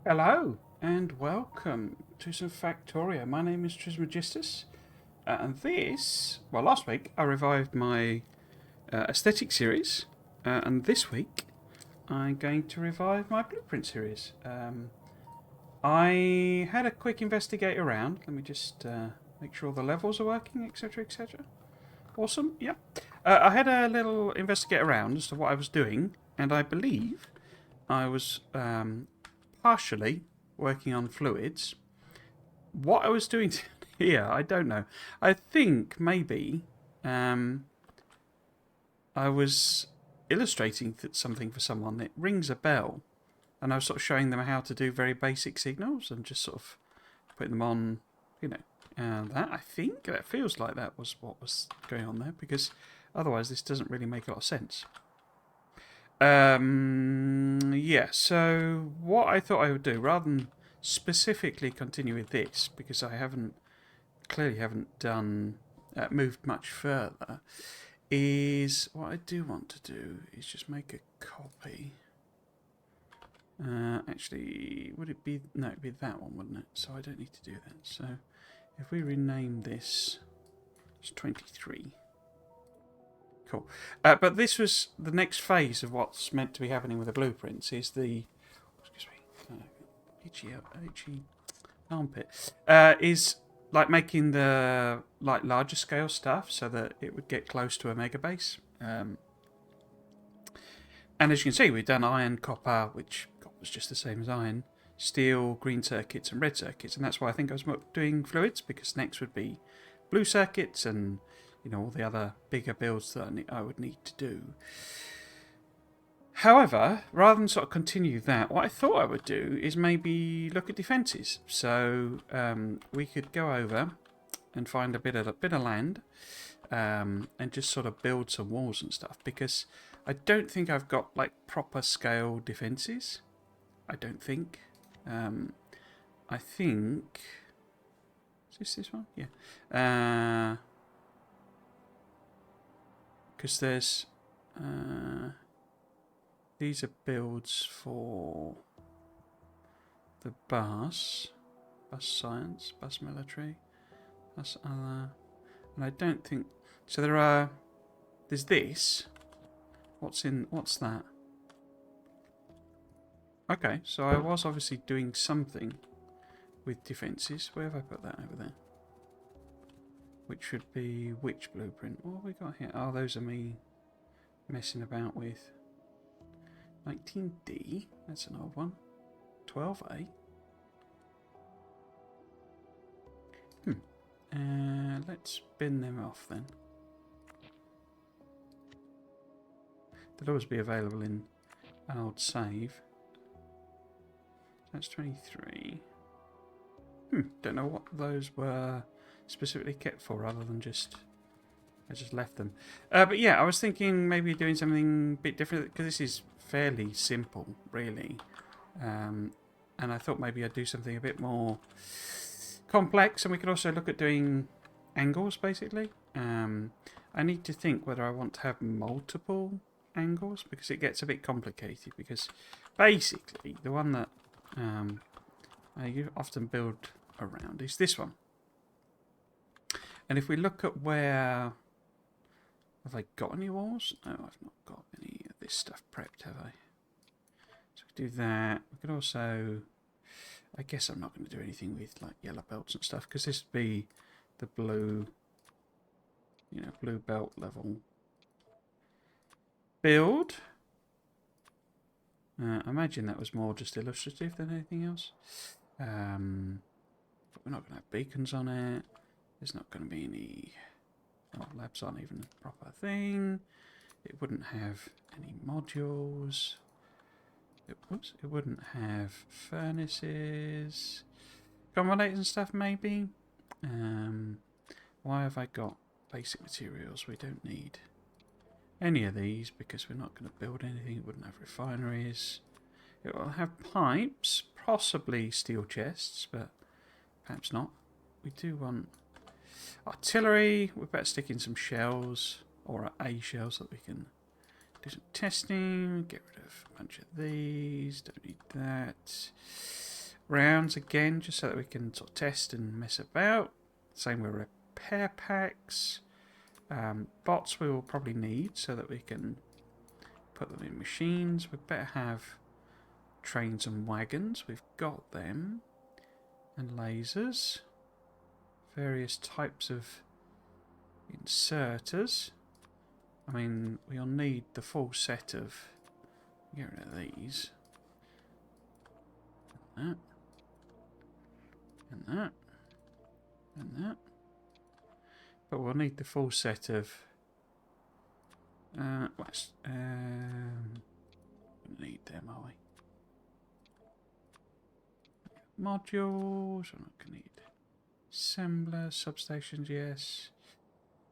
Hello and welcome to some Factorio. My name is Trismegistus, and last week I revived my aesthetic series, and this week I'm going to revive my blueprint series. I had a quick investigate around. Let me just make sure all the levels are working, etc., etc. Awesome, yep. I had a little investigate around as to what I was doing, and I believe I was partially working on fluids. What I was doing here, I don't know. I think maybe I was illustrating something for someone. It rings a bell, and I was sort of showing them how to do very basic signals and just sort of putting them on, you know. That I think that feels like that was what was going on there, because otherwise this doesn't really make a lot of sense. Yeah, so what I thought I would do, rather than specifically continue with this, because I clearly haven't done, moved much further, is what I do want to do is just make a copy. Actually, would it be, no, it'd be that one, wouldn't it? So I don't need to do that. So if we rename this, it's 23. Cool. But this was the next phase of what's meant to be happening with the blueprints. Is the itchy armpit. Is like making the larger scale stuff so that it would get close to a mega base. And as you can see, we've done iron, copper, which was just the same as iron, steel, green circuits, and red circuits, and that's why I think I was doing fluids, because next would be blue circuits and all the other bigger builds that I would need to do. However, rather than sort of continue that, what I thought I would do is maybe look at defences. So we could go over and find a bit of land and just sort of build some walls and stuff, because I don't think I've got like proper scale defences. I don't think. I think. Is this one? Yeah. Because there's these are builds for the bus science, bus military, bus other, and I don't think so. There's this. What's that? Okay, so I was obviously doing something with defences. Where have I put that over there? Which should be which blueprint? What have we got here? Oh, those are me messing about with 19D. That's an old one. 12A. Let's bin them off then. They'll always be available in an old save. That's 23. Don't know what those were specifically kept for, other than I just left them. But yeah, I was thinking maybe doing something a bit different, because this is fairly simple, really. And I thought maybe I'd do something a bit more complex, and we could also look at doing angles, basically. I need to think whether I want to have multiple angles, because it gets a bit complicated, because basically the one that I often build around is this one. And if we look at where... Have I got any walls? No, I've not got any of this stuff prepped, have I? So we do that. We could also... I guess I'm not going to do anything with like yellow belts and stuff, because this would be the blue... blue belt level build. I imagine that was more just illustrative than anything else. But we're not going to have beacons on it. There's not going to be any... Oh, labs aren't even a proper thing. It wouldn't have any modules. It wouldn't have furnaces. Combinators and stuff, maybe. Why have I got basic materials? We don't need any of these, because we're not going to build anything. It wouldn't have refineries. It will have pipes, possibly steel chests, but perhaps not. We do want artillery. We better stick in some shells, or A shells, so that we can do some testing. Get rid of a bunch of these. Don't need that. rounds again, just so that we can sort of test and mess about. Same with repair packs. Bots we will probably need so that we can put them in machines. We better have trains and wagons. We've got them. And lasers. Various types of inserters. I mean, we'll need the full set of... Get rid of these. And that. And that. And that. But we'll need the full set of... need them, are we? Modules. I'm not going to need... Assembler, substations, yes.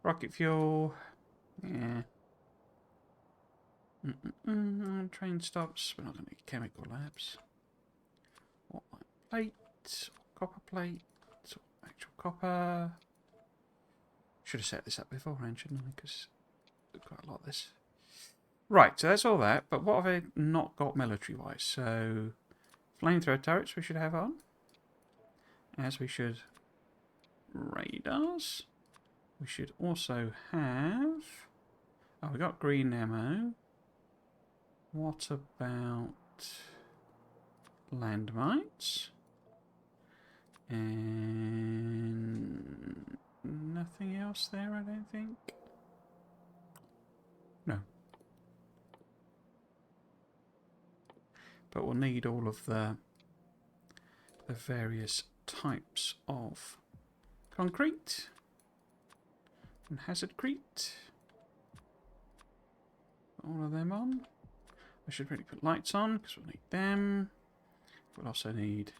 Rocket fuel. Yeah. Train stops. We're not going to need chemical labs. What plate? Copper plate. Actual copper. Should have set this up beforehand, shouldn't I? Because there's quite a lot of this. Right, so that's all that. But what have I not got military-wise? So, flamethrower turrets we should have on. As we should radars. We should also have... Oh, we got green ammo. What about landmines? And nothing else there, I don't think. No. But we'll need all of the various types of concrete and hazardcrete. All of them on. I should really put lights on because we'll need them. We'll also need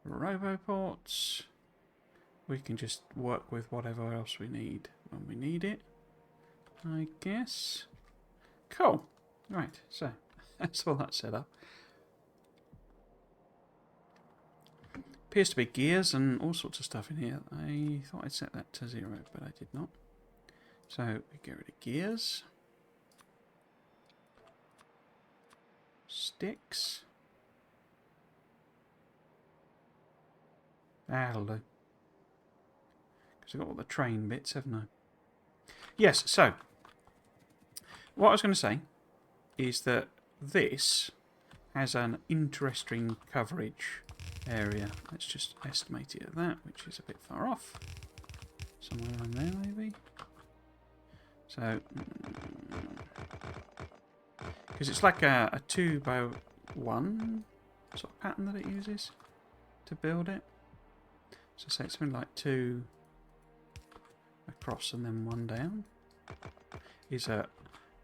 roboports. We can just work with whatever else we need when we need it, I guess. Cool. Right, so that's all that set up. Appears to be gears and all sorts of stuff in here. I thought I'd set that to 0, but I did not. So we get rid of gears. Sticks. That'll do. Because I've got all the train bits, haven't I? Yes, so what I was going to say is that this has an interesting coverage area. Let's just estimate it at that, which is a bit far off. Somewhere around there, maybe. So, because it's like a 2x1 sort of pattern that it uses to build it. So say it's something like 2 across and then 1 down is a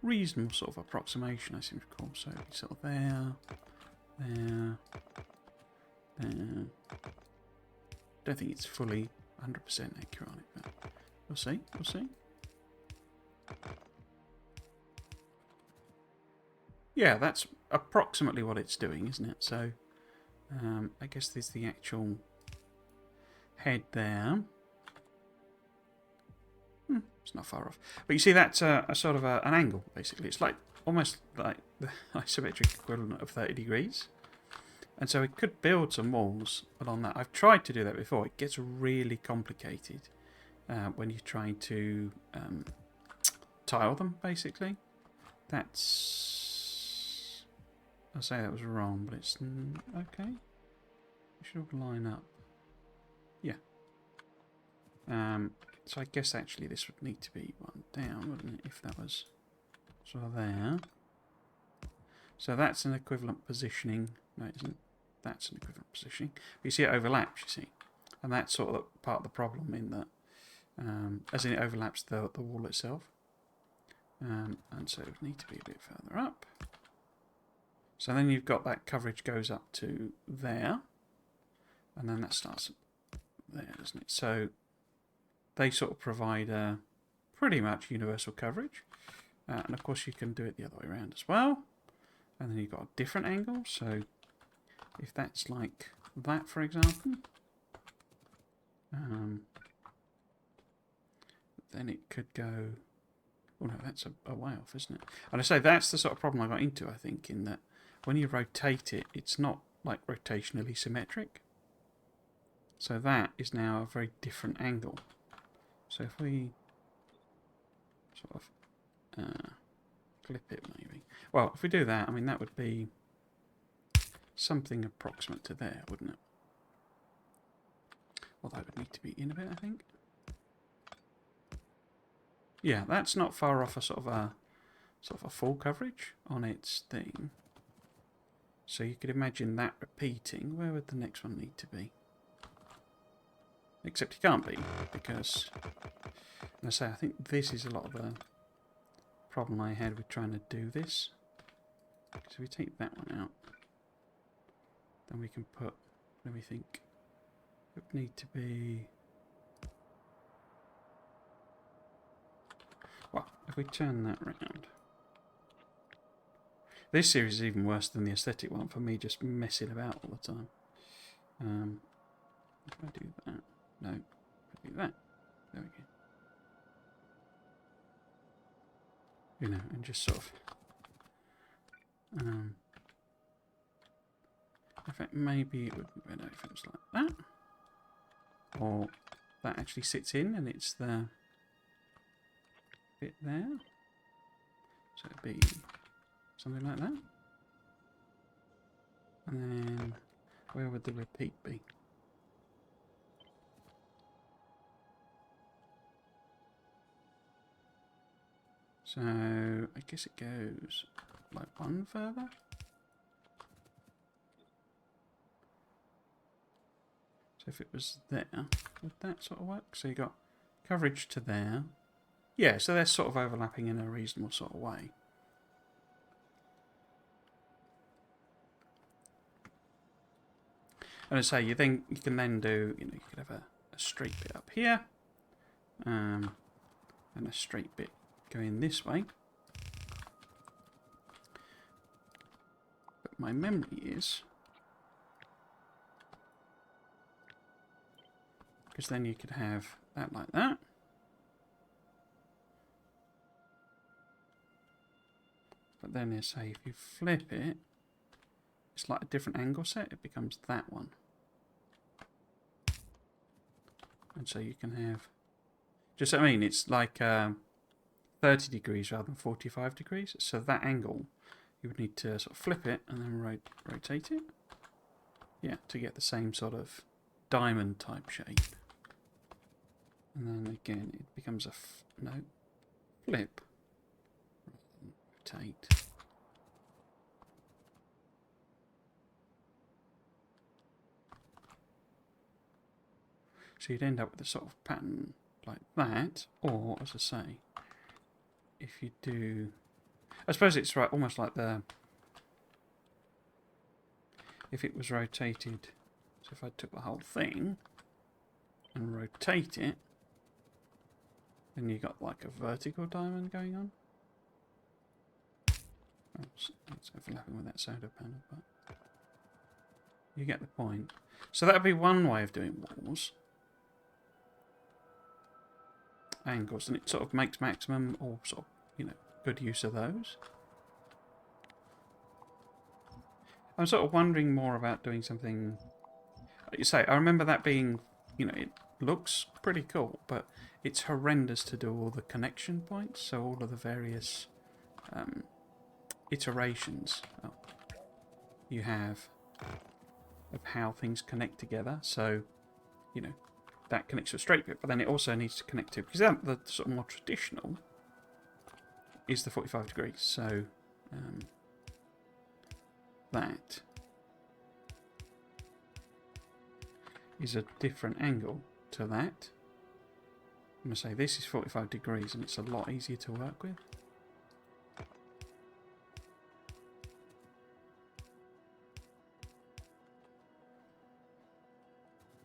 reasonable sort of approximation, I seem to recall. So it's sort of there, there, there. Don't think it's fully 100% accurate on it, but we'll see. We'll see. Yeah, that's approximately what it's doing, isn't it? So, I guess there's the actual head there. It's not far off. But you see, that's a sort of an angle, basically. It's like almost like the isometric equivalent of 30 degrees. And so we could build some walls along that. I've tried to do that before. It gets really complicated when you're trying to tile them, basically. That's... I'll say that was wrong, but it's okay. It should all line up. Yeah. So I guess actually this would need to be 1 down, wouldn't it? If that was sort of there. So that's an equivalent positioning. No, it isn't. That's an equivalent positioning. But you see it overlaps, you see. And that's sort of part of the problem in that, as in it overlaps the wall itself. And so it would need to be a bit further up. So then you've got that coverage goes up to there. And then that starts there, doesn't it? So they sort of provide a pretty much universal coverage. And of course you can do it the other way around as well. And then you've got a different angle. So if that's like that, for example, then it could go... Oh no, that's a way off, isn't it? And I say that's the sort of problem I got into, I think, in that when you rotate it, it's not like rotationally symmetric. So that is now a very different angle. So if we sort of clip it maybe. Well, if we do that, I mean, that would be something approximate to there, wouldn't it? Well, that would need to be in a bit, I think. Yeah, that's not far off a sort of a full coverage on its thing. So you could imagine that repeating. Where would the next one need to be? Except you can't be, because, as I say, I think this is a lot of the problem I had with trying to do this. So if we take that one out, then we can put, let me think, it would need to be, well, if we turn that round. This series is even worse than the aesthetic one for me, just messing about all the time. If I do that, no, if I do that, there we go. You know, and just sort of, in fact, maybe it would be better if it was like that. Or that actually sits in and it's the bit there. So it'd be something like that. And then where would the repeat be? So I guess it goes like one further. So if it was there, would that sort of work? So you got coverage to there. Yeah, so they're sort of overlapping in a reasonable sort of way. And I say, you can then do, you know, you could have a straight bit up here, and a straight bit going this way. But my memory is, because then you could have that like that. But then they say if you flip it, it's like a different angle set. It becomes that one. And so you can have, just what I mean, it's like 30 degrees rather than 45 degrees. So that angle, you would need to sort of flip it and then rotate it. Yeah, to get the same sort of diamond type shape. And then again, it becomes a flip. Rotate. So you'd end up with a sort of pattern like that, or as I say, if you do, I suppose it's right, almost like if it was rotated. So if I took the whole thing and rotate it, then you got like a vertical diamond going on. Oops, it's overlapping with that soda panel, but you get the point. So that would be one way of doing walls. Angles, and it sort of makes maximum or sort of, you know, good use of those. I'm sort of wondering more about doing something, like you say, I remember that being, you know, it looks pretty cool, but it's horrendous to do all the connection points, so all of the various iterations you have of how things connect together. So, you know, that connects to a straight bit, but then it also needs to connect to, because the sort of more traditional is the 45 degrees. So that is a different angle to that. I'm going to say this is 45 degrees and it's a lot easier to work with.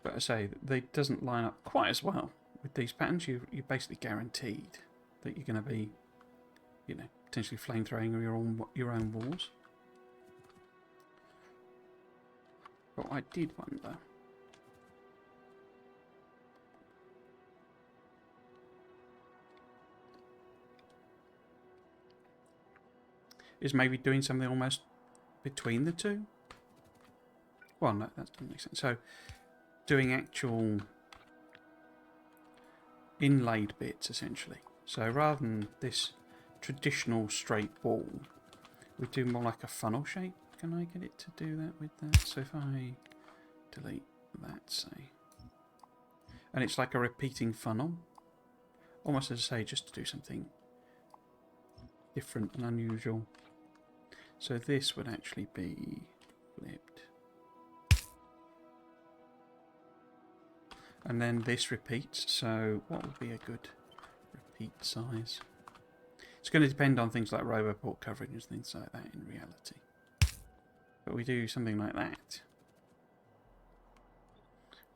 But I say, they doesn't line up quite as well with these patterns. You're basically guaranteed that you're going to be, you know, potentially flamethrowing your own walls. But I did wonder, is maybe doing something almost between the two. Well, no, that doesn't make sense. So, doing actual inlaid bits, essentially. So, rather than this traditional straight wall, we do more like a funnel shape. Can I get it to do that with that? So, if I delete that, say, and it's like a repeating funnel, almost as I say, just to do something different and unusual. So this would actually be flipped. And then this repeats, so what would be a good repeat size? It's going to depend on things like roboport coverage and things like that in reality. But we do something like that.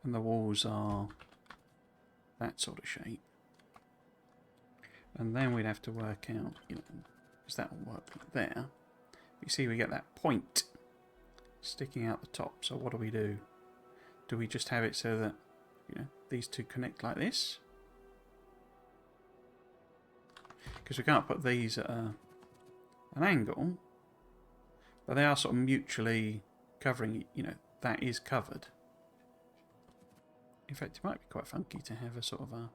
And the walls are that sort of shape. And then we'd have to work out, you know, because that will work like there. You see we get that point sticking out the top. So what do? Do we just have it so that, you know, these two connect like this? Because we can't put these at an angle, but they are sort of mutually covering, you know, that is covered. In fact, it might be quite funky to have a sort of a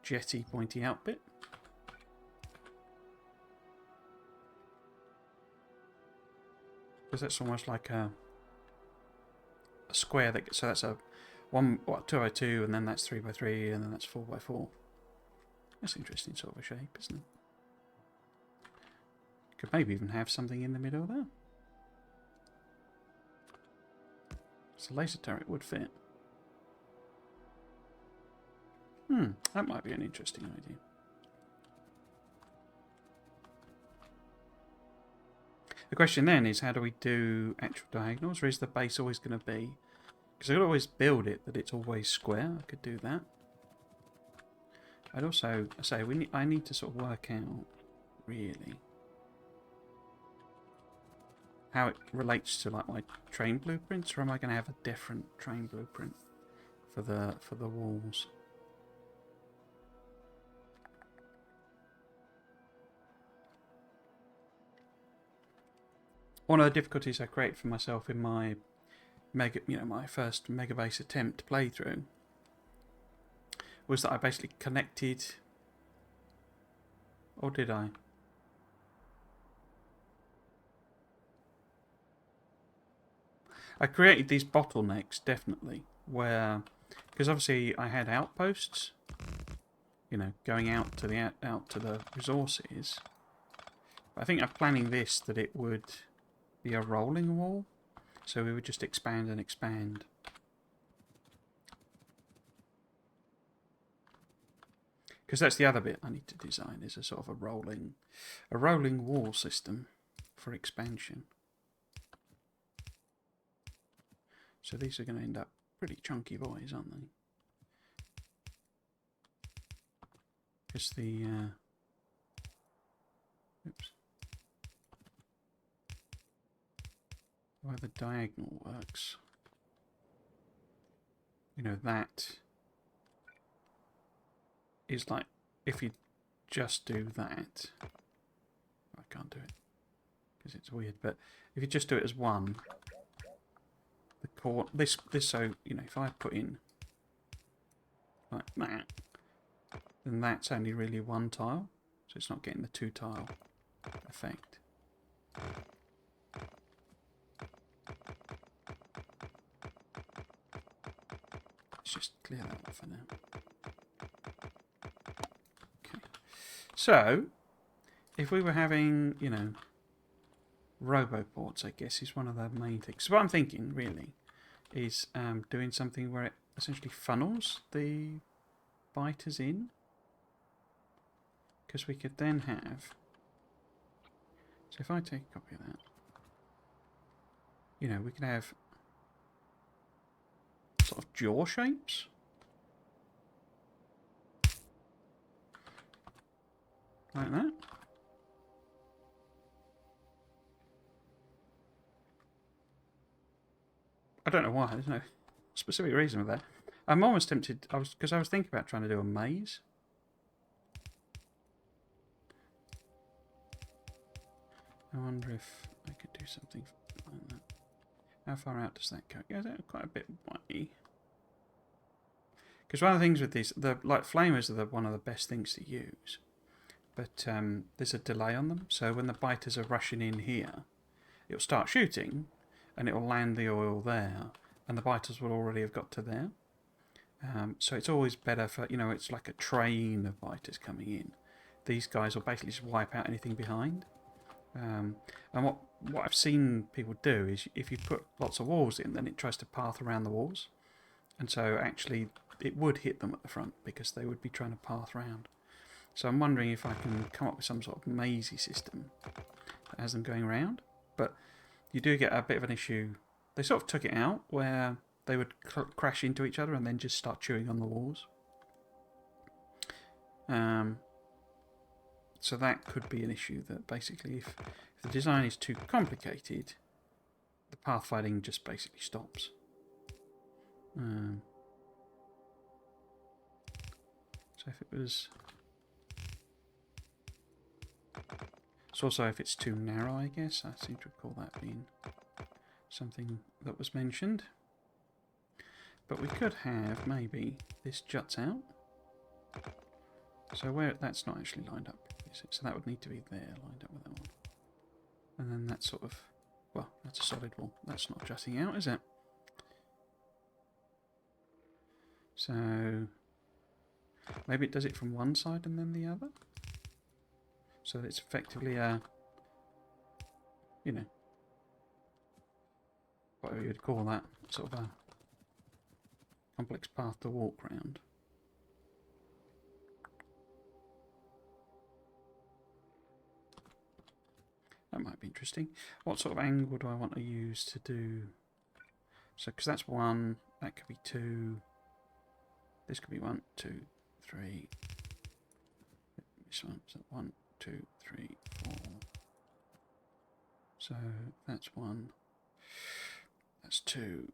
jetty pointy out bit. Because that's almost like a square that, so that's a 2x2, and then that's 3x3, and then that's 4x4. That's an interesting sort of a shape, isn't it? Could maybe even have something in the middle there. So laser turret would fit. That might be an interesting idea. The question then is, how do we do actual diagonals, or is the base always going to be? Because I could always build it that it's always square. I could do that. I'd also say I need to sort of work out really how it relates to like my train blueprints, or am I going to have a different train blueprint for the walls? One of the difficulties I created for myself in my my first mega base attempt playthrough was that I basically connected, or did I? I created these bottlenecks, definitely, where, because obviously I had outposts, you know, going out to the resources. But I think I'm planning this that it would be a rolling wall, so we would just expand and expand. Because that's the other bit I need to design, is a sort of a rolling wall system for expansion. So these are going to end up pretty chunky boys, aren't they? Because the oops, the way the diagonal works, you know, that is like, if you just do that, I can't do it because it's weird, but if you just do it as one, the core, this so, you know, if I put in like that, then that's only really one tile, so it's not getting the two tile effect. Let's just clear that off for now. Okay. So, if we were having, you know, roboports, I guess, is one of the main things. So what I'm thinking, really, is doing something where it essentially funnels the biters in. Because we could then have... So if I take a copy of that, you know, we could have sort of jaw shapes. Like that. I don't know why, there's no specific reason for that. I'm almost tempted, because I was thinking about trying to do a maze. I wonder if I could do something like that. How far out does that go? It goes out quite a bit way. Because one of the things with these, like flamers are one of the best things to use. But there's a delay on them. So when the biters are rushing in here, it'll start shooting and it'll land the oil there. And the biters will already have got to there. So it's always better for, it's like a train of biters coming in. These guys will basically just wipe out anything behind. And what I've seen people do is if you put lots of walls in, then it tries to path around the walls. And so actually it would hit them at the front because they would be trying to path around. So I'm wondering if I can come up with some sort of mazy system that has them going around. But you do get a bit of an issue. They sort of took it out where they would crash into each other and then just start chewing on the walls. So that could be an issue, that basically if the design is too complicated, the pathfinding just basically stops. So if it was... It's also if it's too narrow, I guess. I seem to recall that being something that was mentioned. But we could have, maybe, this juts out. So where that's not actually lined up, is it? So that would need to be there, lined up with that one. And then that's sort of, well, that's a solid wall. That's not jutting out, is it? So maybe it does it from one side and then the other. So it's effectively a, whatever you'd call that, sort of a complex path to walk round. That might be interesting. What sort of angle do I want to use to do? So, because that's 1, that could be 2, this could be 1, 2, 3. This one, so 1, 2, 3, 4. So that's 1, that's 2,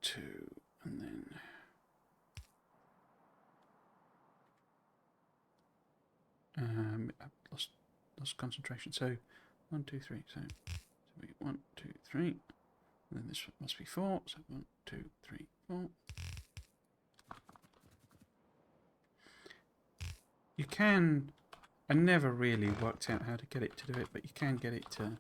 2, and then I've lost concentration. So 1, 2, 3. So we get 1, 2, 3. And then this must be 4. So 1, 2, 3, 4. You can. I never really worked out how to get it to do it, but you can get it to.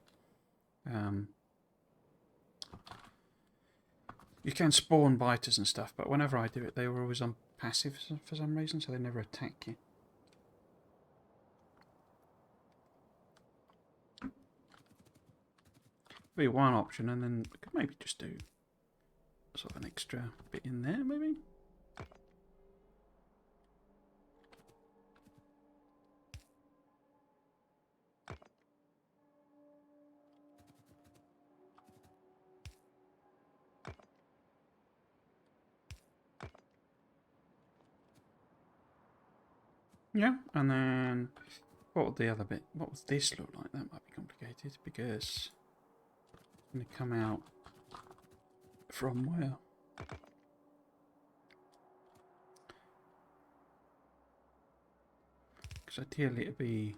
You can spawn biters and stuff, but whenever I do it, they were always on passive for some reason, so they never attack you. Be one option, and then we could maybe just do sort of an extra bit in there, maybe. Yeah, and then what would the other bit? What would this look like? That might be complicated because it's going to come out from where? Because ideally it'd be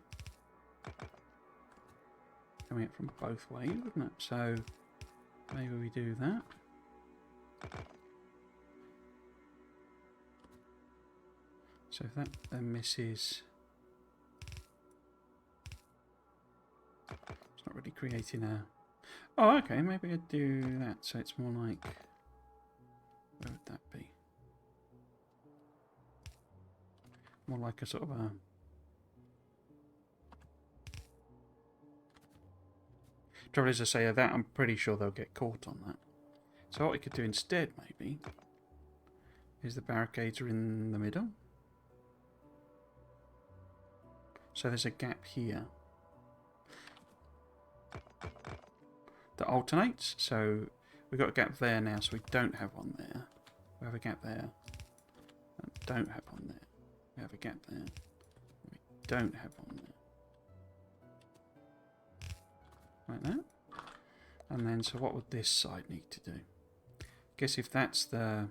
coming out from both ways, wouldn't it? So maybe we do that. So if that then misses, it's not really creating a... Oh, okay, maybe I'd do that, so it's more like... Where would that be? More like a sort of a... Trouble is, I say that, I'm pretty sure they'll get caught on that. So what we could do instead, maybe, is the barricades are in the middle. So there's a gap here that alternates. So we've got a gap there now, so we don't have one there. We have a gap there. And don't have one there. We have a gap there. We don't have one there. Like that. And then, so what would this side need to do? I guess if that's the...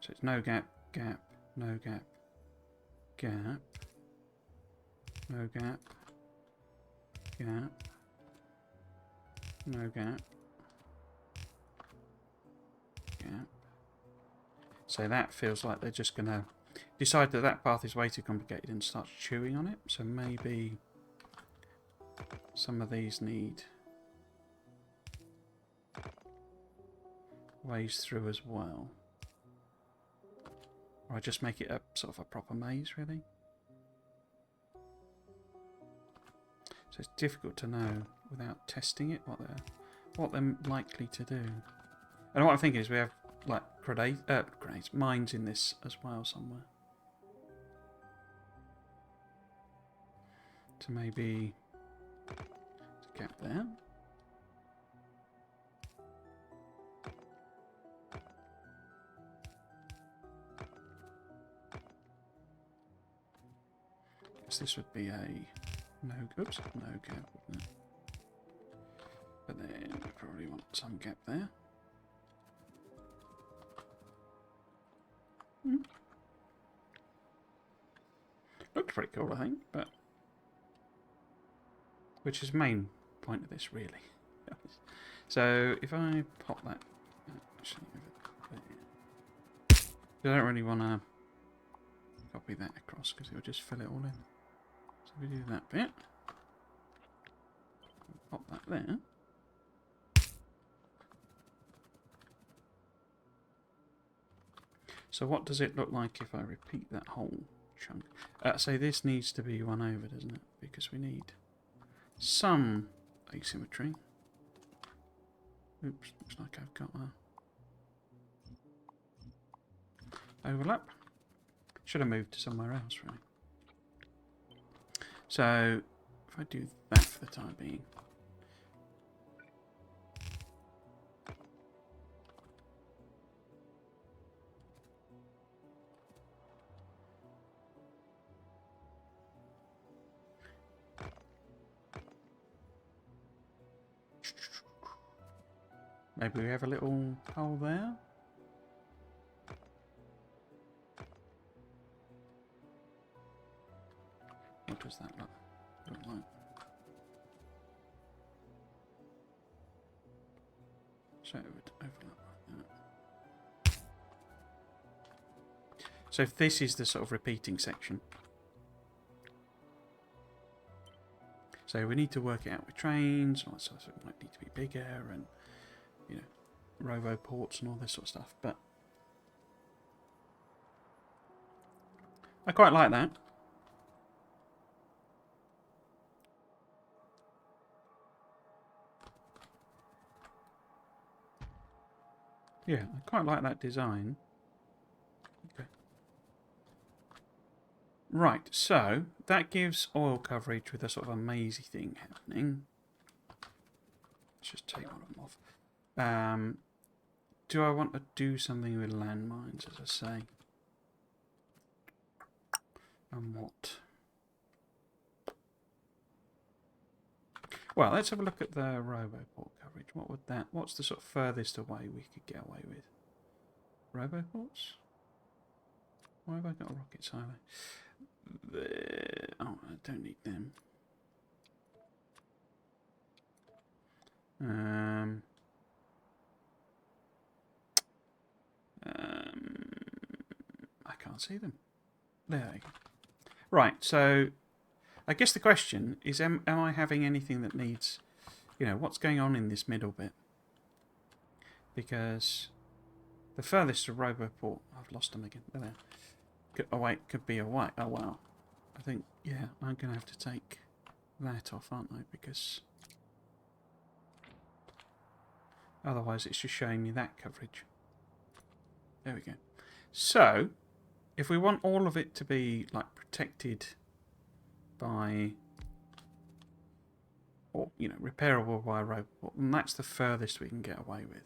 So it's no gap, gap, no gap, gap. No gap, gap, No gap. Gap. So that feels like they're just going to decide that that path is way too complicated and start chewing on it. So maybe some of these need ways through as well. Or I just make it a sort of a proper maze, really. So it's difficult to know without testing it what they're likely to do. And what I'm thinking is we have like mines in this as well somewhere. So maybe a gap there. Guess this would be a no gap, wouldn't it? But then we probably want some gap there. Looks pretty cool, I think, but which is the main point of this, really. So if I pop that, actually, I don't really want to copy that across because it'll just fill it all in. So we do that bit, pop that there. So what does it look like if I repeat that whole chunk? So this needs to be one over, doesn't it? Because we need some asymmetry. Oops, looks like I've got a overlap. Should have moved to somewhere else, really. So if I do that for the time being. Maybe we have a little hole there. What does that look like? So it would overlap like that. So if this is the sort of repeating section. So we need to work it out with trains, and all that sort of stuff. It might need to be bigger and, you know, robo ports and all this sort of stuff. But I quite like that. Yeah, I quite like that design. Okay. Right, so that gives oil coverage with a sort of a mazy thing happening. Let's just take one of them off. Do I want to do something with landmines, as I say? And what? Well, let's have a look at the roboport coverage. What would that? What's the sort of furthest away we could get away with? Roboports? Why have I got a rocket silo? Oh, I don't need them. I can't see them. There you go. Right, so I guess the question is, am I having anything that needs, you know, what's going on in this middle bit? Because the furthest to Roboport, I've lost them again. There. Oh wait, could be away. Oh wow. I think, yeah, I'm going to have to take that off, aren't I? Because otherwise it's just showing me that coverage. There we go. So, if we want all of it to be like protected by, or you know, repairable by a robot, then that's the furthest we can get away with.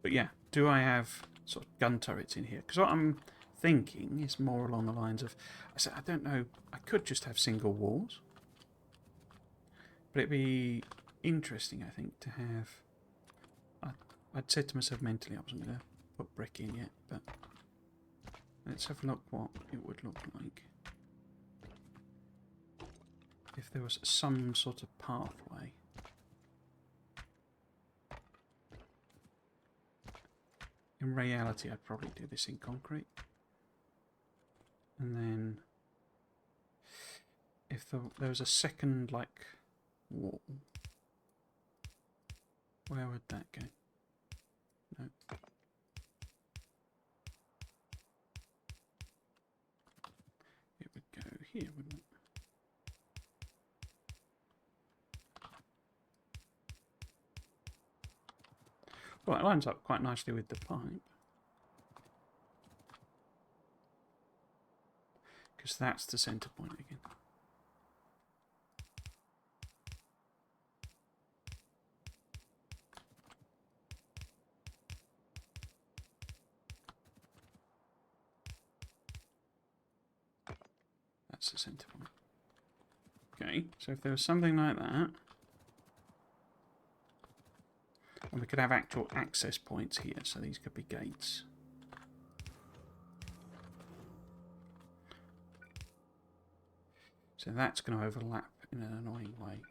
But yeah, do I have sort of gun turrets in here? Because what I'm thinking is more along the lines of, I don't know, I could just have single walls. But it'd be interesting, I think, to have... I'd said to myself mentally I wasn't going to put brick in yet, but let's have a look what it would look like if there was some sort of pathway. In reality, I'd probably do this in concrete. And then if there was a second, like, wall, where would that go? No. It would go here, wouldn't it? Well, it lines up quite nicely with the pipe. Because that's the centre point again. That's the centre point. Okay, so if there was something like that, and we could have actual access points here, so these could be gates. So that's going to overlap in an annoying way.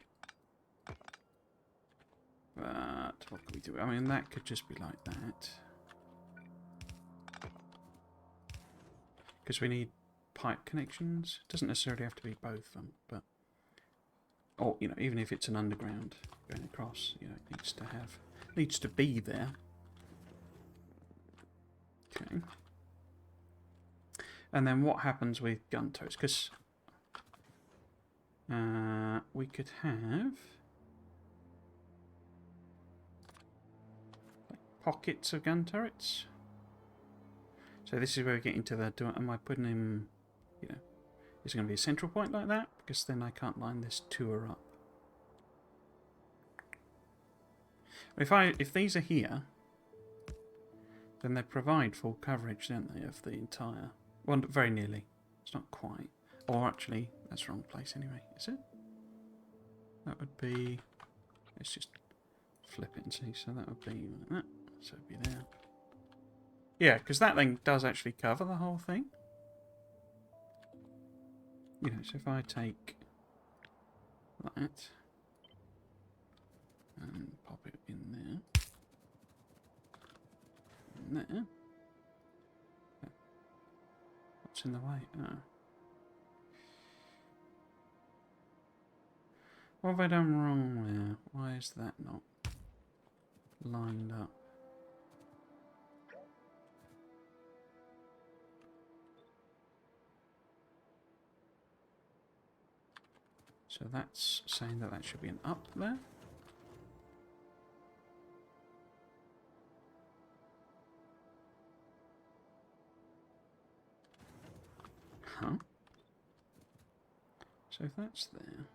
But what can we do? I mean, that could just be like that. Because we need pipe connections. It doesn't necessarily have to be both of them, but... Or, you know, even if it's an underground going across, you know, it needs to be there. Okay. And then what happens with gun turrets? Because we could have like pockets of gun turrets. So this is where we get into the, am I putting in, you know, is it going to be a central point like that? Because then I can't line this tour up. If these are here, then they provide full coverage, don't they, of the entire... Well, very nearly. It's not quite. Or actually, that's the wrong place anyway, is it? That would be... Let's just flip it and see. So that would be like that. So it would be there. Yeah, because that thing does actually cover the whole thing. You know, so if I take that and pop it in there, and there. What's in the way? Oh. What have I done wrong there? Why is that not lined up? So that's saying that that should be an up there. Huh? So if that's there...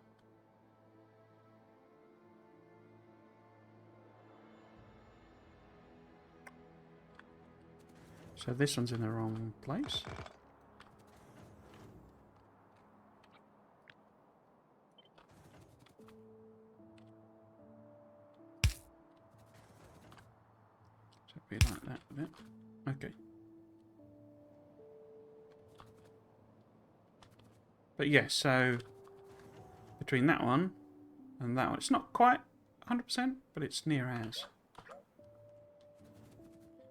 So this one's in the wrong place. So it'd be like that with it. Okay. But yes, so between that one and that one, it's not quite 100%, but it's near as.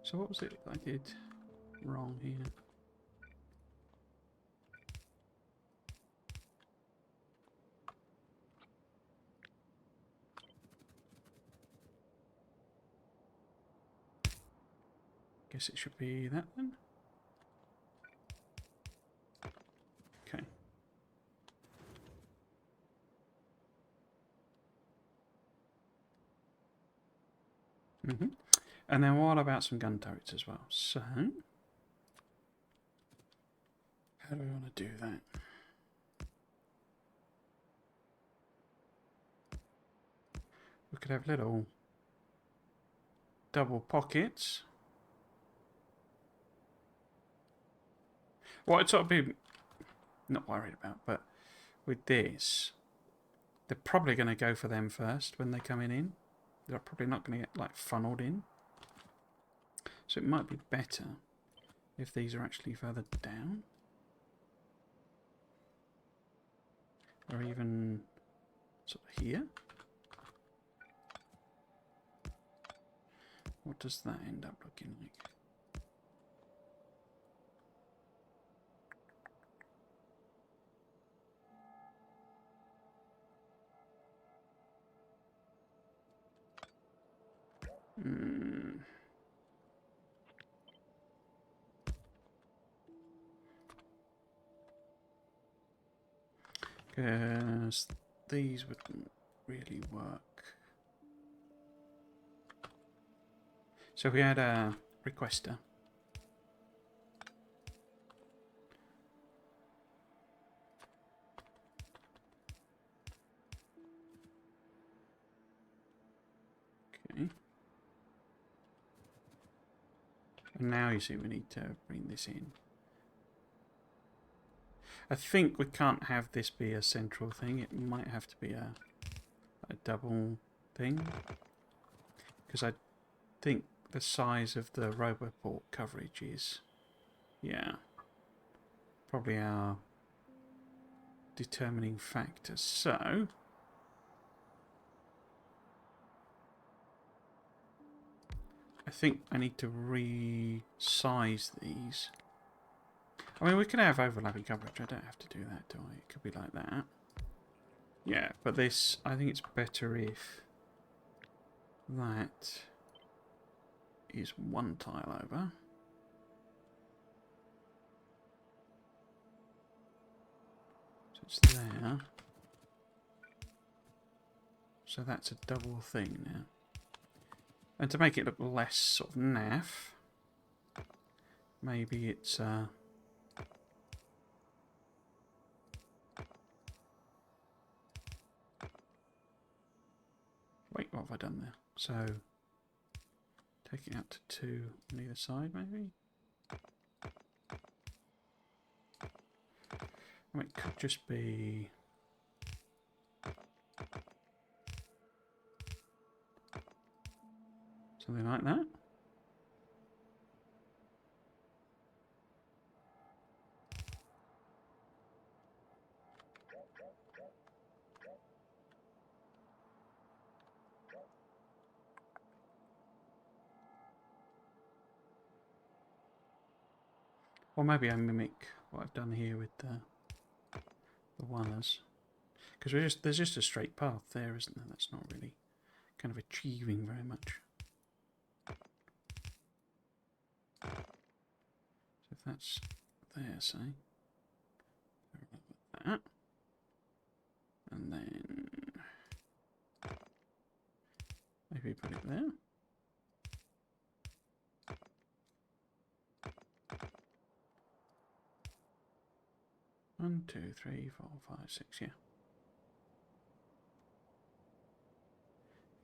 So what was it I did wrong here? Guess it should be that then. Okay. And then what about some gun turrets as well? So, how do we want to do that? We could have little double pockets. What I'd sort of be not worried about, but with this, they're probably going to go for them first when they come in. They're probably not going to get like funneled in. So it might be better if these are actually further down. Or even sort of here. What does that end up looking like? Because these wouldn't really work. So we had a requester. Okay. And now you see we need to bring this in. I think we can't have this be a central thing. It might have to be a double thing. Because I think the size of the Roboport coverage is, yeah, probably our determining factor. So I think I need to resize these. I mean, we can have overlapping coverage. I don't have to do that, do I? It could be like that. Yeah, but this, I think it's better if that is one tile over. So it's there. So that's a double thing now. And to make it look less sort of naff, maybe it's wait, what have I done there? So take it out to 2 on either side, maybe? I mean, it could just be something like that. Or maybe I mimic what I've done here with the oneers. Because there's just a straight path there, isn't there? That's not really kind of achieving very much. So if that's there, say, that, and then maybe put it there. One, two, three, four, five, six, yeah.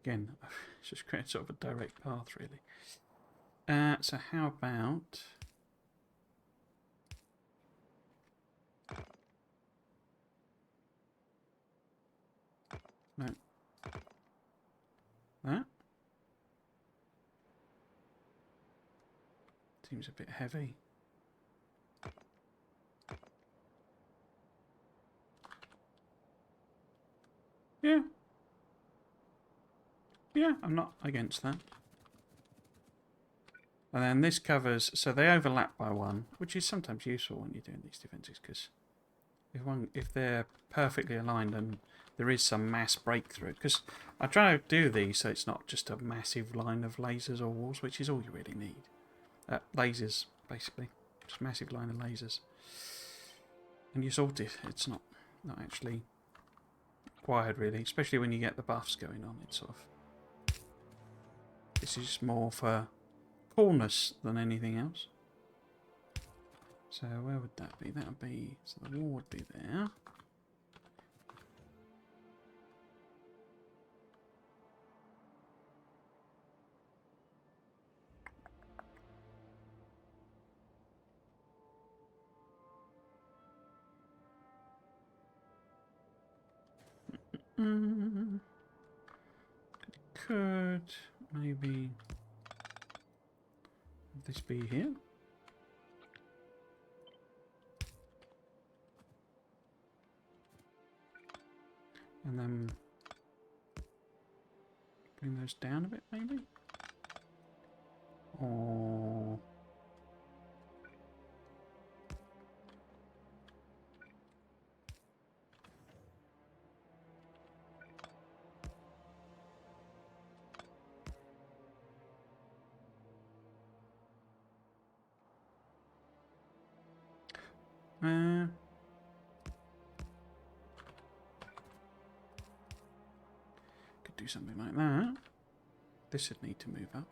Again, it's just create sort of a direct path, really. So how about no, that seems a bit heavy. Yeah. Yeah, I'm not against that. And then this covers, so they overlap by one, which is sometimes useful when you're doing these defences, because if they're perfectly aligned and there is some mass breakthrough, because I try to do these so it's not just a massive line of lasers or walls, which is all you really need. Lasers, basically, just a massive line of lasers, and you sort it. It's not actually required really, especially when you get the buffs going on. It's sort of, this is more for coolness than anything else. So where would that be? That would be, so the wall would be there. Could maybe have this be here. And then bring those down a bit, maybe? Or... could do something like that. This would need to move up.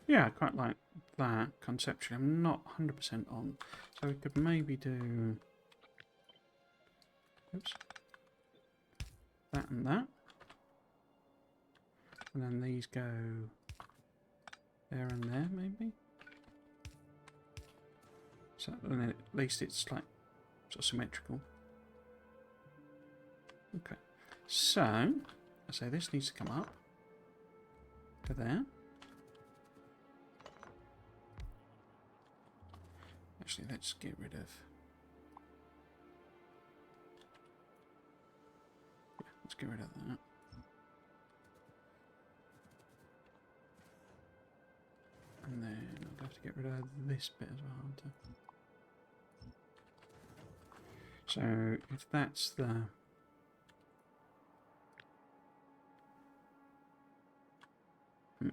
Yeah, I quite like that conceptually. I'm not 100% on. So we could maybe do... Oops. That and that. And then these go there and there, maybe? So then at least it's like sort of symmetrical. Okay. So, I say this needs to come up to there. Actually, let's get rid of... Yeah, let's get rid of that. And then I'll have to get rid of this bit as well, aren't I? So, if that's the... I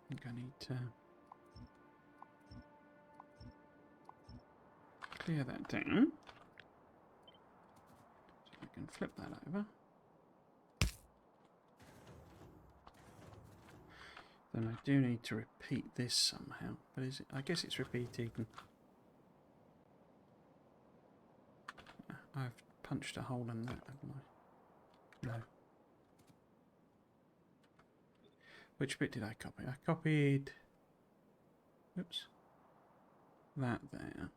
think I need to clear that down. So I can flip that over. Then I do need to repeat this somehow. But is it? I guess it's repeating. I've punched a hole in that, haven't I? No. Which bit did I copy? I copied... Oops. That there.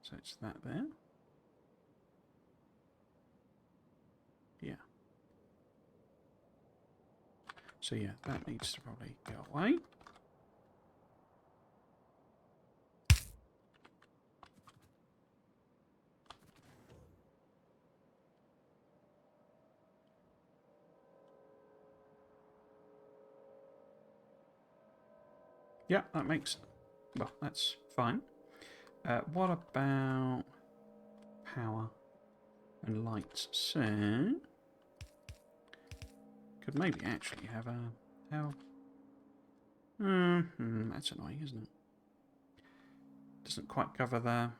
So it's that there. Yeah. So yeah, that needs to probably go away. Yeah, that makes... Well, that's fine. What about power and lights? So... Could maybe actually have a... How... that's annoying, isn't it? Doesn't quite cover the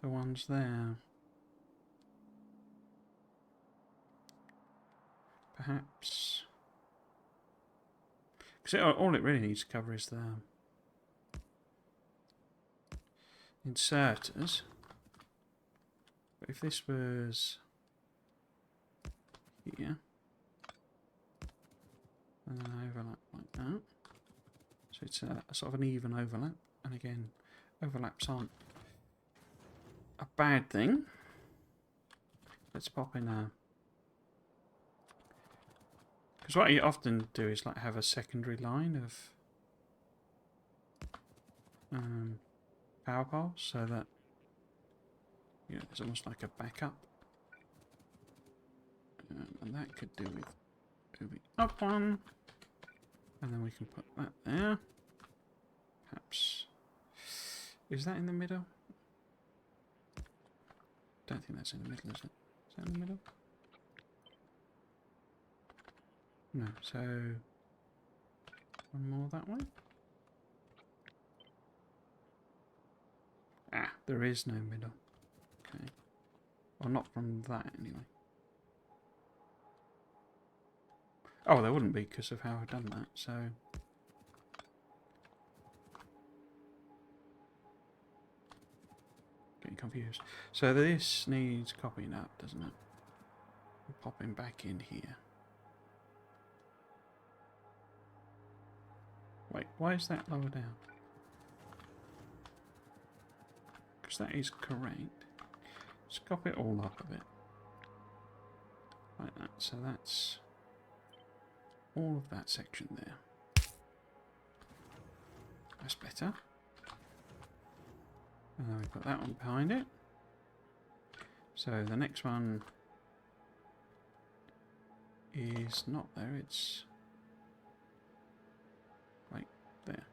ones there. Perhaps... Because all it really needs to cover is the inserters. But if this was here, and then I overlap like that, so it's a sort of an even overlap. And again, overlaps aren't a bad thing. Let's pop in a... Because what you often do is like have a secondary line of power poles, so that there's almost like a backup, and that could do with moving up one, and then we can put that there. Perhaps is that in the middle? Don't think that's in the middle, is it? Is that in the middle? No. So one more that way. Ah, there is no middle. Okay. Well, not from that, anyway. Oh, there wouldn't be because of how I've done that, so... Getting confused. So this needs copying up, doesn't it? Popping back in here. Wait, why is that lower down? Because that is correct. Scop it all up a bit. Like that. So that's all of that section there. That's better. And then we've got that one behind it. So the next one is not there, it's right there.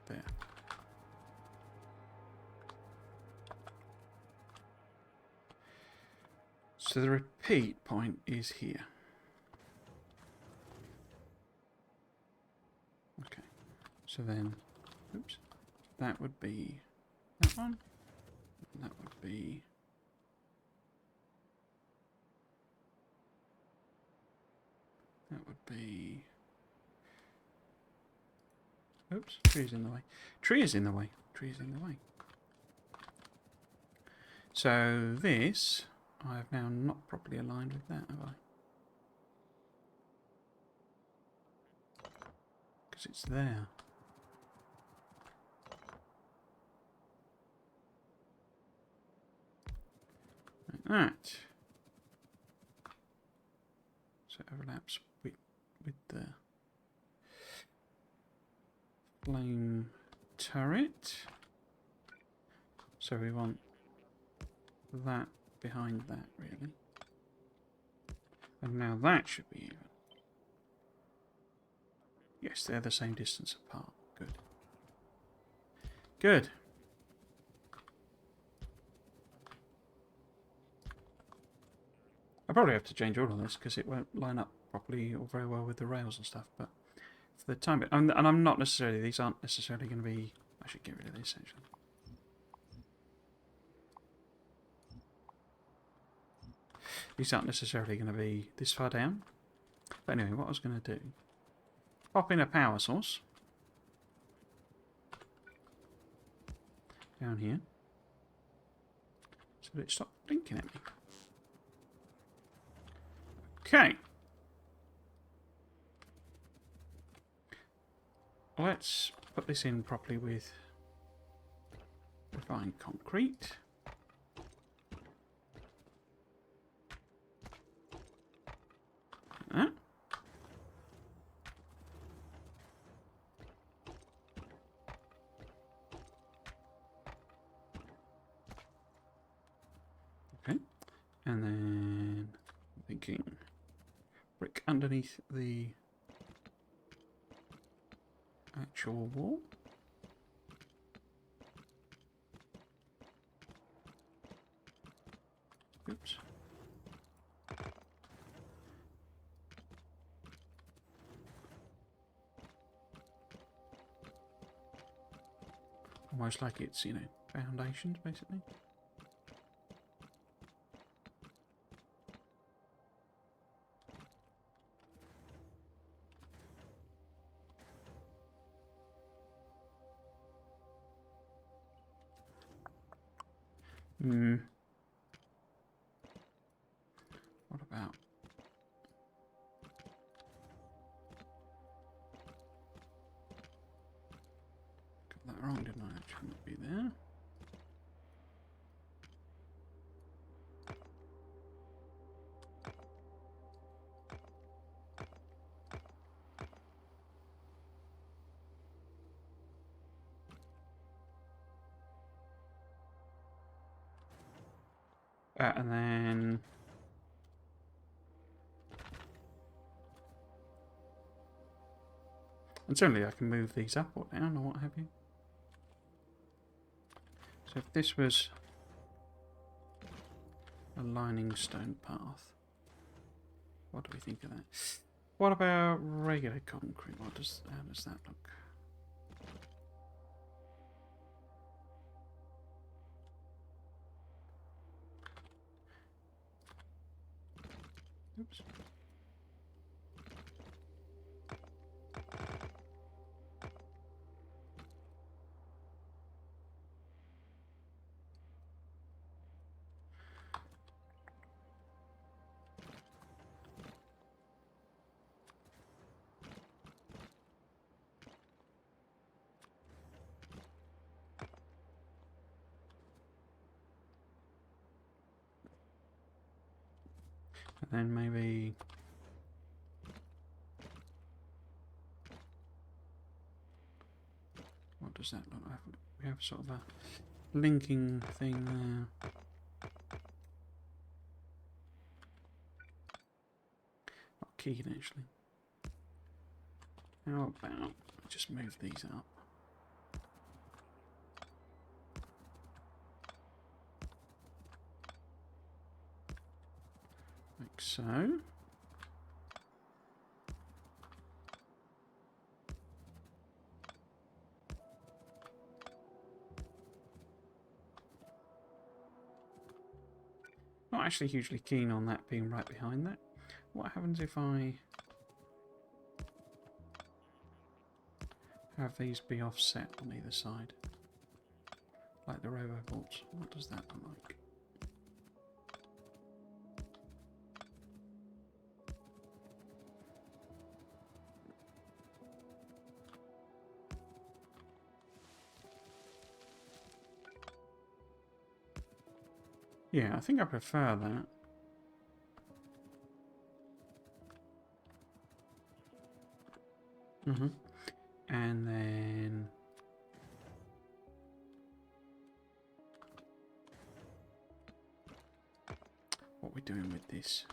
There. So the repeat point is here. Okay. So then, oops, that would be that one. That would be oops, tree is in the way. Tree is in the way. Tree is in the way. So this, I have now not properly aligned with that, have I? Because it's there. Like that. So it overlaps with the flame turret. So we want that behind that, really. And now that should be even. Yes, they're the same distance apart. Good. Good. I probably have to change all of this because it won't line up properly or very well with the rails and stuff, but for the time being, and I'm not necessarily, these aren't necessarily going to be, I should get rid of this actually. These aren't necessarily going to be this far down. But anyway, what I was going to do, pop in a power source down here so that it stopped blinking at me. Okay. Let's put this in properly with refined concrete. Like that. Okay. And then I'm thinking brick underneath the actual wall. Oops. Almost like it's, you know, foundations, basically. What about... Got that wrong, didn't I? It shouldn't be there. And then... And certainly I can move these up or down or what have you. So if this was a lining stone path, what do we think of that? What about regular concrete? How does that look? Oops. then maybe... What does that look like? We have sort of a linking thing there. Not keyed actually. How about just move these up? Like so. Not actually hugely keen on that being right behind that. What happens if I have these be offset on either side? Like the robo bolts. What does that look like? Yeah, I think I prefer that. And then what are we doing with this?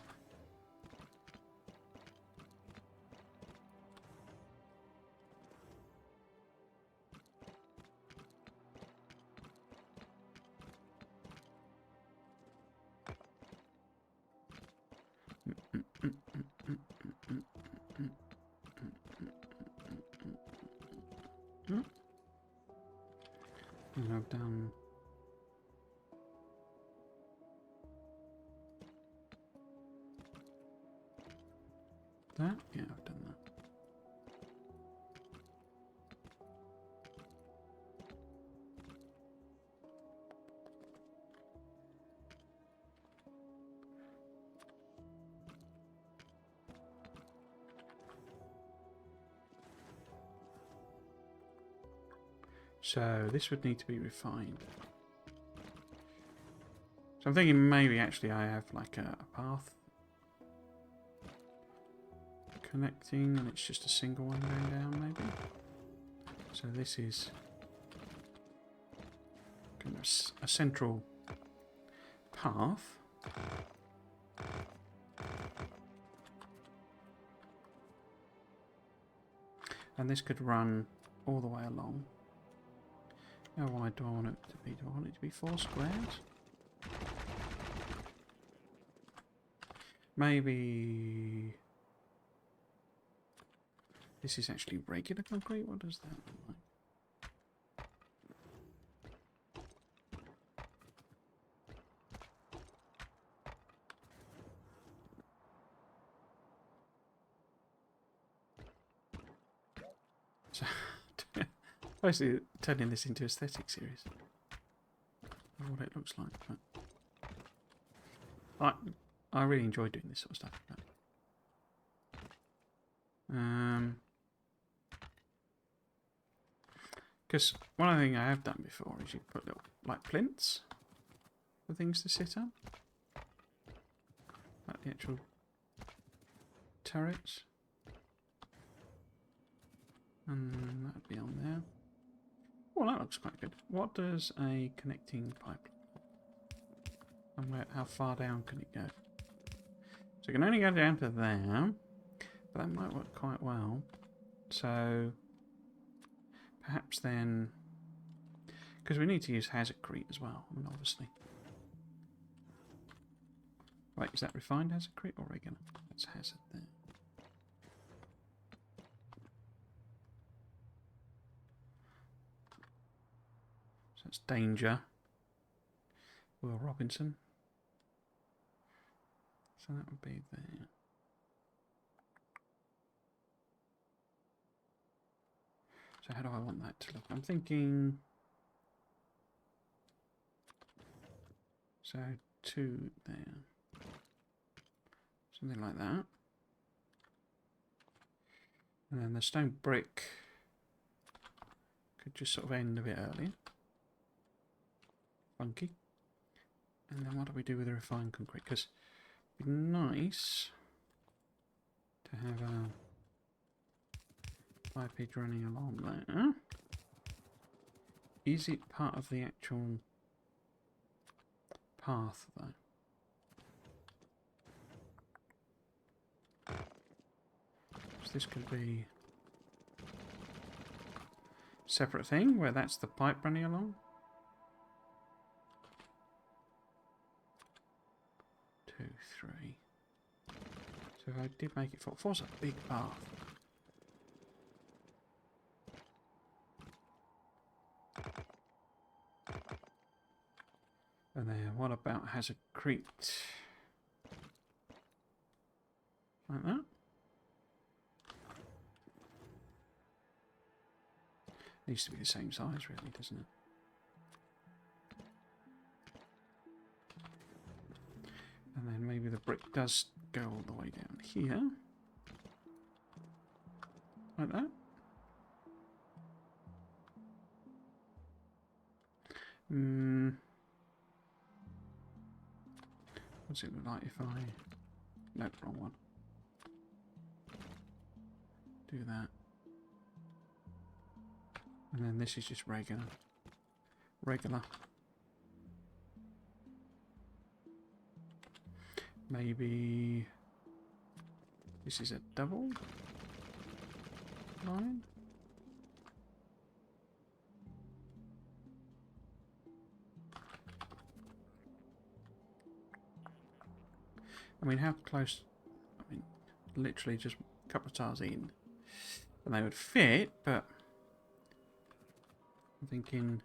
And I've done that. Yeah, I've done that. So this would need to be refined. So I'm thinking maybe actually I have like a path connecting and it's just a single one going down maybe. So this is kind of a central path. And this could run all the way along. How wide do I want it to be? Do I want it to be 4 squares? Maybe... This is actually regular concrete? What does that look like? So, basically turning this into aesthetic series. Of what it looks like. But I really enjoy doing this sort of stuff. But, because one other thing I have done before is you put little like plinths for things to sit on, like the actual turrets, and that would be on there. Oh, that looks quite good. What does a connecting pipe look like? And how far down can it go? So it can only go down to there, but that might work quite well. So perhaps then, because we need to use hazardcrete as well, I mean, obviously. Wait, is that refined hazardcrete or regular? That's hazard there. So that's danger. Will Robinson. So that would be there. So how do I want that to look? I'm thinking... So 2 there. Something like that. And then the stone brick could just sort of end a bit earlier. Funky. And then what do we do with the refined concrete? Because be nice to have a biped running along there. Is it part of the actual path, though? So this could be a separate thing, where that's the pipe running along. 2, 3. So if I did make it 4, 4's a big path. And then what about has a crete? Like that. Needs to be the same size, really, doesn't it? And then maybe the brick does go all the way down here. Like that. What's it look like if I... No, wrong one. Do that. And then this is just regular. Maybe this is a double line. I mean, how close? I mean, literally just a couple of tiles in, and they would fit. But I'm thinking,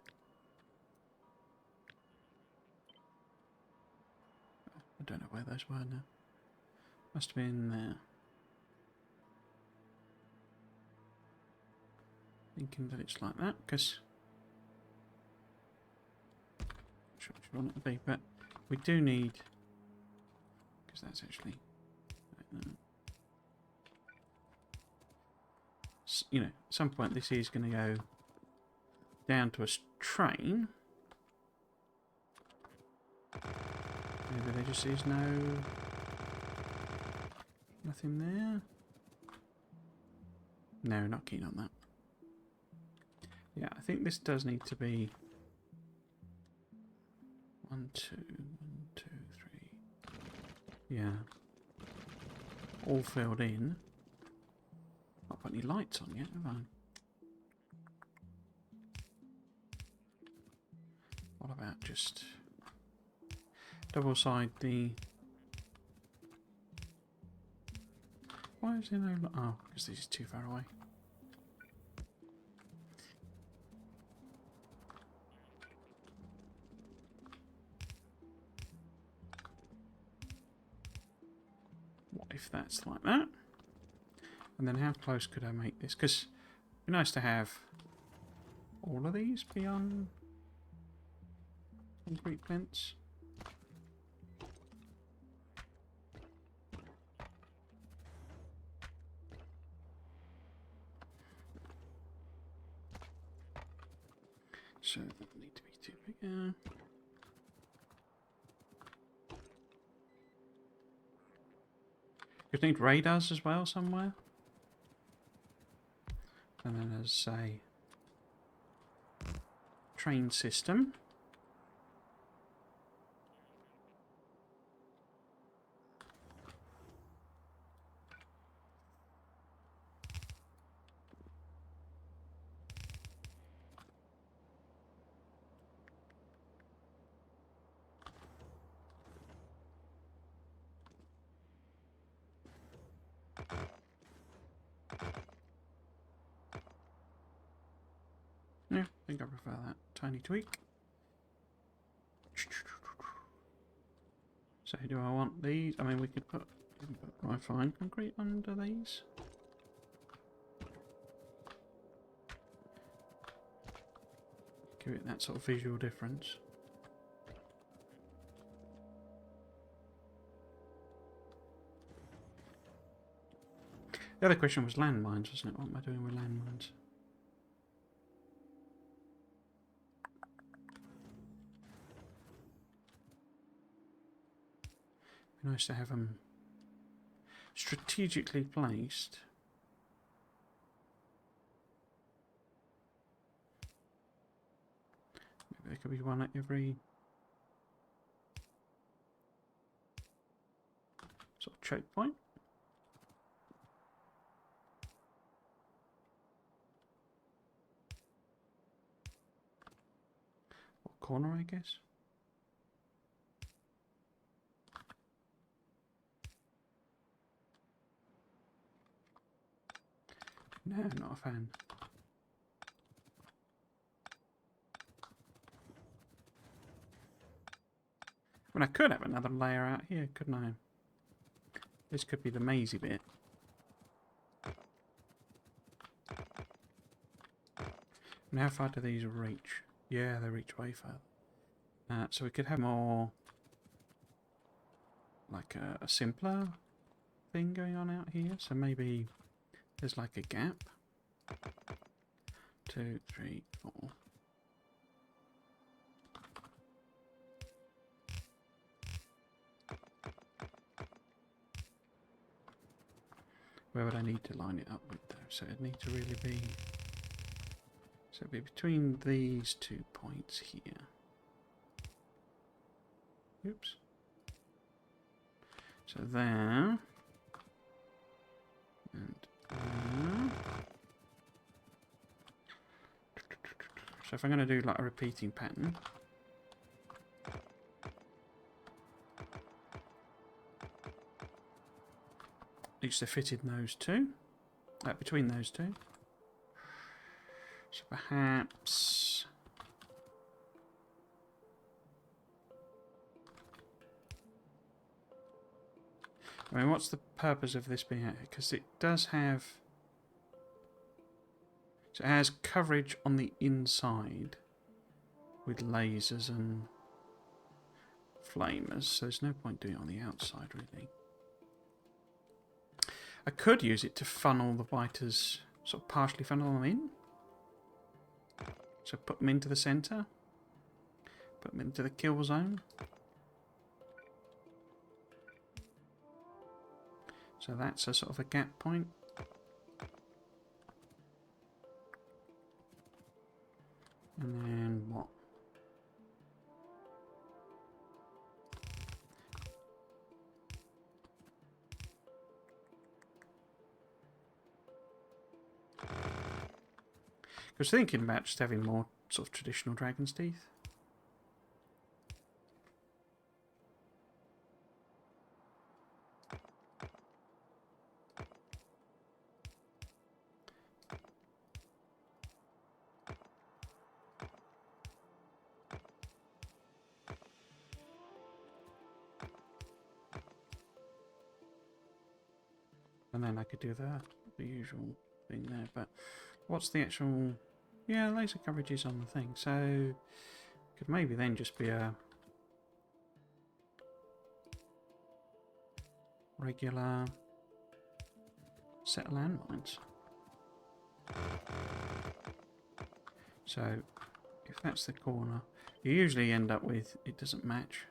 I don't know where those were now. Must have been there. Thinking that it's like that because I'm sure what you want it to be, but we do need. That's actually, you know, at some point this is going to go down to a train. Maybe there just is nothing there. No, not keen on that. Yeah, I think this does need to be 1, 2, 1, 2, 3. Yeah. All filled in. Not put any lights on yet, have I? What about just double side the... Why is there no... Oh, because this is too far away. What if that's like that? And then how close could I make this? Because it'd be nice to have all of these be on concrete plinths. So that need to be too big. You need radars as well somewhere. And then there's a train system. Yeah, I think I prefer that. Tiny tweak. So do I want these? I mean, we could put fine concrete under these. Give it that sort of visual difference. The other question was landmines, wasn't it? What am I doing with landmines? Nice to have them strategically placed. Maybe there could be one at every sort of choke point. Or corner, I guess. No, not a fan. I mean, I could have another layer out here, couldn't I? This could be the mazy bit. And how far do these reach? Yeah, they reach way further. So we could have more, like a simpler thing going on out here. So maybe there's like a gap. 2, 3, 4. Where would I need to line it up with though? So it'd need to really be... So it'd be between these 2 points here. Oops. So there. And there. So if I'm going to do like a repeating pattern, at least they're fitted in those two, between those two. So perhaps I mean, what's the purpose of this being out here? Because it does have, so it has coverage on the inside with lasers and flamers, so there's no point doing it on the outside really. I could use it to funnel the biters, sort of partially funnel them in. So put them into the centre, put them into the kill zone. So that's a sort of a gap point. And then what? I was thinking about just having more sort of traditional dragon's teeth. And then I could do the usual thing there. But what's the actual... Yeah, laser coverage is on the thing. So could maybe then just be a regular set of landmines. So if that's the corner, you usually end up with it doesn't match.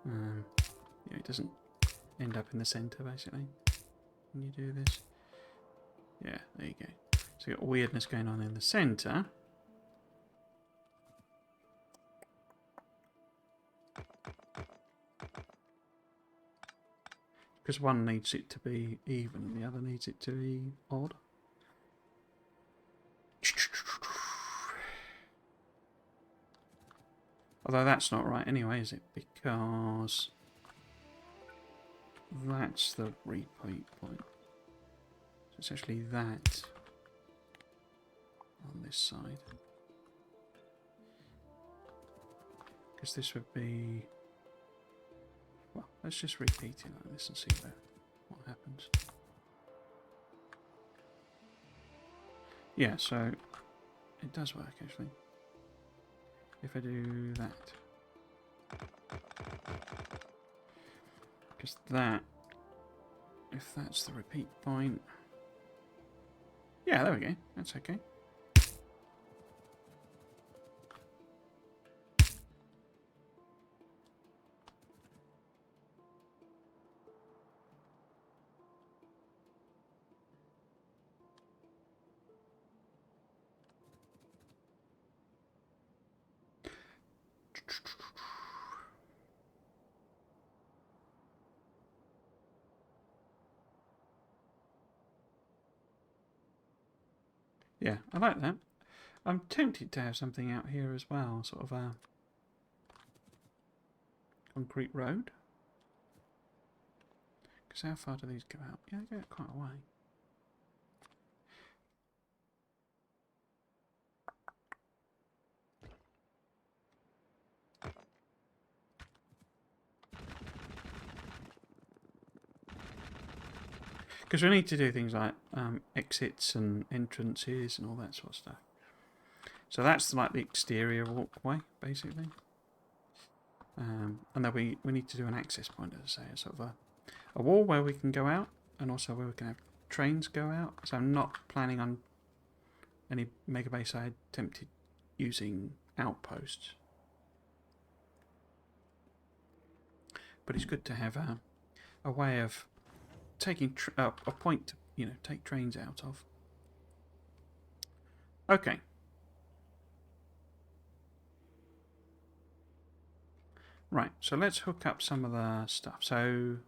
Yeah, it doesn't end up in the centre basically when you do this. Yeah, there you go. So you've got weirdness going on in the centre. Because one needs it to be even and the other needs it to be odd. Although that's not right anyway, is it? Because that's the repeat point. So it's actually that on this side. Because this would be... Well, let's just repeat it like this and see what happens. Yeah, so it does work actually. If I do that. Because that, if that's the repeat point. Yeah, there we go. That's okay. Yeah, I like that. I'm tempted to have something out here as well, sort of a concrete road. Because how far do these go out? Yeah, they go out quite a way. Because we need to do things like exits and entrances and all that sort of stuff. So that's like the exterior walkway, basically. And then we need to do an access point, as I say, sort of a wall where we can go out, and also where we can have trains go out. So I'm not planning on any mega base I attempted using outposts. But it's good to have a way of taking a point to, you know, take trains out of. Okay. Right, so let's hook up some of the stuff. So,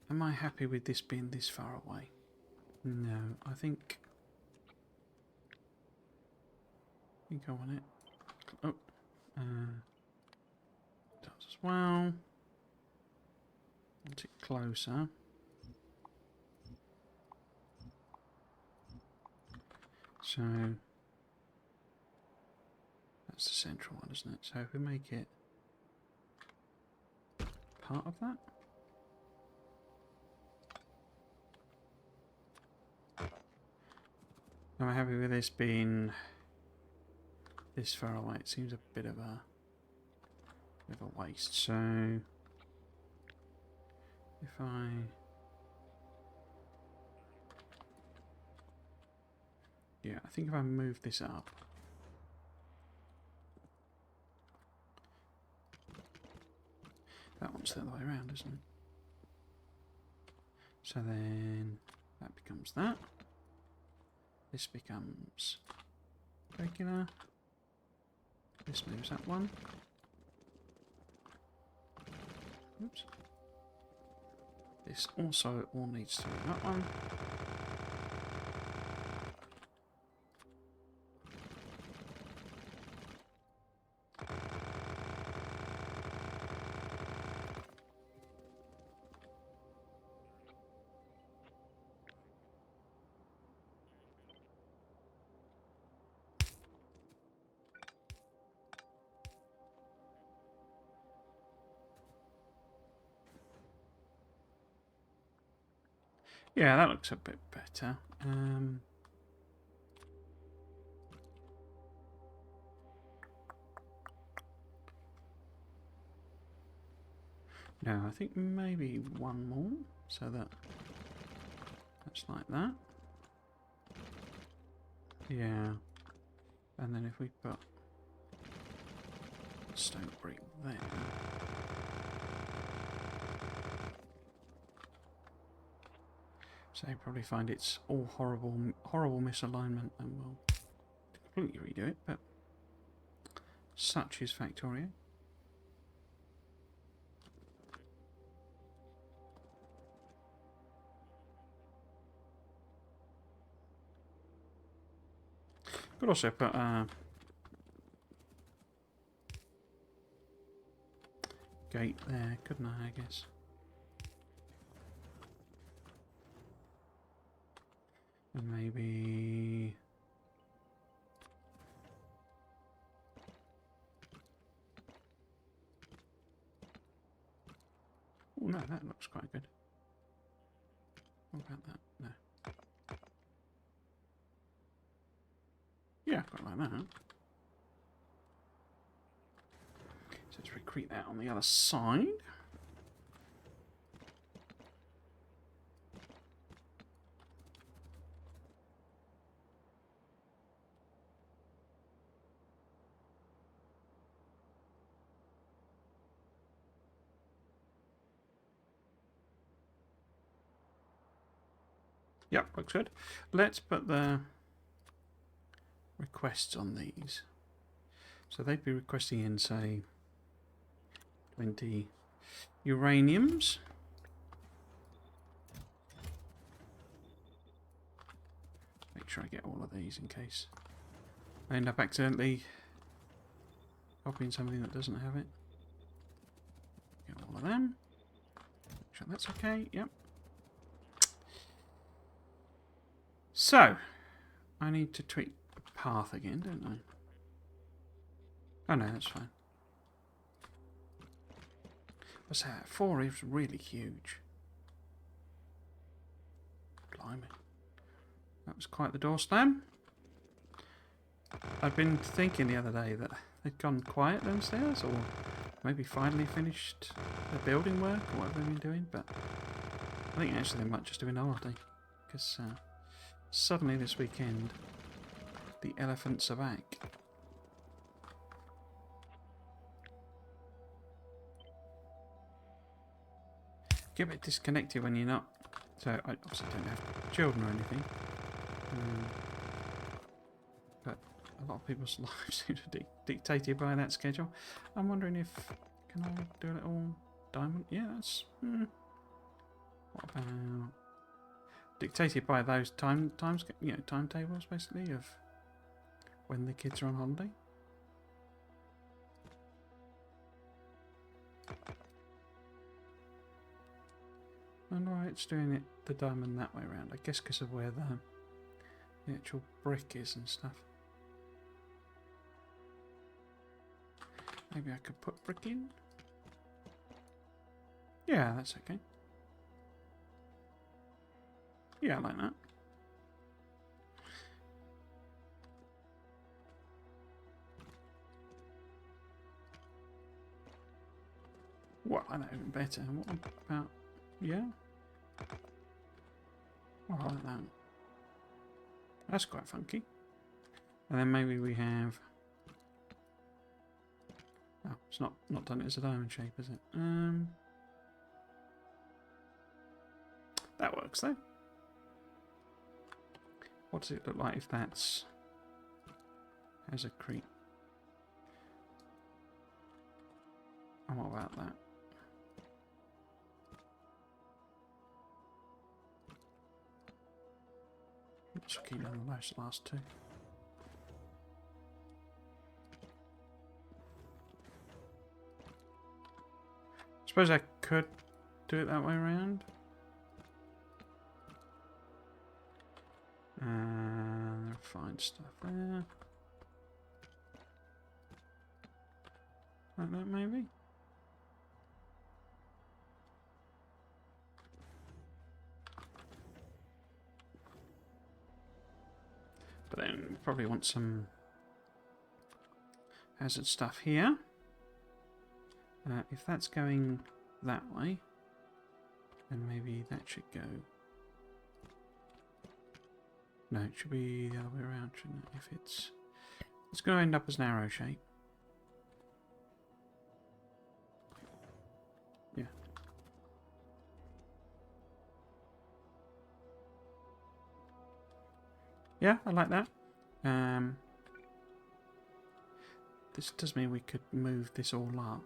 am I happy with this being this far away? No, I think I want it. Oh, does as well. Want it closer. So that's the central one, isn't it? So if we make it part of that. Am I happy with this being this far away? It seems a bit of a waste. So if I I think if I move this up. That one's the other way around, isn't it? So then that becomes that. This becomes regular. This moves that one. Oops. This also all needs to move that one. Yeah, that looks a bit better. No, I think maybe one more, so that's like that. Yeah, and then if we put stone brick there. So you probably find it's all horrible misalignment, and we'll completely redo it, but such is Factorio. Could also put gate there, couldn't I guess? And maybe oh no, that looks quite good. What about that? No. Yeah, quite like that. So let's recreate that on the other side. Yep, looks good. Let's put the requests on these. So they'd be requesting in, say, 20 uraniums. Make sure I get all of these in case I end up accidentally copying something that doesn't have it. Get all of them. Sure that's okay. Yep. So, I need to tweak the path again, don't I? Oh no, that's fine. What's that? 4 is really huge. Blimey. That was quite the door slam. I've been thinking the other day that they'd gone quiet downstairs, or maybe finally finished the building work, or whatever they've been doing, but I think actually they might just do an holiday, because suddenly this weekend the elephants are back. Get a bit disconnected when you're not. So I obviously don't have children or anything, but a lot of people's lives seem to be dictated by that schedule. I'm wondering if can I do a little diamond? Yeah, that's. What about dictated by those timetables basically of when the kids are on holiday? And why it's doing it the diamond that way around? I guess because of where the actual brick is and stuff. Maybe I could put brick in. Yeah, that's okay. Yeah, I like that. Well, I like that even better. What about... Yeah? Oh, I like that. That's quite funky. And then maybe we have... Oh, it's not done it as a diamond shape, is it? That works though. What does it look like if that's... has a creep? And what about that? Just keep on those last two. Suppose I could do it that way around. Find stuff there. Like that maybe? But then we probably want some hazard stuff here. If that's going that way, then maybe that should go. No, it should be the other way around, shouldn't it? If it's going to end up as an arrow shape. Yeah. Yeah, I like that. This does mean we could move this all up.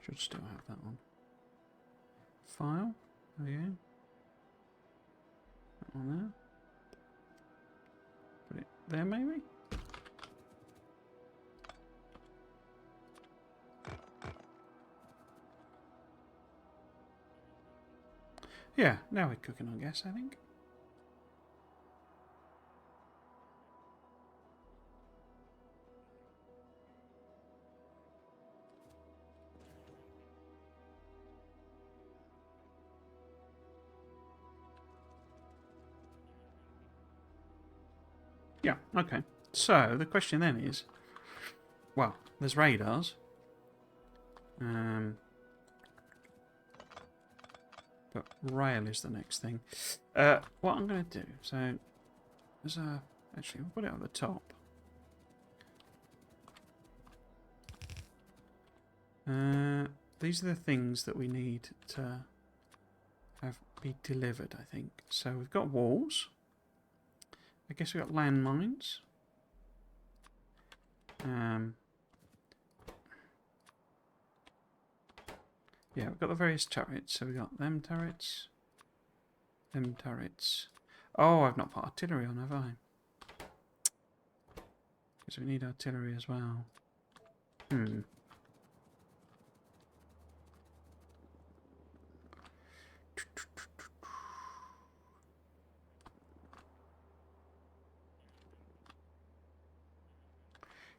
Should still have that one. File. Oh yeah. That one there. Put it there maybe? Yeah, now we're cooking on gas, I think. Yeah, okay. So, the question then is... Well, there's radars. But rail is the next thing. What I'm going to do... So, there's a... Actually, we'll put it on the top. These are the things that we need to have be delivered, I think. So, we've got walls. I guess we've got landmines. Yeah, we've got the various turrets. So we got them turrets. Them turrets. Oh, I've not put artillery on, have I? Because we need artillery as well.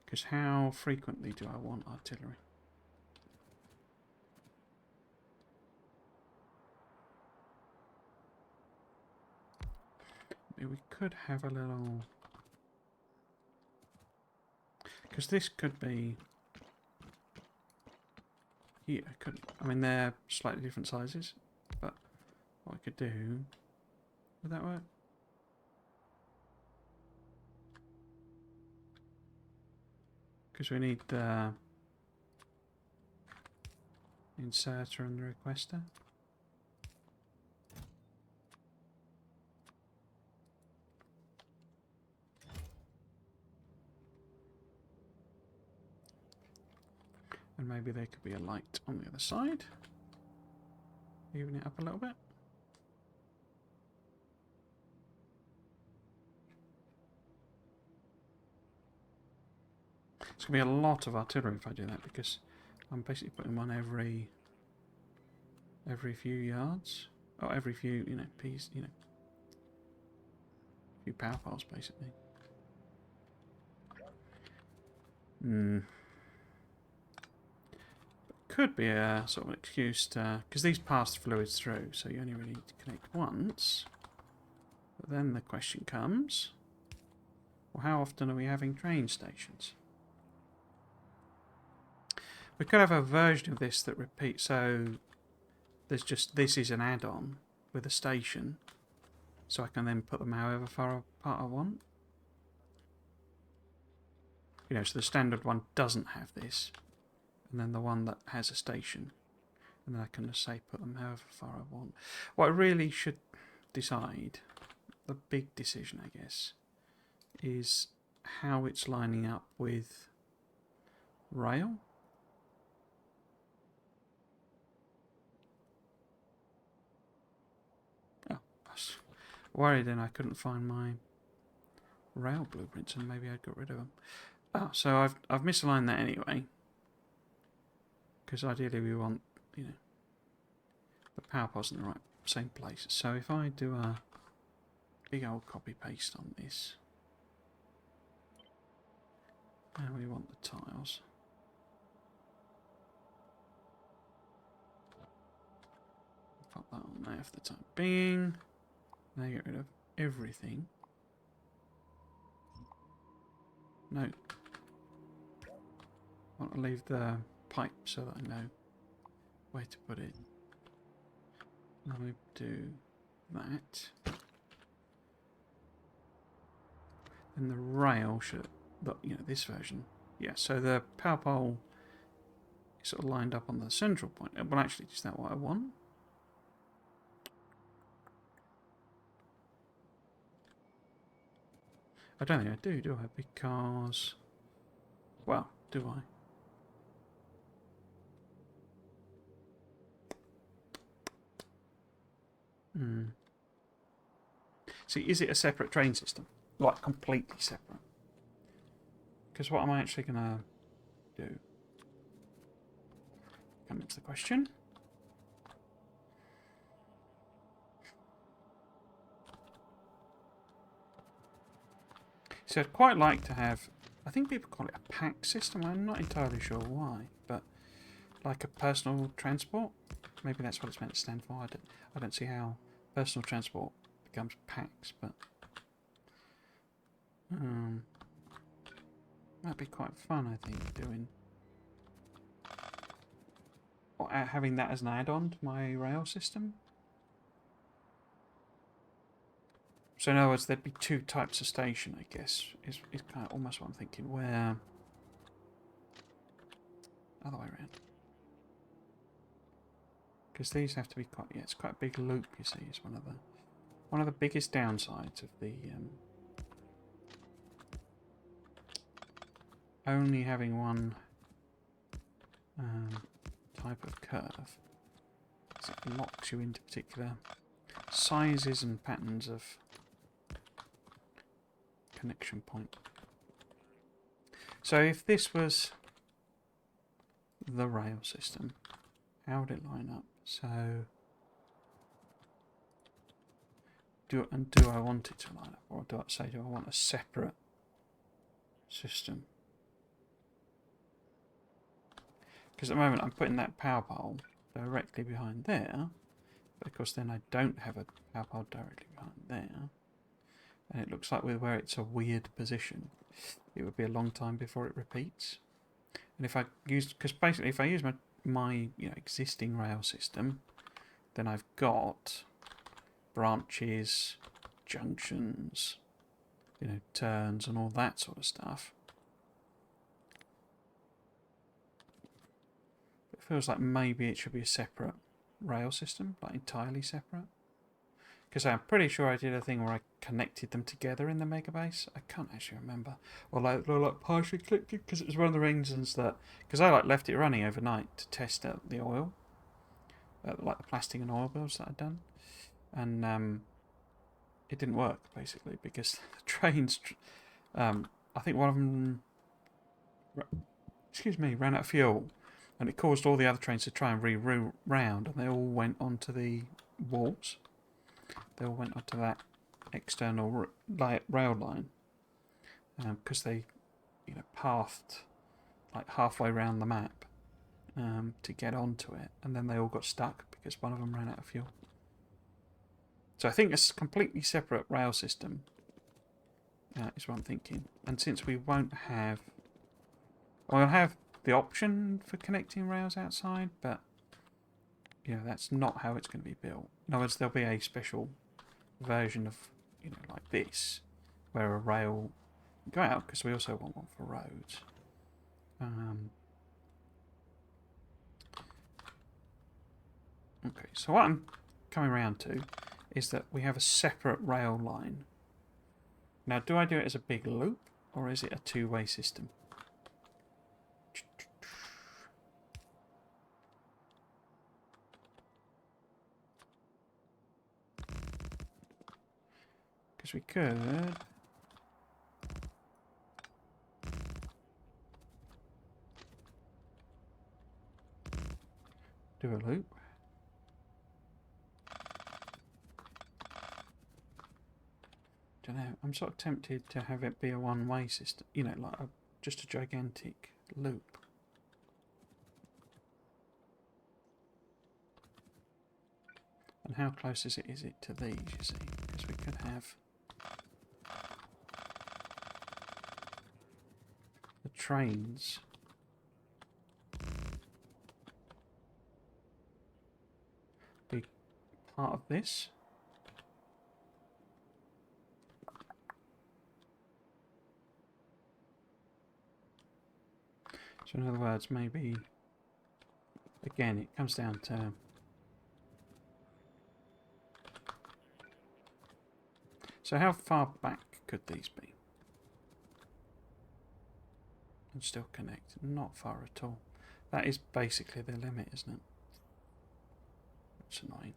Because how frequently do I want artillery? Maybe we could have a little... Because this could be... Yeah, could... I mean, they're slightly different sizes, but what I could do... Would that work? Because we need the inserter and the requester. And maybe there could be a light on the other side. Even it up a little bit. It's going to be a lot of artillery if I do that, because I'm basically putting one every few yards. Oh, every few, few power poles, basically. Could be a sort of excuse to... Because these pass fluids through, so you only really need to connect once. But then the question comes... Well, how often are we having train stations? We could have a version of this that repeats, so there's just, this is an add-on with a station, so I can then put them however far apart I want. So the standard one doesn't have this, and then the one that has a station, and then I can just say put them however far I want. What I really should decide, the big decision I guess, is how it's lining up with rail. Oh, I was worried then I couldn't find my rail blueprints and maybe I'd got rid of them. Oh, so I've misaligned that anyway. Because ideally we want, the power poles in the right same place. So if I do a big old copy paste on this, and we want the tiles. Pop that on there for the time being. Now get rid of everything. No. I want to leave the pipe so that I know where to put it. Now we do that. And the rail should, this version. Yeah, so the power pole is sort of lined up on the central point. Well, actually, is that what I want? I don't think I do I? Because, well, do I? See, is it a separate train system? Like, completely separate? Because what am I actually going to do? Comes to the question. So I'd quite like to have, I think people call it a pack system, I'm not entirely sure why, but like a personal transport. Maybe that's what it's meant to stand for. I don't see how personal transport becomes packs, but that'd be quite fun, I think, doing, or having that as an add-on to my rail system. So in other words, there'd be two types of station, I guess, is kind of almost what I'm thinking, where... Other way around. Because these have to be quite... Yeah, it's quite a big loop, you see. It's one of the biggest downsides of the... only having one type of curve. locks you into particular sizes and patterns of connection point. So if this was the rail system, how would it line up? So do I want it to line up, or do I want a separate system? Because at the moment I'm putting that power pole directly behind there, but of course then I don't have a power pole directly behind there, and it looks like with where it's a weird position, it would be a long time before it repeats. And if I use, because basically if I use my existing rail system, then I've got branches, junctions, turns and all that sort of stuff. It feels like maybe it should be a separate rail system, like entirely separate. Because I'm pretty sure I did a thing where I connected them together in the Megabase. I can't actually remember. Or like partially connected, because it was one of the reasons that... Because I left it running overnight to test out the oil. Like the plastic and oil builds that I'd done. And it didn't work, basically, because the trains... I think one of them... ran out of fuel. And it caused all the other trains to try and re-route round. And they all went onto the walls. They all went onto that external rail line because they, pathed like halfway around the map to get onto it, and then they all got stuck because one of them ran out of fuel. So I think it's a completely separate rail system is what I'm thinking. And since we won't have, we'll have the option for connecting rails outside, but that's not how it's going to be built. In other words, there'll be a special version of like this where a rail go out, because we also want one for roads. Okay, so what I'm coming around to is that we have a separate rail line. Now, do I do it as a big loop, or is it a two-way system? Because we could do a loop. Don't know. I'm sort of tempted to have it be a one-way system. Like just a gigantic loop. And how close is it to these, you see? Because we could have the trains be part of this. So in other words, maybe, again, it comes down to so how far back could these be? And still connect? Not far at all. That is basically the limit, isn't it? That's annoying.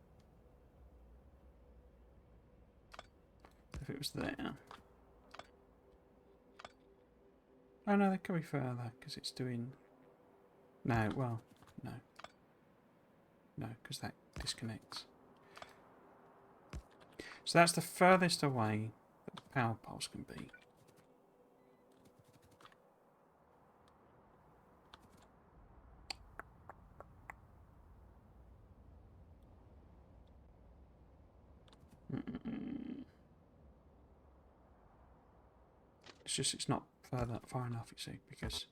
If it was there. Oh no, they could be further because it's doing. No, well, no. No, because that disconnects. So that's the furthest away that the power poles can be. It's not far enough, you see, because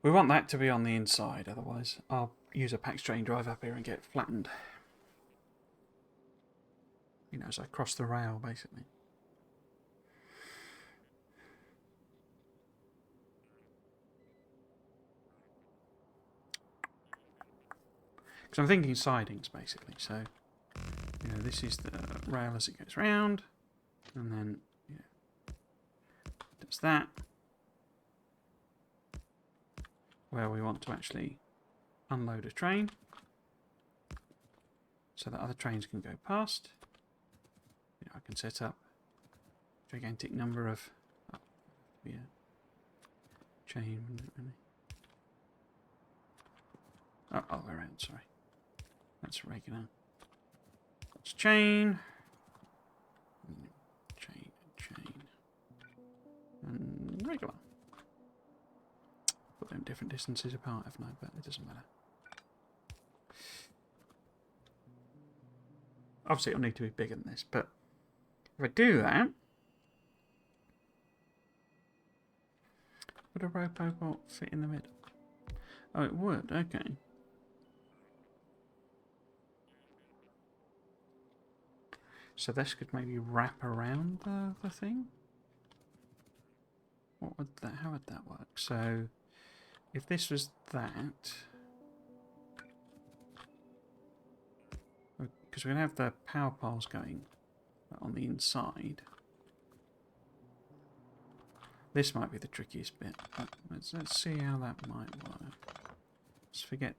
we want that to be on the inside, otherwise I'll use a pack strain drive up here and get flattened. As I cross the rail, basically. Because I'm thinking sidings, basically. So, this is the rail as it goes round, and then does that. Where we want to actually unload a train. so that other trains can go past. You know, I can set up a gigantic number of chain. Oh, all the way around, sorry. That's regular. That's chain. Chain. And regular. Put them different distances apart, haven't I? But it doesn't matter. Obviously, it'll need to be bigger than this, but if I do that, would a robot fit in the middle? Oh, it would, okay. So this could maybe wrap around the thing? What would that, how would that work? So, if this was that, because we're going to have the power piles going on the inside. This might be the trickiest bit, but let's see how that might work. Let's forget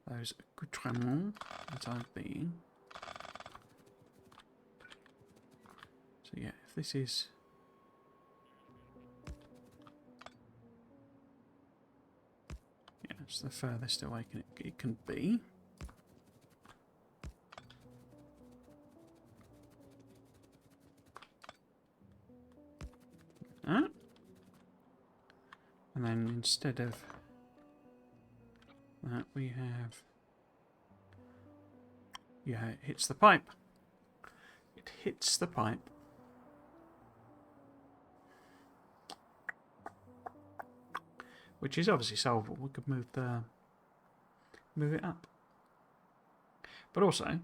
those accoutrements that I've been. So yeah, if this is... yeah, it's the furthest away it can be. And then instead of that we have... yeah, it hits the pipe. It hits the pipe. Which is obviously solvable. We could move it up. But also,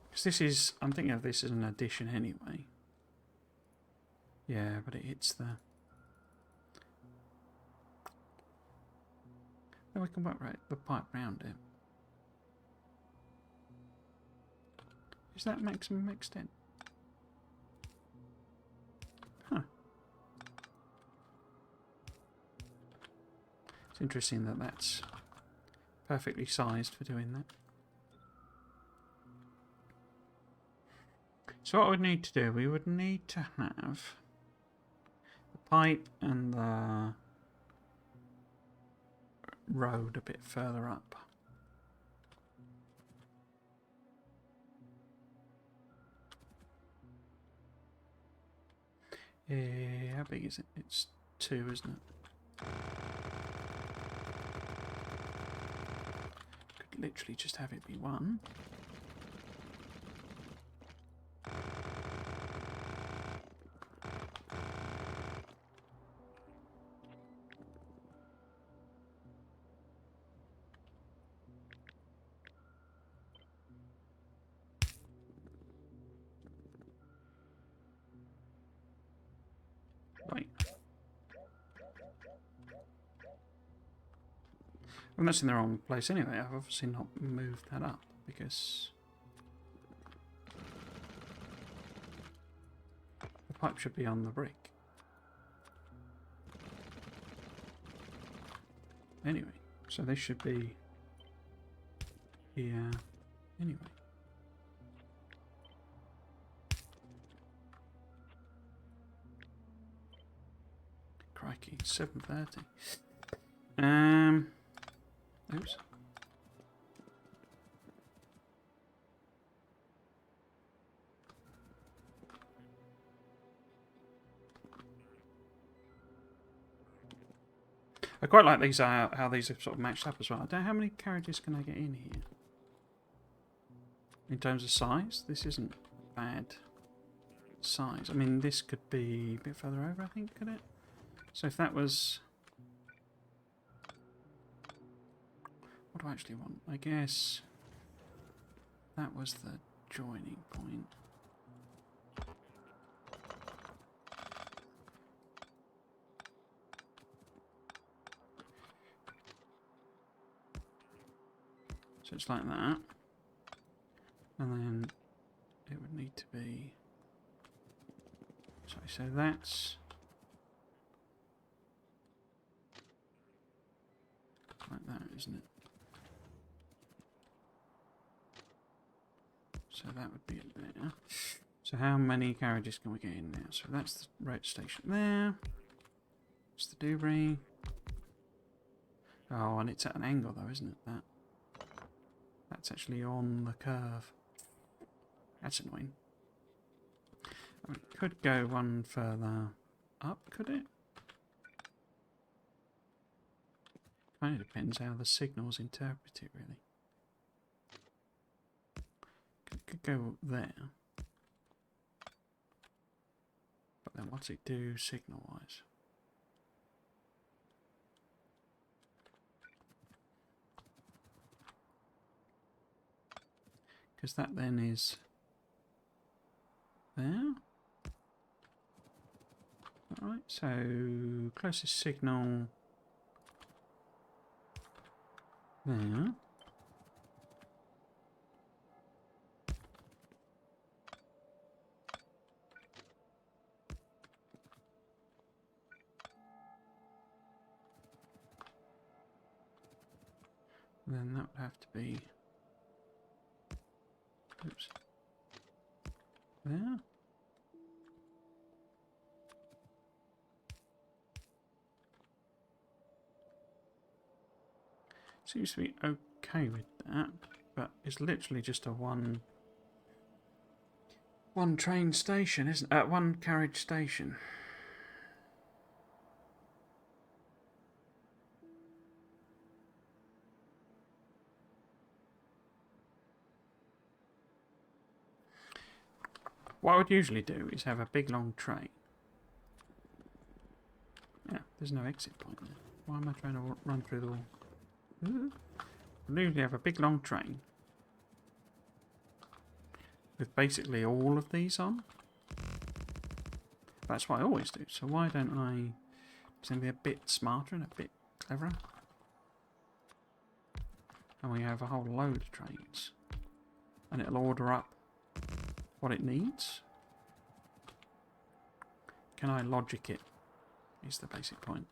because this is, I'm thinking of this as an addition anyway. Yeah, but it hits the... then we can work the pipe round it. Is that maximum extent? Huh. It's interesting that that's perfectly sized for doing that. So what we'd need to do, we would need to have the pipe and the road a bit further up. How big is it? It's 2, isn't it? Could literally just have it be 1. Right. Well, that's in the wrong place anyway. I've obviously not moved that up because the pipe should be on the brick. Anyway, so this should be here anyway. Crikey, 7:30. Oops. I quite like these how these are sort of matched up as well. I don't know how many carriages can I get in here. In terms of size, this isn't bad size. I mean, this could be a bit further over, I think, could it? So if that was... what do I actually want? I guess that was the joining point. So it's like that. And then it would need to be... sorry, so that's that, isn't it? So that would be it there. So how many carriages can we get in now? So that's the road station there. It's the Dewberry. Oh, and it's at an angle though, isn't it? That's actually on the curve. That's annoying. I mean, it could go one further up, could it? Kind of depends how the signals interpret it, really. It could go there. But then what's it do signal-wise? Because that then is there. Alright, so closest signal there. Then that would have to be, oops, there. Seems to be okay with that, but it's literally just a one train station, isn't it? One carriage station. What I would usually do is have a big long train. Yeah, there's no exit point there. Why am I trying to run through the wall? I usually have a big long train with basically all of these on. That's what I always do. So why don't I do something a bit smarter and a bit cleverer? And we have a whole load of trains. And it'll order up what it needs. Can I logic it? Is the basic point.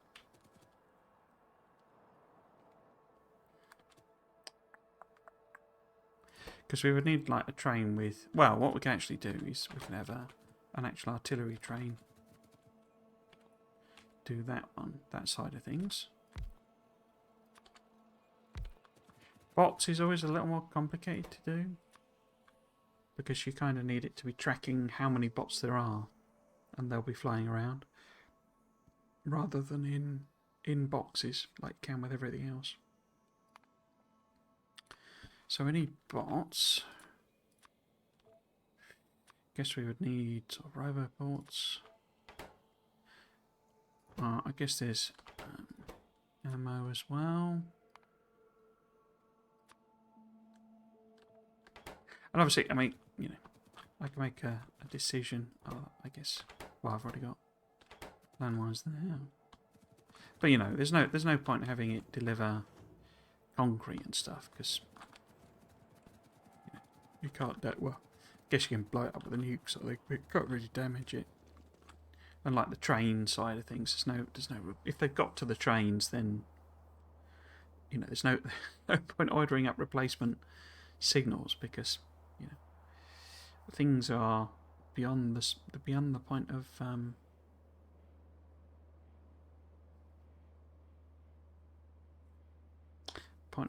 Because we would need like a train with... Well, what we can actually do is we can have an actual artillery train. Do that one, that side of things. Bots is always a little more complicated to do. Because you kind of need it to be tracking how many bots there are. And they'll be flying around. Rather than in boxes, like you can with everything else. So we need bots. Guess we would need sort of roboports. I guess there's ammo as well. And obviously, I mean, you know, I can make a decision. I guess. Well, I've already got landmines there. But you know, there's no point in having it deliver concrete and stuff because you can't do, well, I guess you can blow it up with a nuke, so they can't really damage it. Unlike the train side of things, there's no. If they've got to the trains, then you know there's no point ordering up replacement signals because you know things are beyond the point of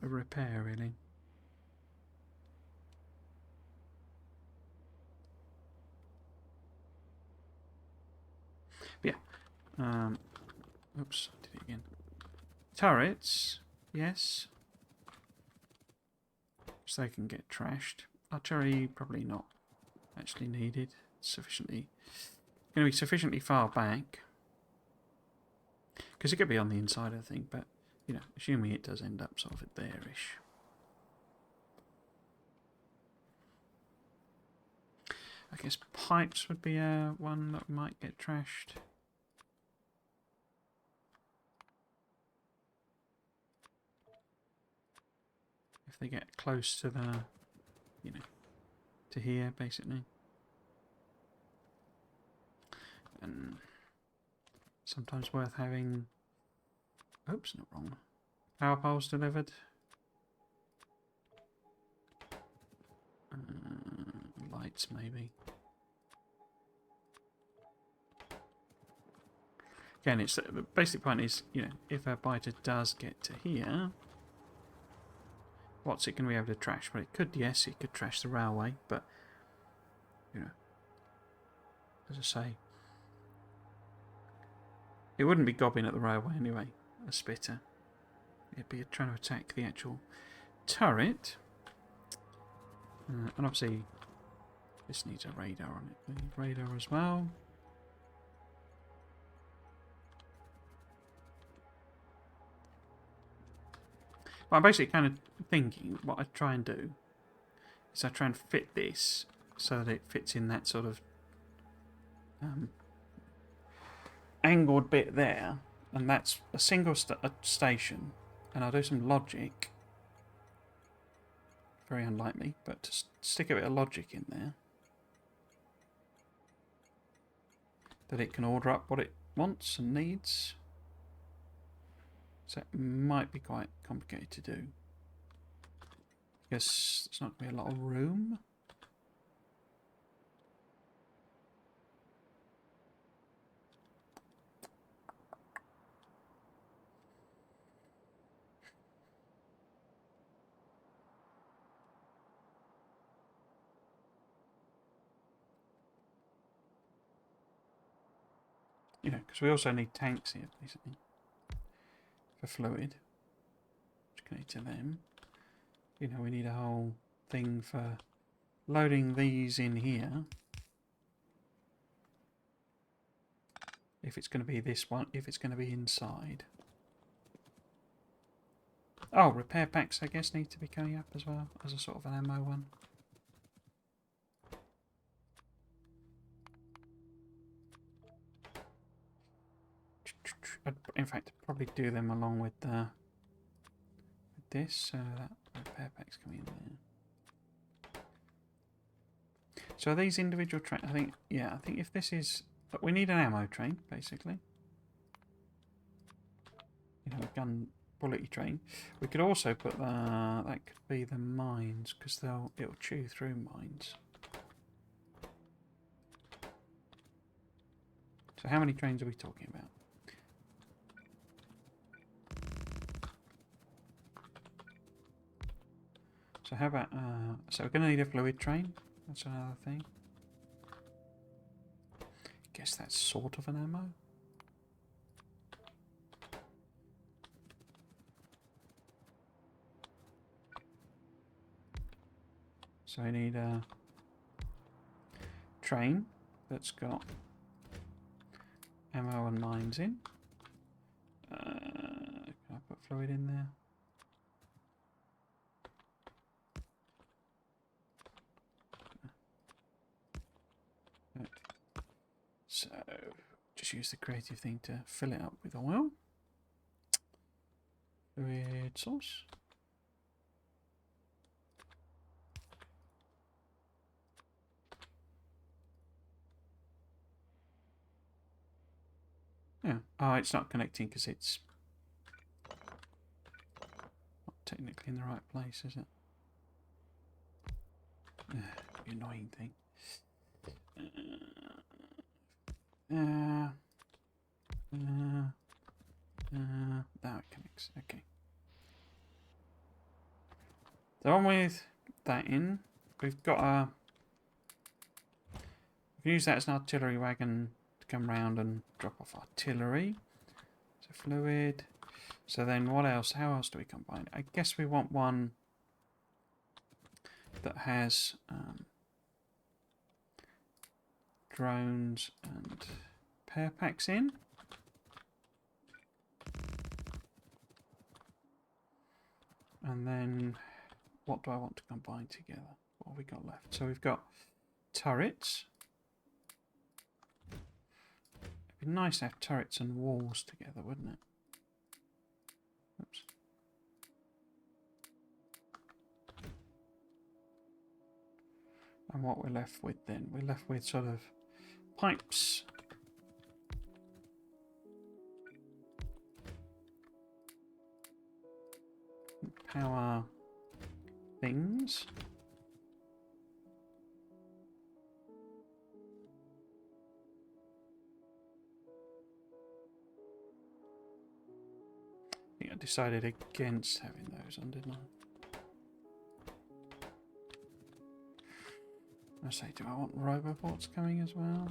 repair, really. But yeah. Oops, I did it again. Turrets, yes. So they can get trashed. Artillery, probably not actually needed. Sufficiently. Going to be sufficiently far back. Because it could be on the inside of the thing, but, you know, assuming it does end up sort of there-ish. I guess pipes would be one that might get trashed. If they get close to the, you know, to here, basically. And sometimes worth having... Oops, not wrong. Power poles delivered. Lights, maybe. Again, it's the basic point is, you know, if our biter does get to here, what's it going to be able to trash? Well, it could, yes, it could trash the railway, but, you know, as I say, it wouldn't be gobbing at the railway anyway, a spitter. It'd be trying to attack the actual turret. And obviously, this needs a radar on it. We need radar as well. Well, I'm basically kind of thinking what I try and do is I try and fit this so that it fits in that sort of angled bit there, and that's a single station, and I'll do some logic. Very unlikely, but to stick a bit of logic in there that it can order up what it wants and needs. So it might be quite complicated to do. Because there's not going to be a lot of room. You know, because we also need tanks here, basically, for fluid. Which connect to them. You know, we need a whole thing for loading these in here. If it's going to be this one, if it's going to be inside. Oh, repair packs, I guess, need to be coming up as well, as a sort of an ammo one. I'd, in fact, probably do them along with this, so that repair pack's coming in there. So are these individual trains? I think, yeah, I think if this is... But we need an ammo train, basically. You know, a gun bullet train. We could also put that could be the mines, because it'll chew through mines. So how many trains are we talking about? So how about, so we're going to need a fluid train. That's another thing. Guess that's sort of an ammo. So I need a train that's got ammo and mines in. Can I put fluid in there? So, just use the creative thing to fill it up with oil. Fluid source. Yeah. Oh, it's not connecting because it's not technically in the right place, is it? The annoying thing. Now it connects. Okay. So on with that in. We've got a... We've used that as an artillery wagon to come round and drop off artillery. So fluid. So then what else? How else do we combine? I guess we want one that has drones and repair packs in. And then what do I want to combine together? What have we got left? So we've got turrets. It'd be nice to have turrets and walls together, wouldn't it? Oops. And what we're left with then? We're left with sort of pipes. power things. I think I decided against having those on, didn't I say, do I want roboports coming as well?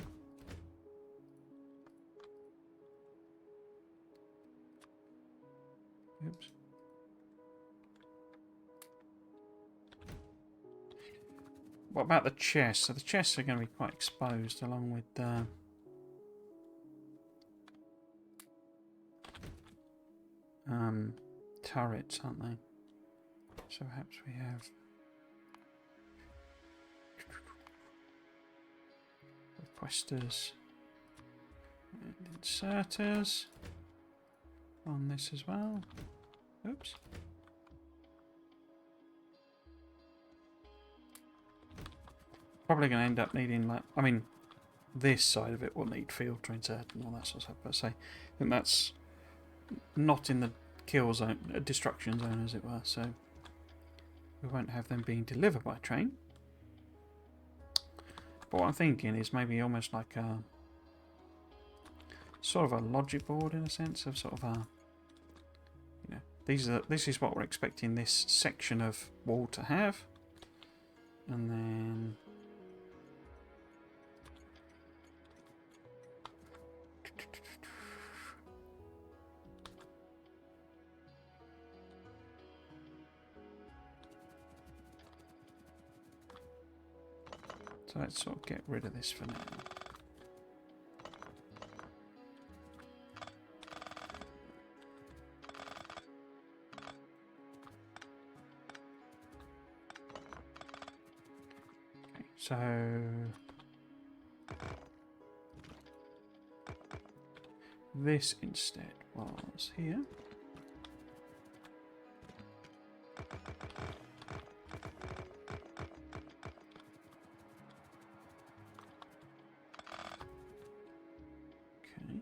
Oops. What about the chests? So the chests are going to be quite exposed along with turrets, aren't they? So perhaps we have requesters and inserters on this as well. Oops. Probably going to end up needing, like, I mean, this side of it will need filter insert and all that sort of stuff. But I think that's not in the kill zone, destruction zone, as it were. So we won't have them being delivered by train. But what I'm thinking is maybe almost like a sort of a logic board in a sense of sort of a, you know, this is what we're expecting this section of wall to have, and then so let's sort of get rid of this for now. Okay, so this instead was here. Okay.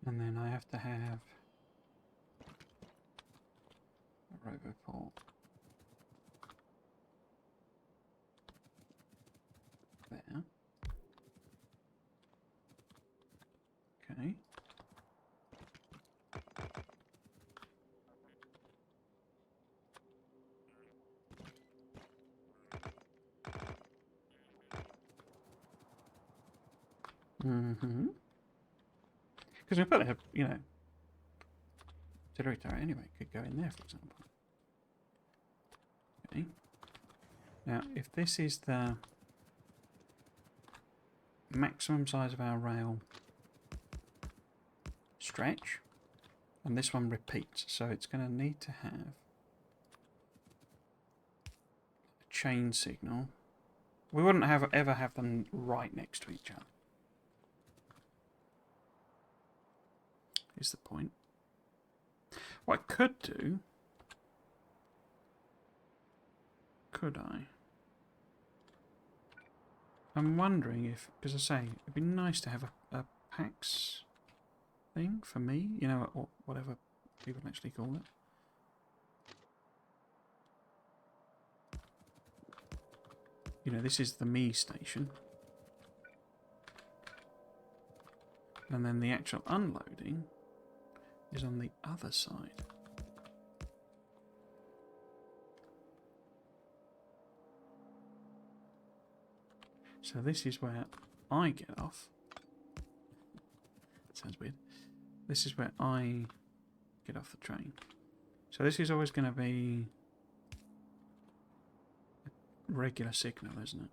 And then I have to have a roboport there. Okay. Because we put a, you know, generator anyway, could go in there, for example. Okay. Now, if this is the maximum size of our rail stretch, and this one repeats, so it's going to need to have a chain signal. We wouldn't ever have them right next to each other, is the point. What I could do, could I? I'm wondering if, because I say, it'd be nice to have a PAX thing for me, you know, or whatever people actually call it. You know, this is the me station. And then the actual unloading is on the other side. So this is where I get off. That sounds weird. This is where I get off the train. So this is always going to be a regular signal, isn't it?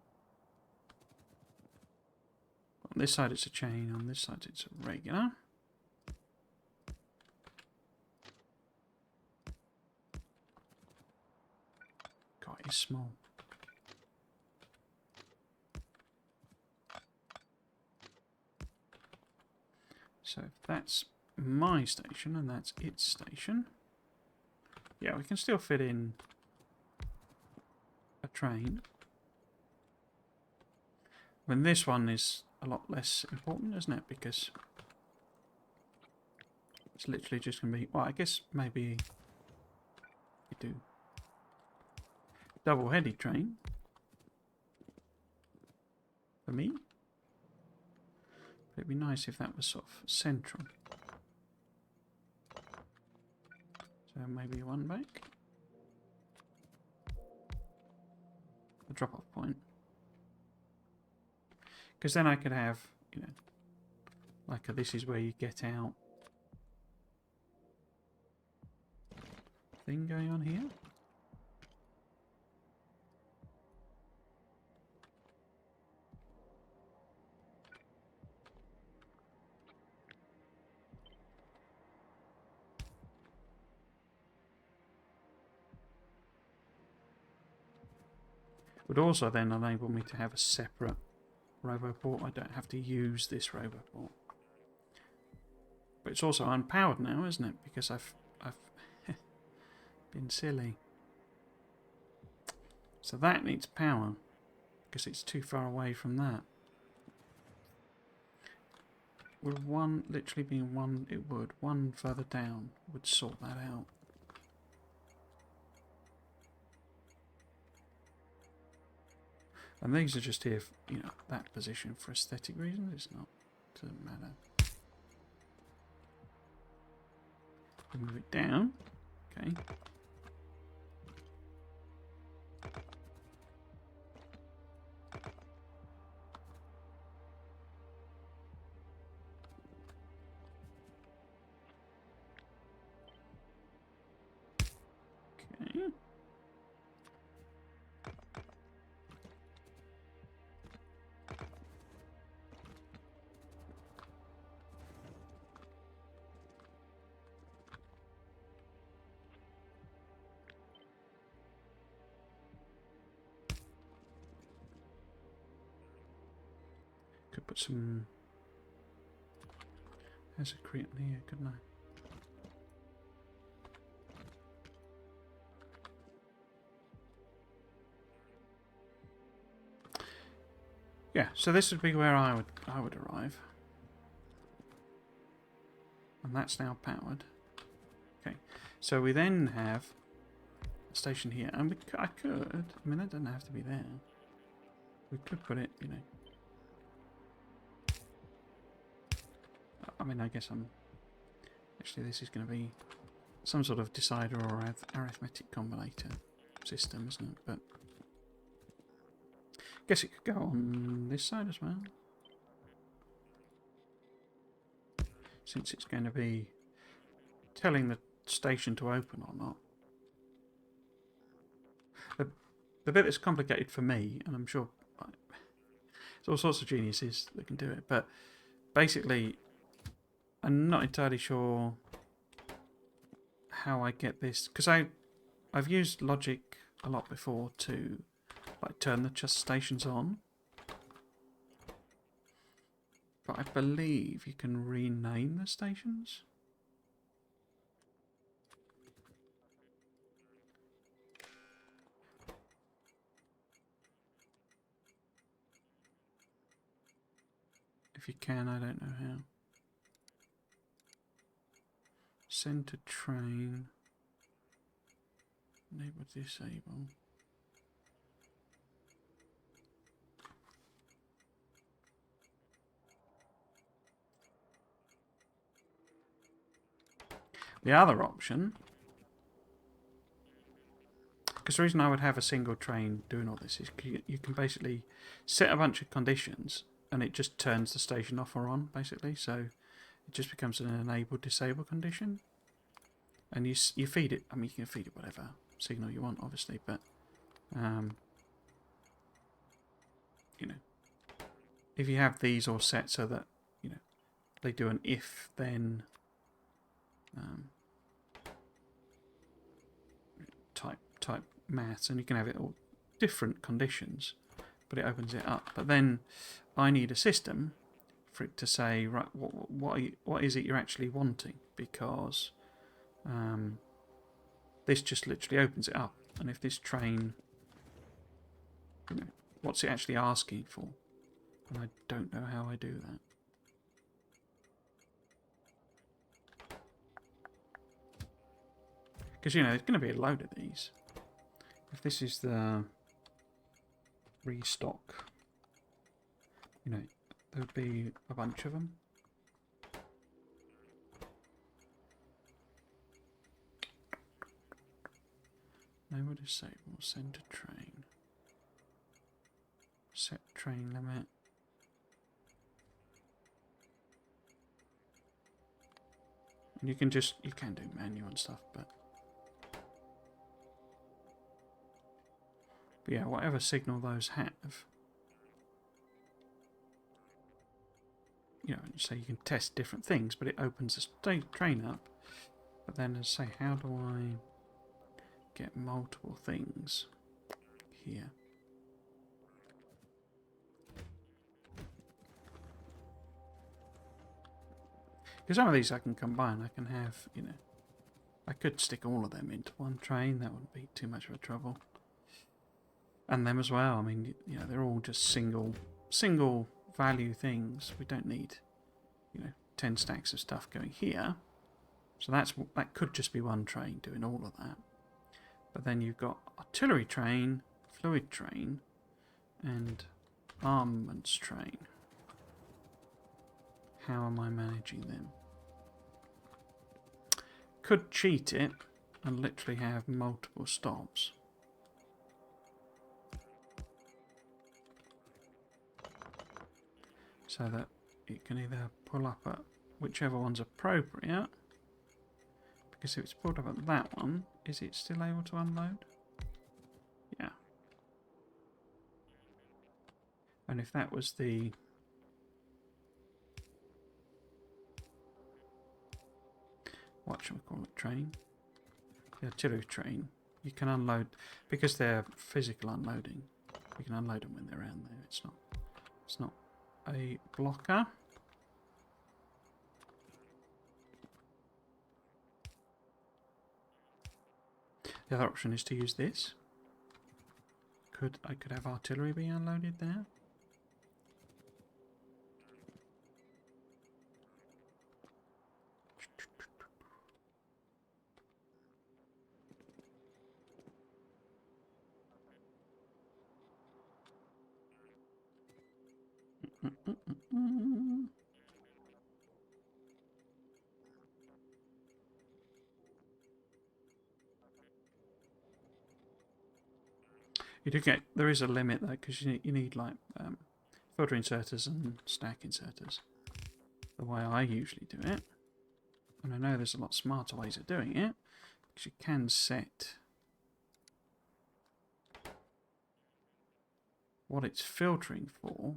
On this side it's a chain, on this side it's a regular. God, it's small. So if that's my station and that's its station, yeah, we can still fit in a train. When this one is a lot less important, isn't it? Because it's literally just going to be... Well, I guess maybe you do double-headed train for me. But it'd be nice if that was sort of central. So maybe one back. The drop-off point. Because then I could have, you know, like this is where you get out thing going on here. Would also then enable me to have a separate roboport. I don't have to use this roboport. But it's also unpowered now, isn't it? Because I've been silly. So that needs power because it's too far away from that. Would one literally be one? It would. One further down would sort that out. And these are just here, you know, that position for aesthetic reasons. It's not, doesn't matter. Move it down. Okay. Okay. Could put some Hesacrete in here, couldn't I? Yeah, so this would be where I would arrive. And that's now powered. Okay, so we then have a station here, and I mean that doesn't have to be there. We could put it, you know. I mean, I guess actually this is going to be some sort of decider or arithmetic combinator system, isn't it? But I guess it could go on this side as well, since it's going to be telling the station to open or not. The bit that's complicated for me, and I'm sure there's all sorts of geniuses that can do it, but basically I'm not entirely sure how I get this, because I've used logic a lot before to like turn the stations on, but I believe you can rename the stations. If you can, I don't know how. Send to train. Enable disable. The other option, because the reason I would have a single train doing all this is you can basically set a bunch of conditions and it just turns the station off or on, basically. So it just becomes an enable disable condition, and you feed it. I mean, you can feed it whatever signal you want, obviously, but you know, if you have these all set so that, you know, they do an if then type maths, and you can have it all different conditions, but it opens it up. But then I need a system for it to say, right, what is it you're actually wanting, because this just literally opens it up. And if this train, you know, what's it actually asking for? And I don't know how I do that. Because, you know, there's going to be a load of these. If this is the restock, you know, there would be a bunch of them. Name disable, send to train. Set train limit. And you can do manual and stuff, but yeah, whatever signal those have, you know, so you can test different things, but it opens the train up. But then, as I say, how do I get multiple things here? Because some of these I can combine. I can have, you know, I could stick all of them into one train. That wouldn't be too much of a trouble. And them as well. I mean, you know, they're all just single value things. We don't need, you know, 10 stacks of stuff going here. So that could just be one train doing all of that. But then you've got artillery train, fluid train, and armaments train. How am I managing them? Could cheat it and literally have multiple stops. So that it can either pull up at whichever one's appropriate. Because if it's pulled up at that one, is it still able to unload? Yeah. And if that was the whatchamacallit train, the artillery train, you can unload, because they're physical unloading, you can unload them when they're around there. It's not a blocker. The other option is to use this. I could have artillery be unloaded there. You do get, there is a limit though, because you need like filter inserters and stack inserters. The way I usually do it, and I know there's a lot smarter ways of doing it, because you can set what it's filtering for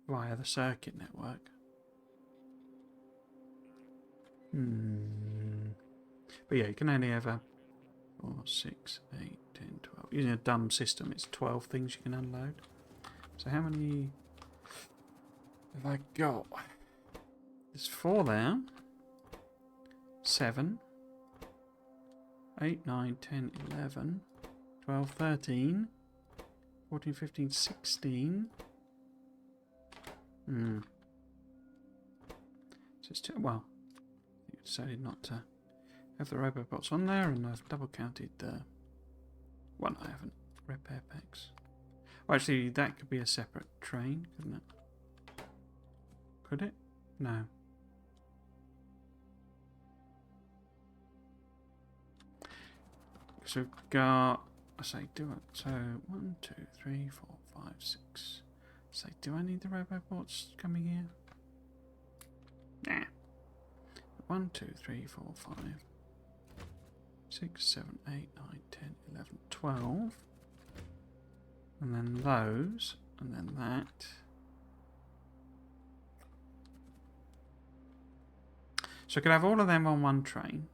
via the circuit network. But yeah, you can only have 4, 6, 8, 10, 12. Using a dumb system, it's 12 things you can unload. So how many have I got? There's 4 there. 7, 8, 9, 10, 11, 12, 13, 14, 15, 16. So it's well, I decided not to have the robobots on there, and I've double counted the one I haven't. Repair packs. Well, actually, that could be a separate train, couldn't it? Could it? No. So we've got, I say, do it. So 1, 2, 3, 4, 5, 6. Say, do I need the robobots coming here? Nah. 1, 2, 3, 4, 5, 6, 7, 8, 9, 10, 11, 12. And then those, and then that. So I could have all of them on one train.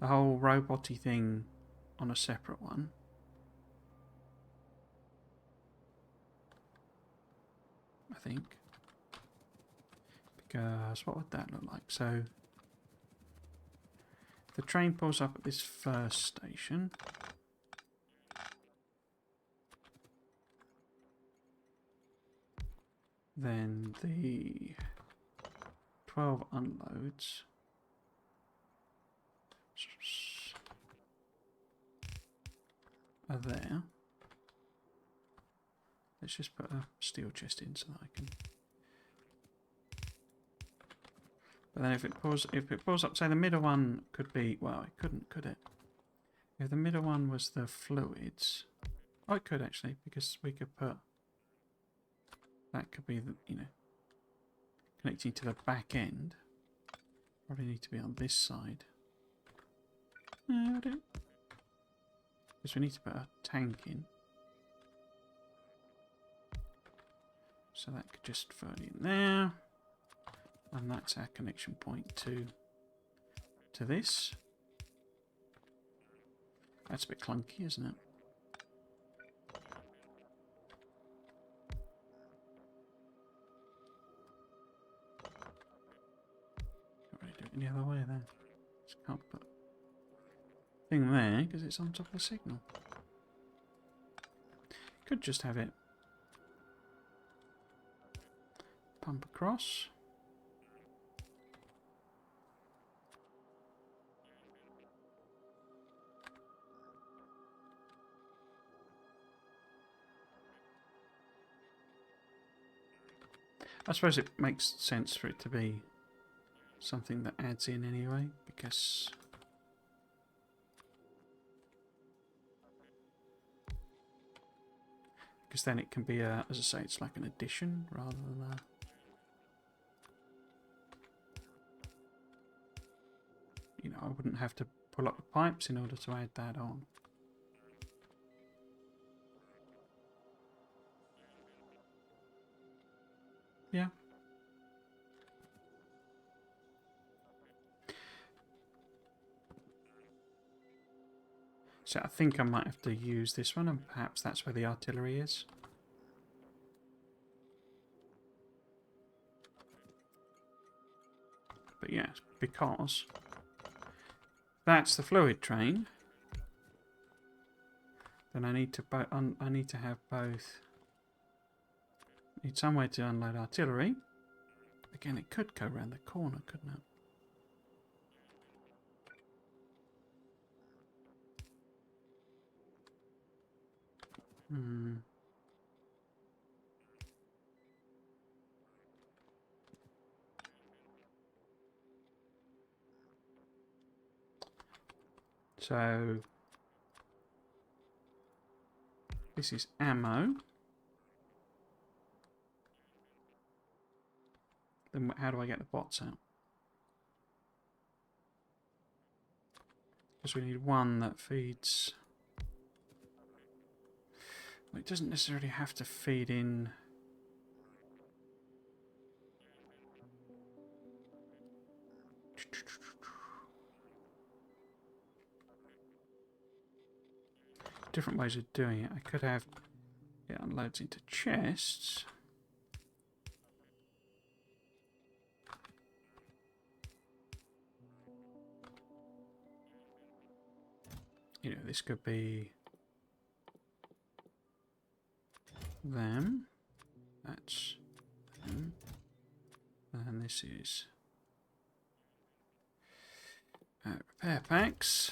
The whole robot-y thing on a separate one. I think. Because what would that look like? So if the train pulls up at this first station. then the 12 unloads are there. Let's just put a steel chest in so that I can. But then if it pulls up, say the middle one could be, well, it couldn't, could it? If the middle one was the fluids, oh, it could actually, because we could put, that could be the, you know, connecting to the back end. Probably need to be on this side. No, I don't. Because we need to put a tank in. So that could just throw it in there. And that's our connection point to this. That's a bit clunky, isn't it? Can't really do it any other way then. Just can't put thing there because it's on top of the signal. Could just have it pump across. I suppose it makes sense for it to be something that adds in anyway, because then it can be a, as I say, it's like an addition rather than a. You know, I wouldn't have to pull up the pipes in order to add that on. Yeah. So I think I might have to use this one, and perhaps that's where the artillery is. But yes, because that's the fluid train. Then I need to have both. Need somewhere to unload artillery. Again, it could go around the corner, couldn't it? Hmm. So this is ammo. Then how do I get the bots out? Because we need one that feeds. Well, it doesn't necessarily have to feed in. Different ways of doing it. I could have it unloads into chests. You know, this could be them. That's them. And this is repair packs.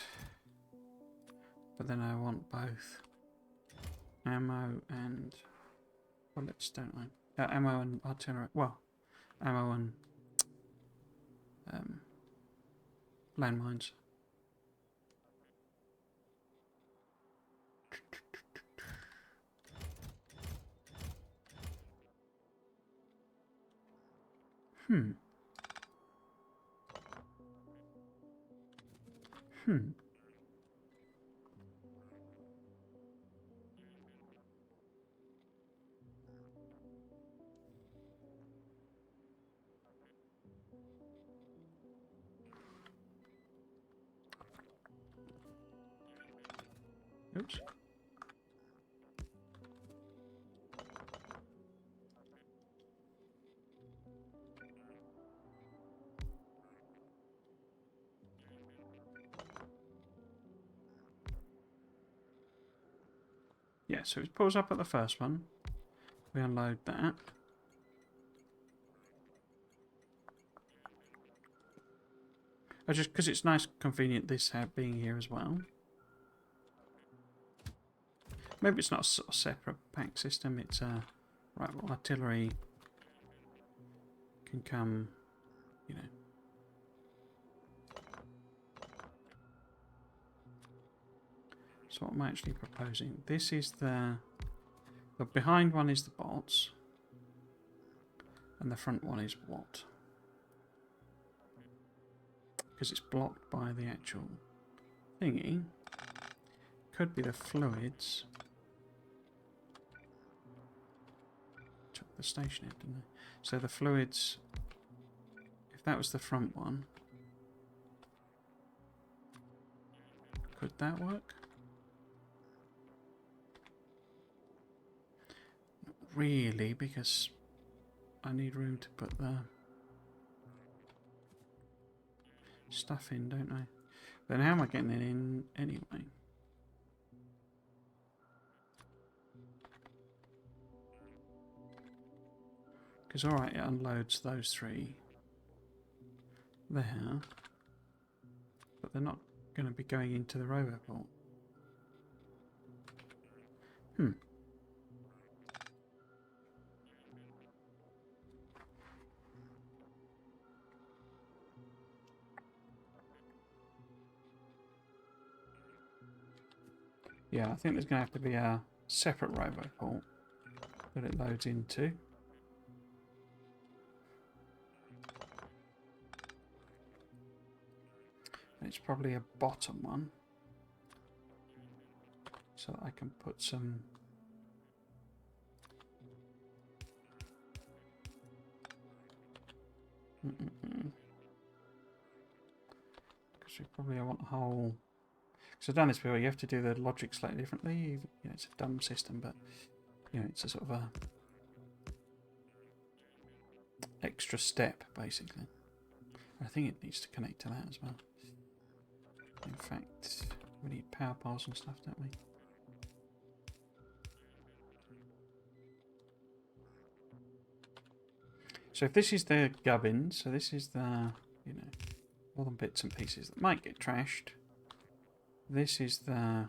But then I want both ammo and bullets, don't I? Ammo and artillery. Well, ammo and landmines. Hmm. Oops. Yeah, so it pulls up at the first one. We unload that. Oh, just because it's nice, convenient this being here as well. Maybe it's not a sort of separate pack system. It's right. Well, artillery can come, you know. So what am I actually proposing? This is the behind one is the bots, and the front one is what? Because it's blocked by the actual thingy. Could be the fluids. Took the station in, didn't I? So the fluids, if that was the front one, could that work? Not really, because I need room to put the stuff in, don't I? Then how am I getting it in anyway? Because alright, it unloads those three there, but they're not going to be going into the roboport. Yeah, I think there's going to have to be a separate roboport that it loads into. And it's probably a bottom one, so that I can put some because we probably want a whole. Because I've done this before. You have to do the logic slightly differently. You know, it's a dumb system, but you know, it's a sort of a extra step basically. I think it needs to connect to that as well. In fact, we need power poles and stuff, don't we? So if this is the gubbin, so this is the, you know, all the bits and pieces that might get trashed. This is the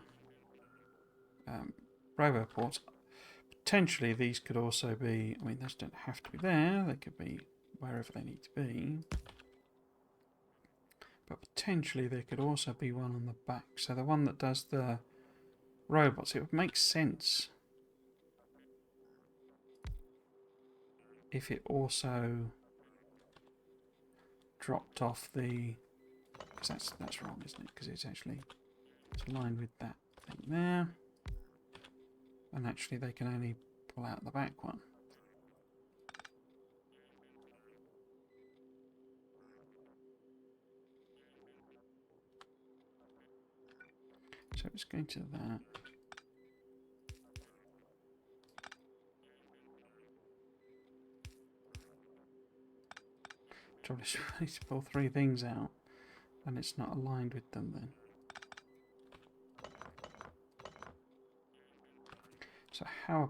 roboports. Potentially these could also be, I mean, those don't have to be there. They could be wherever they need to be. But potentially there could also be one on the back. So the one that does the robots, it would make sense if it also dropped off the, because that's wrong, isn't it? Because it's aligned with that thing there, and actually they can only pull out the back one. So it's going to that. Trouble is, I need to pull three things out, and it's not aligned with them then. So how,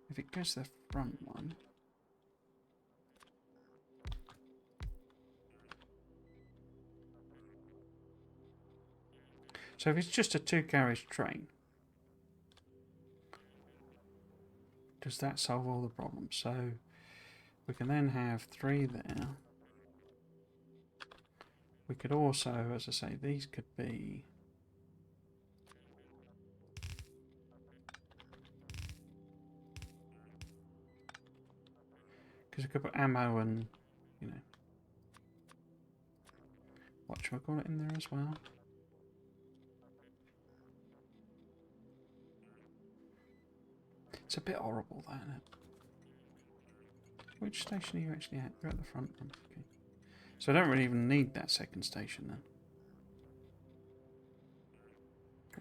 if it goes to the front one, so if it's just a two-carriage train, does that solve all the problems? So we can then have three there. We could also, as I say, these could be because we could put ammo and, you know, what should I call it in there as well? It's a bit horrible, that, isn't it? Which station are you actually at? You're at the front one. Okay. So I don't really even need that second station then.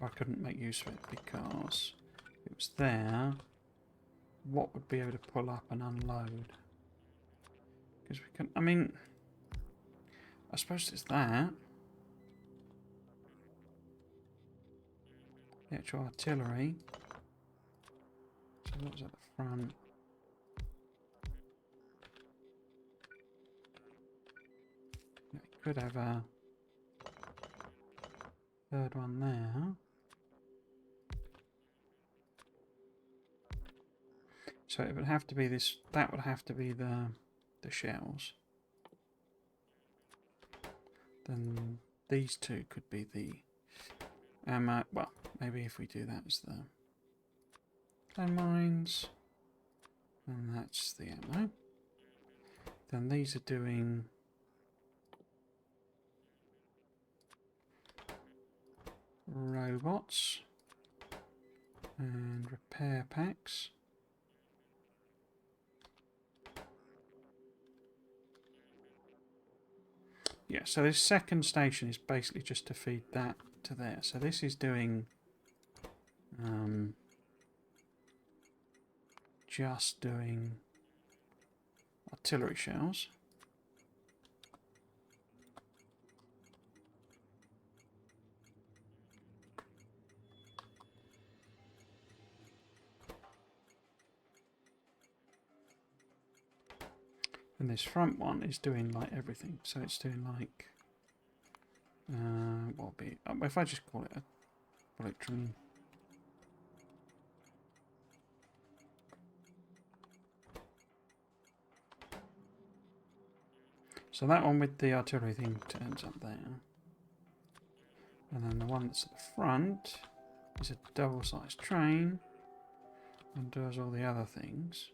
I couldn't make use of it because if it was there, what would be able to pull up and unload? Because we can, I mean, I suppose it's that. The actual artillery. So what was at the front? No, it could have a third one there. So it would have to be this. That would have to be the shells. Then these two could be the ammo. Well, maybe if we do that as the landmines, and that's the ammo. Then these are doing robots and repair packs. Yeah, so this second station is basically just to feed that to there. So this is doing just doing artillery shells. And this front one is doing like everything. So it's doing like what will be if I just call it a bullet train. So that one with the artillery thing turns up there. And then the one that's at the front is a double-sized train and does all the other things.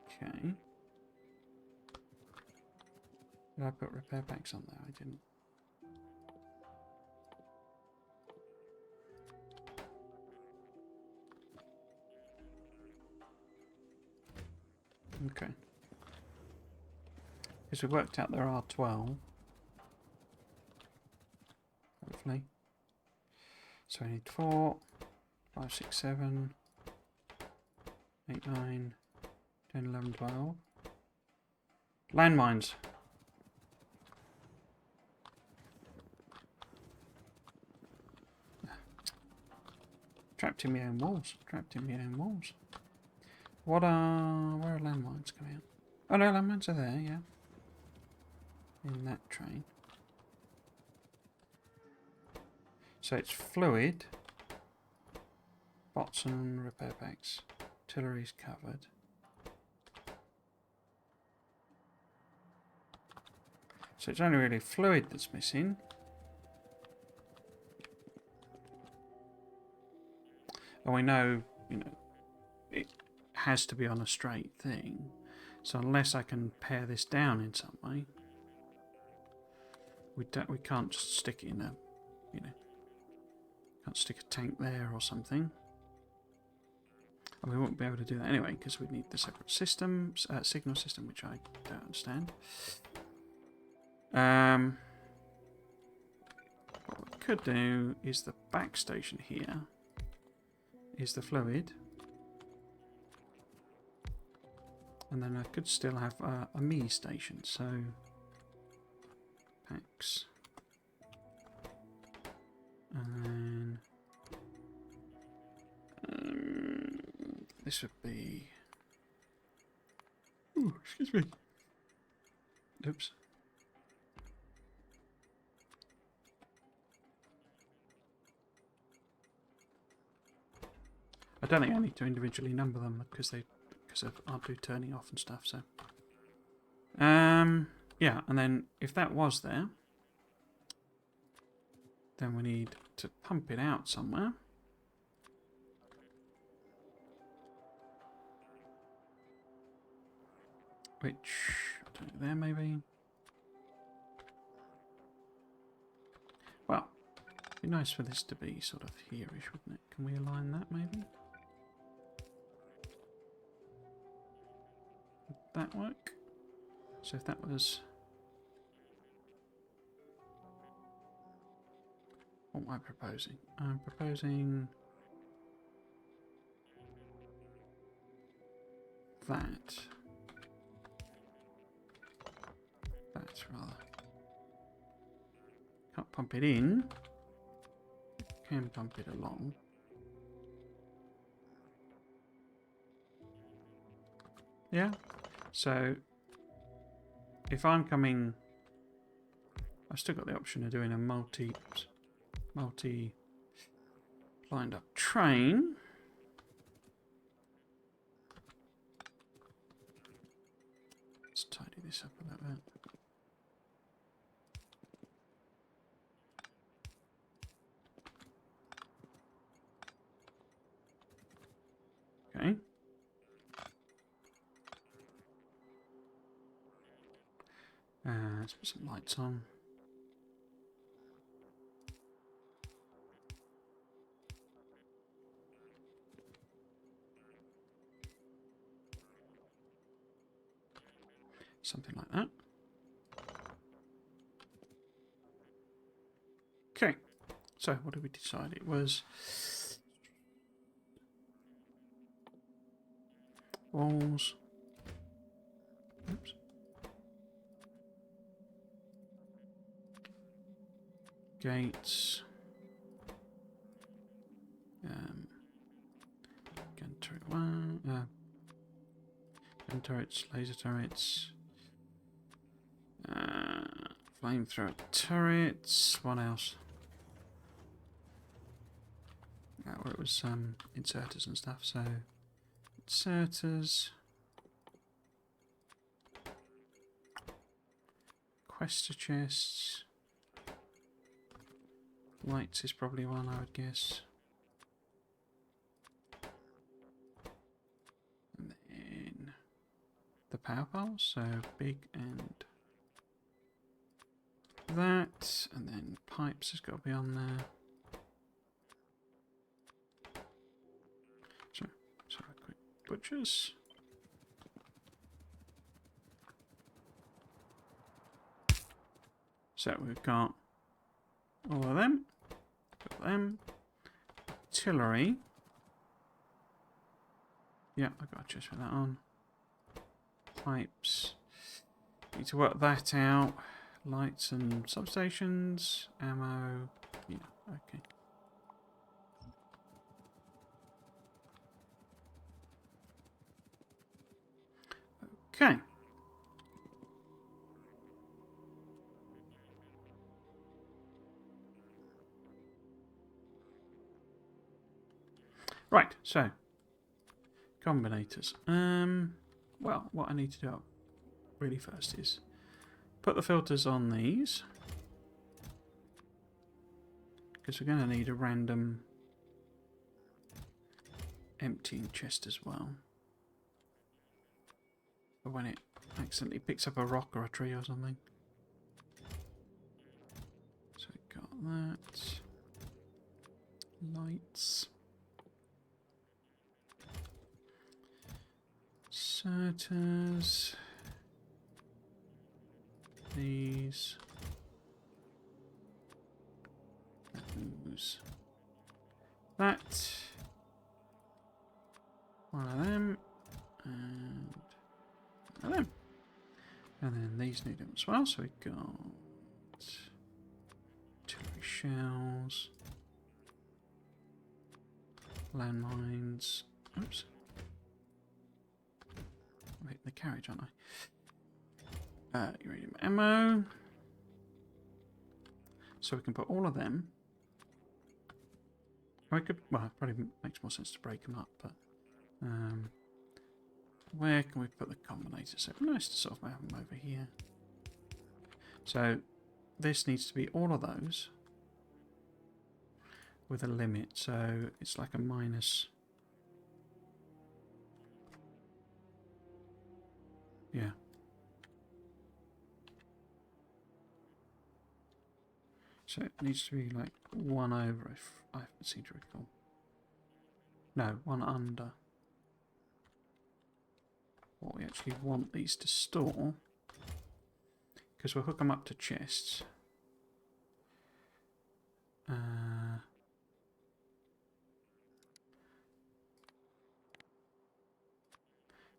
Okay. Did I put repair packs on there? I didn't. Okay. Because we worked out there are 12. Hopefully. So I need 4, 5, 6, 7, 8, 9, 10, 11, 12. Landmines. Trapped in my own walls. Trapped in my own walls. Where are landmines coming out? Oh no, landmines are there, yeah. In that train. So it's fluid. Bots and repair packs. Artillery's covered. So it's only really fluid that's missing. And we know, it has to be on a straight thing. So unless I can pare this down in some way, we can't just stick it in a, can't stick a tank there or something. And we won't be able to do that anyway because we need the separate systems, signal system, which I don't understand. What we could do is the back station here is the fluid. And then I could still have a me station, so packs. And then this would be... Ooh, excuse me. Oops. I don't think I need to individually number them because of R2 turning off and stuff. So, yeah, and then if that was there, then we need to pump it out somewhere. Which, I don't know, there maybe. Well, it'd be nice for this to be sort of here-ish, wouldn't it? Can we align that maybe? Would that work? So if that was... What am I proposing? I'm proposing... that. That, rather. Can't pump it in. Can pump it along. Yeah. So if I'm coming I've still got the option of doing a multi lined up train. Let's tidy this up a little bit. Okay. Let's put some lights on. Something like that. Okay. So what did we decide? It was walls. Oops. Gates. Gun turret 1. Gun turrets, laser turrets. Flamethrower turrets. What else? Where it was inserters and stuff. So inserters. Quester chests. Lights is probably one, I would guess. And then the powerhouse, so big and that, and then pipes has got to be on there. Sorry, quick butchers. So we've got all of them. Got them. Artillery. Yeah, I got just with that on. Pipes. Need to work that out. Lights and substations. Ammo. Yeah, okay. Okay. Right, so combinators. Well, what I need to do really first is put the filters on these, because we're going to need a random emptying chest as well, for when it accidentally picks up a rock or a tree or something. So we got that. Lights. Inserters. These. Those. That. One of them. And one of them. And then these need them as well. So we've got artillery shells. Landmines. Oops. I'm hitting the carriage, aren't I? Uranium ammo. So we can put all of them. Or I could, well, it probably makes more sense to break them up, but where can we put the combinators? So it'd be nice to sort of have them over here. So this needs to be all of those with a limit. So it's like a minus. Yeah. So it needs to be like 1 over, if I seem to recall. No, 1 under. What we actually want these to store, because we'll hook them up to chests.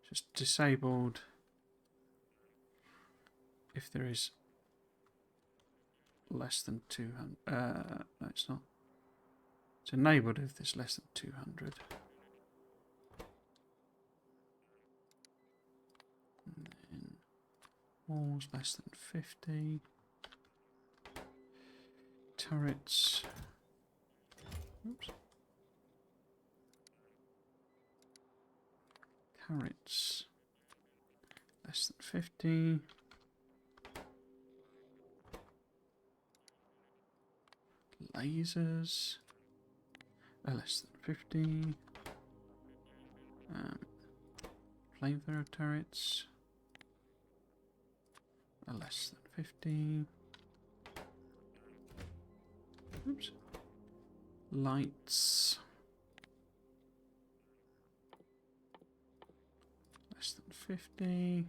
Just disabled if there is less than 200. No, it's not. It's enabled if there's less than 200. And then walls less than 50. turrets. Oops. Turrets. Less than 50. Lasers. Less than 50. Flamethrower turrets. Less than 50. Oops. Lights. Less than 50.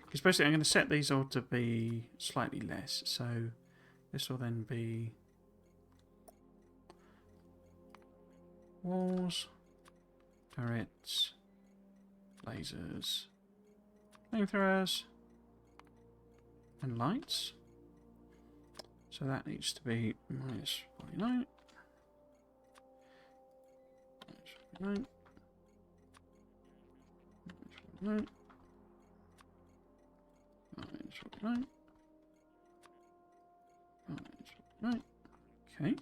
Because basically I'm going to set these all to be slightly less. So this will then be walls, turrets, lasers, flamethrowers, and lights. So that needs to be minus 49. Minus 49. Minus 49. Minus 49. Minus 49. Okay.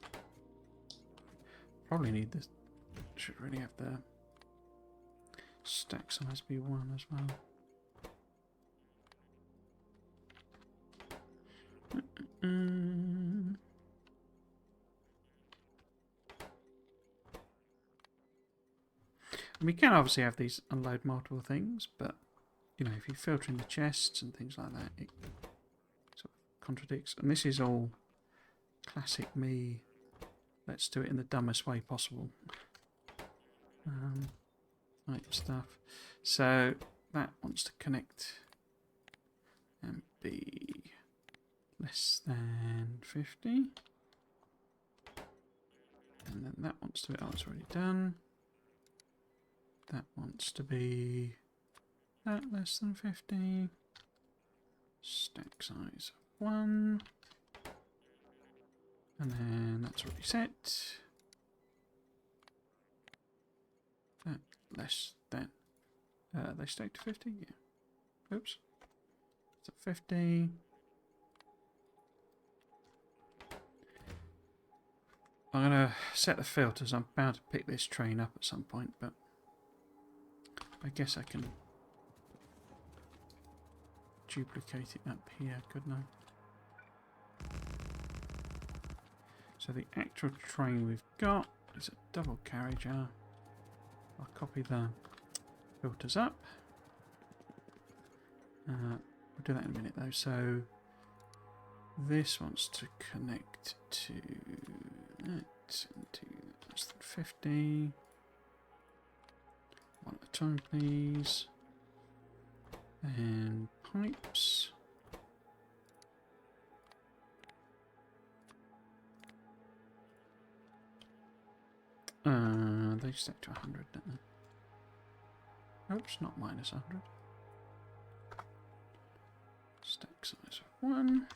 Probably need this. Should really have the stack size be 1 as well. We can obviously have these unload multiple things, but you know, if you filter in the chests and things like that, it sort of contradicts. And this is all classic me. Let's do it in the dumbest way possible. Type stuff. So that wants to connect and be less than 50. And then that wants to be, oh, it's already done. That wants to be that less than 50. Stack size 1. And then that's already set. That less than. They stack to 50? Yeah. Oops. It's at 50. I'm going to set the filters. I'm bound to pick this train up at some point, but I guess I can duplicate it up here, couldn't I? So the actual train we've got is a double carriage. I'll copy the filters up. We'll do that in a minute though. So this wants to connect to that and to less than 50. One at a time, please. And pipes. They stack to 100, don't they? Oops, not minus 100. Stack size of 1.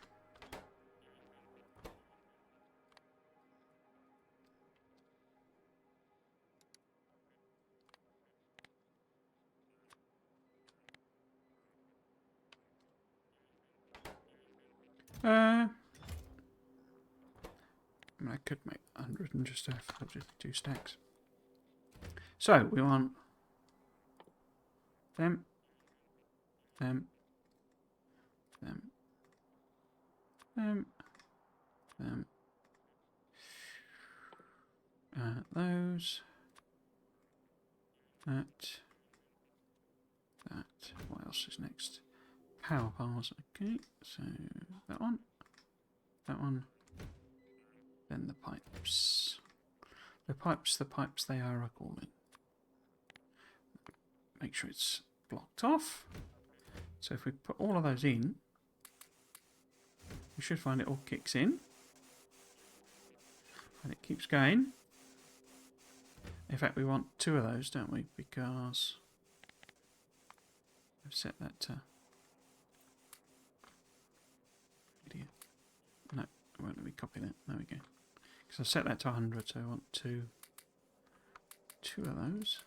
I mean, I could make 100 and just have just 2 stacks. So we want them, them, them, them, them, those, that. What else is next? Power bars. Okay, so that one, then the pipes. The pipes they are calling. Make sure it's blocked off. So if we put all of those in, we should find it all kicks in. And it keeps going. In fact, we want 2 of those, don't we? Because I've set that to... Idiot. No, it won't let me copy that. There we go. Because I've set that to 100, so I want 2 of those.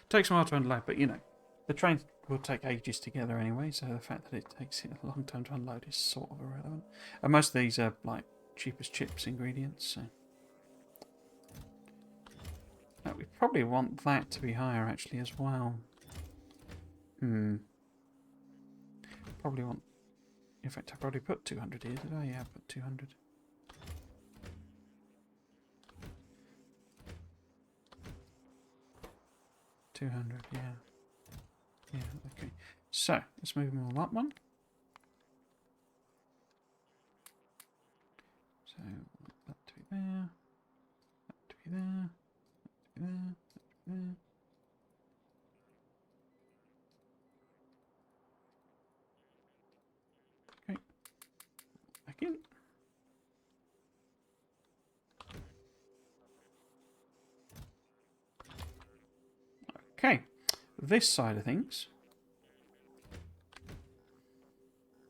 Takes a while to unload, but you know, the train's will take ages together anyway, so the fact that it takes it a long time to unload is sort of irrelevant. And most of these are like cheap as chips ingredients, so. We probably want that to be higher actually as well. Probably want... In fact, I probably put 200 here, did I? Yeah, I put 200. Yeah. Yeah, okay. So, let's move them all up one. So, that to be there. That to be there. That to be there. That to be there. Okay. Back in. Okay. This side of things.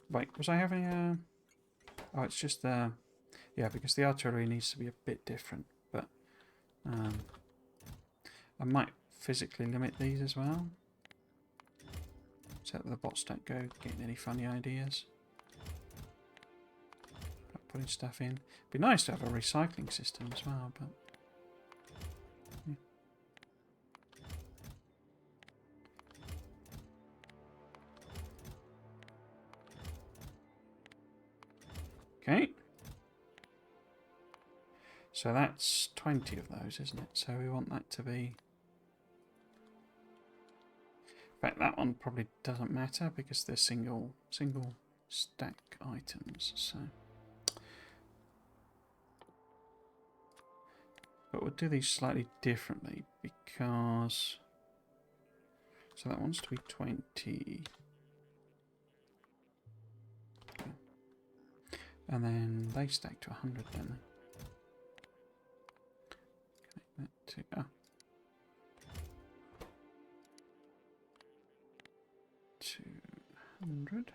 Wait, was I having a... Oh, it's just the... Yeah, because the artillery needs to be a bit different. But I might physically limit these as well. So that the bots don't go getting any funny ideas. Not putting stuff in. It'd be nice to have a recycling system as well, but... Yeah. Okay. So that's 20 of those, isn't it? So we want that to be... In fact, that one probably doesn't matter because they're single stack items, so... But we'll do these slightly differently because... So that wants to be 20. Okay. And then they stack to 100, don't they? Connect that to... Ah. 200.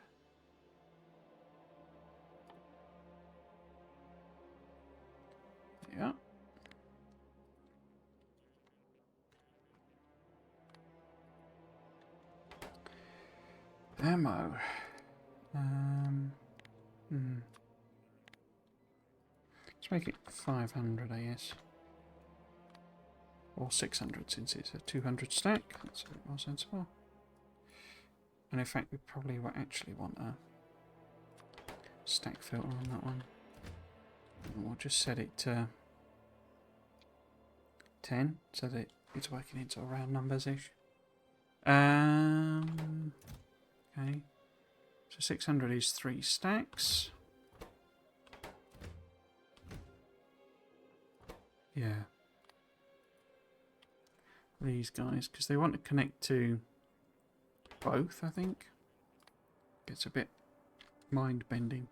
Yeah. Ammo. Let's make it 500, I guess. Or 600 since it's a 200 stack. That's a bit more sensible. And in fact, we probably will actually want a stack filter on that one. And we'll just set it to 10 so that it's working into round numbers-ish. Okay. So 600 is 3 stacks. Yeah. These guys, because they want to connect to both, I think. Gets a bit mind-bending.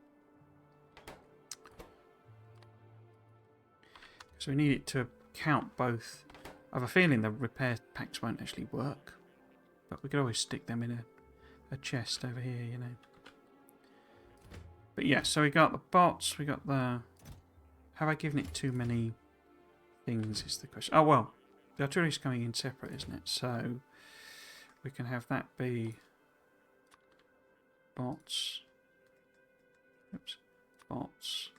So we need it to count both. I have a feeling the repair packs won't actually work. But we could always stick them in a chest over here, you know. But yeah, so we got the bots, we got the... Have I given it too many things is the question. Oh, well, the artillery's coming in separate, isn't it? So we can have that be bots. Oops. Bots.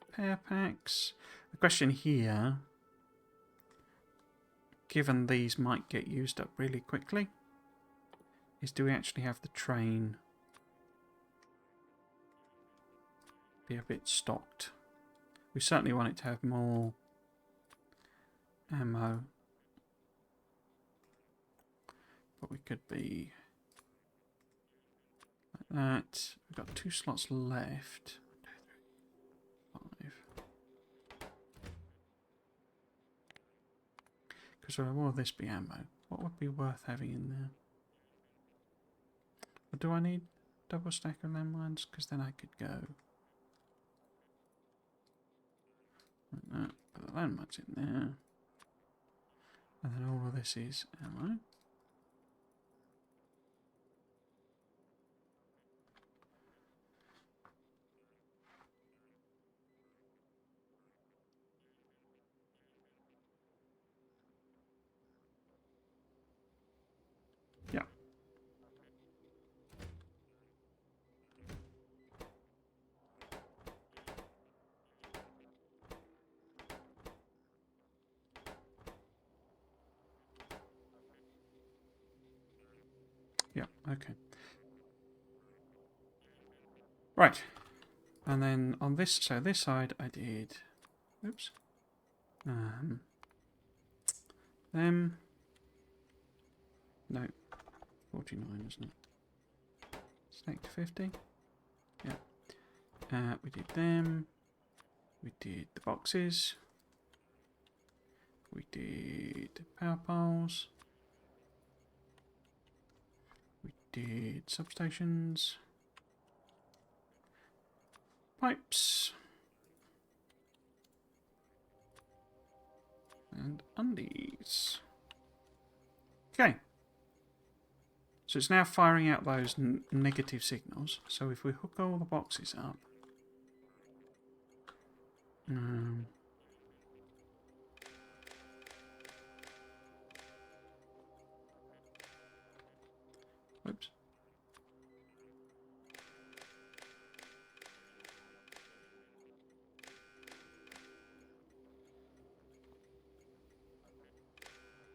Repair packs. The question here, given these might get used up really quickly, is do we actually have the train be a bit stocked? We certainly want it to have more ammo, but we could be like that. We've got 2 slots left. 5. Because will this be ammo? What would be worth having in there? Or do I need double stack of landmines? Because then I could go like that. Put the landmines in there. And then all of this is ammo. Yeah. Yeah, okay. Right. And then on this, so this side I did, oops, them, no, 49 isn't it? Stack to 50, yeah. We did them, we did the boxes, we did power poles, we did substations, pipes, and undies. Okay. So it's now firing out those negative signals. So if we hook all the boxes up, oops.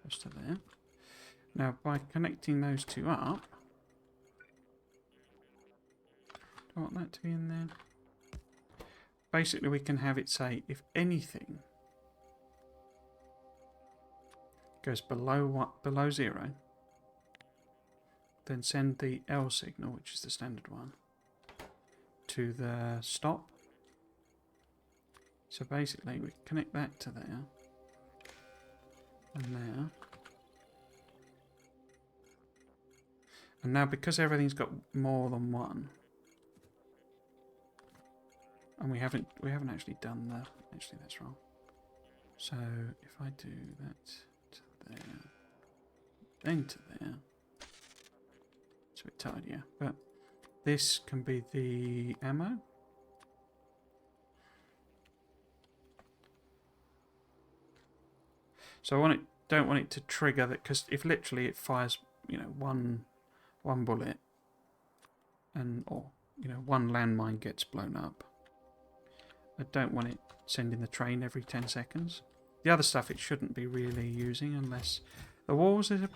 Just to there. Now by connecting those two up, do I want that to be in there? Basically we can have it say if anything goes below 0, then send the L signal, which is the standard one, to the stop. So basically we connect that to there and there. And now because everything's got more than one, and we haven't actually done the, actually that's wrong. So if I do that to there, then to there, it's a bit tidier. But this can be the ammo. So I don't want it to trigger that, because if literally it fires, you know, one bullet, and or you know one landmine gets blown up, I don't want it sending the train every 10 seconds. The other stuff it shouldn't be really using unless the walls is a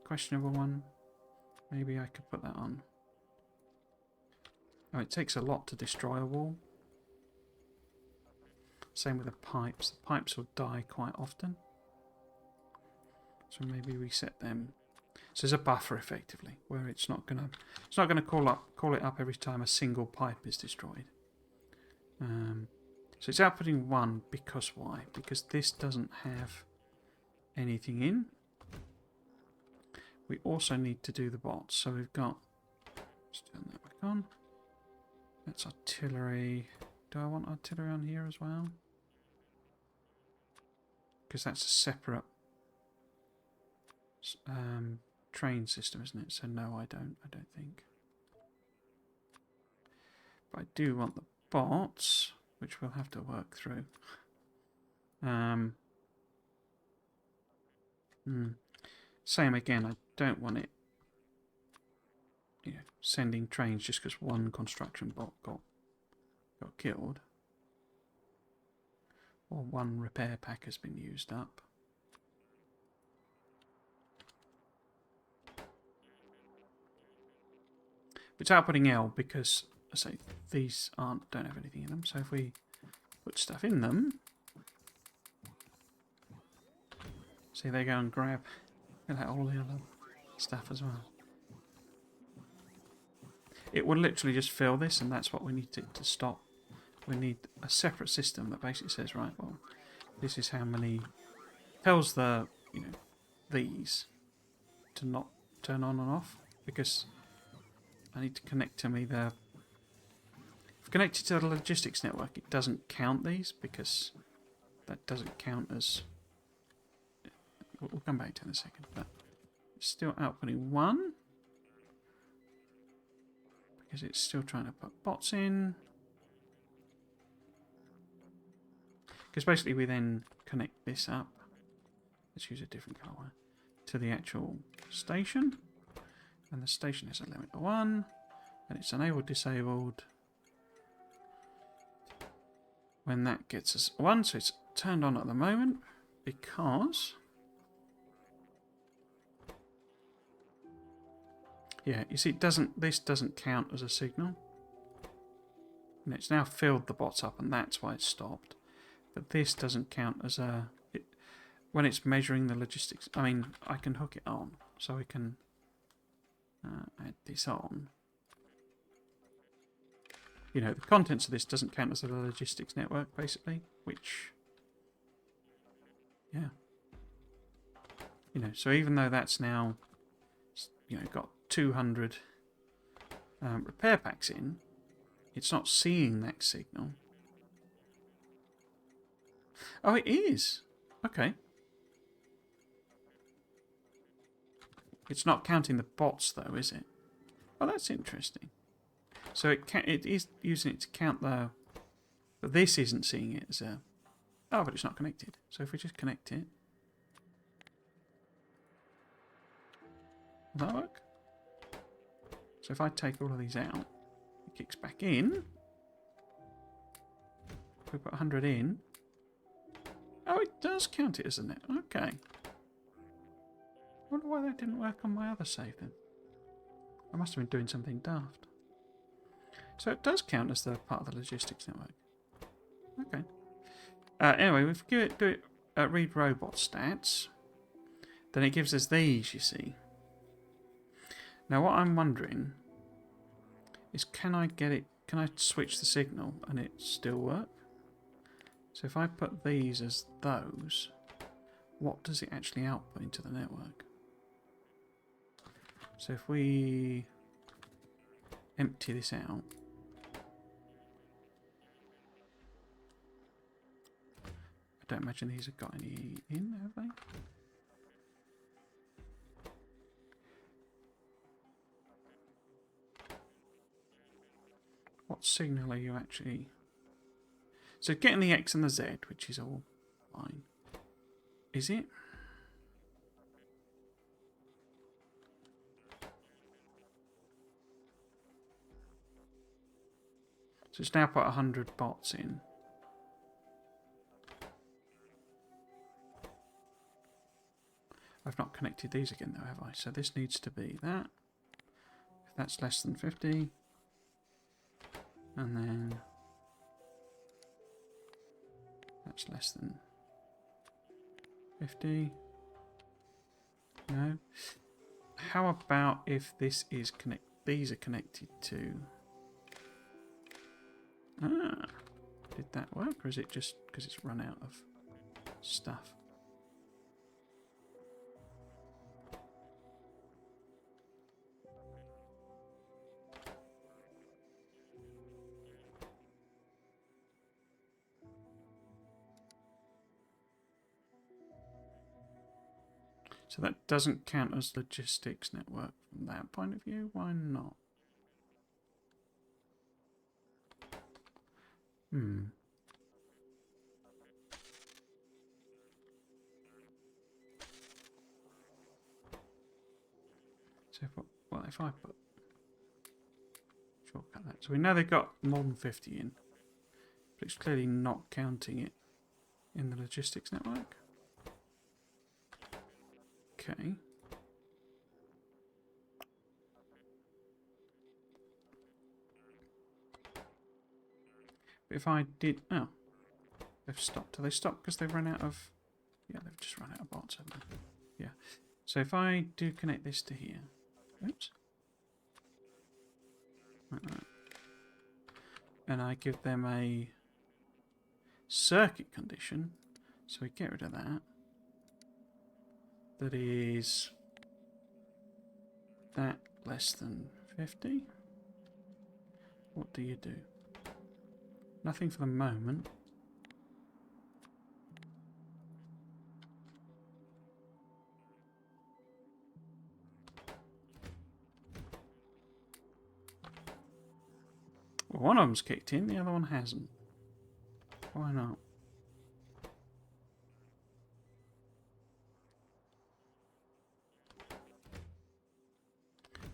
questionable one. Maybe I could put that on. Oh, it takes a lot to destroy a wall. Same with the pipes. The pipes will die quite often. So maybe we set them. So there's a buffer effectively where it's not gonna call it up every time a single pipe is destroyed. So it's outputting 1 because why? Because this doesn't have anything in. We also need to do the bots. So we've got, let's turn that back on. That's artillery. Do I want artillery on here as well? Because that's a separate train system, isn't it? So no, I don't think. But I do want the bots, which we'll have to work through. Same again, I don't want it sending trains just because one construction bot got killed. Or one repair pack has been used up. It's outputting L because, I say, these don't have anything in them. So if we put stuff in them, see they go and grab all the other stuff as well. It will literally just fill this, and that's what we need it to stop. We need a separate system that basically says, right, well, this is how many, tells the, these to not turn on and off, because I need to connect to me the, if connected to the logistics network, it doesn't count these, because that doesn't count as, we'll come back to it in a second, but it's still outputting 1, because it's still trying to put bots in. Because basically we then connect this up, let's use a different colour, to the actual station. And the station has a limit of 1, and it's enabled, disabled. When that gets us 1, so it's turned on at the moment, because Yeah, you see, this doesn't count as a signal. And it's now filled the bots up, and that's why it's stopped. But this doesn't count as a... when it's measuring the logistics... I mean, I can hook it on, so we can add this on. You know, the contents of this doesn't count as a logistics network, basically, which... yeah. You know, so even though that's now, you know, got 200 repair packs in, it's not seeing that signal. Oh, it is. Okay. It's not counting the bots, though, is it? Oh, that's interesting. So it is using it to count the... but this isn't seeing it as a... oh, but it's not connected. So if we just connect it... will that work? So if I take all of these out, it kicks back in. If we put 100 in... oh, it does count it as a net. Okay. I wonder why that didn't work on my other save then. I must have been doing something daft. So it does count as the part of the logistics network. Okay. Anyway, if we do it read robot stats, then it gives us these, you see. Now what I'm wondering is, can I switch the signal and it still work? So if I put these as those, what does it actually output into the network? So if we empty this out, I don't imagine these have got any in, have they? What signal are you actually... so getting the X and the Z, which is all fine. Is it? So it's now put 100 bots in. I've not connected these again though, have I? So this needs to be that. If that's less than 50. And then that's less than 50. No. How about if this is these are connected to... ah, did that work, or is it just because it's run out of stuff? So that doesn't count as logistics network from that point of view. Why not? So if I put shortcut that. So we know they've got more than 50 in, but it's clearly not counting it in the logistics network. Okay. But if I did... oh, they've stopped. Do they stop because they've run out of... yeah, they've just run out of bots, haven't they? Yeah. So if I do connect this to here... oops. Like that. And I give them a circuit condition, so we get rid of that. That is that less than 50. What do you do? Nothing for the moment. Well, one of them's kicked in, the other one hasn't. Why not?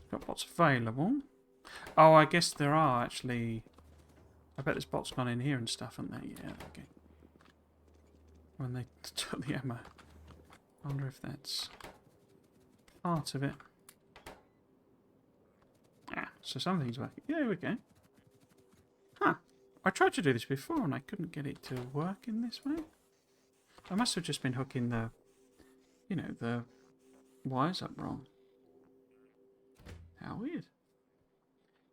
Got bots available. Oh, I guess there are actually... I bet this bot's gone in here and stuff, haven't they? Yeah, okay. When they took the ammo. I wonder if that's part of it. So something's working. Yeah, there we go. Huh. I tried to do this before and I couldn't get it to work in this way. I must have just been hooking the, you know, the wires up wrong. How weird.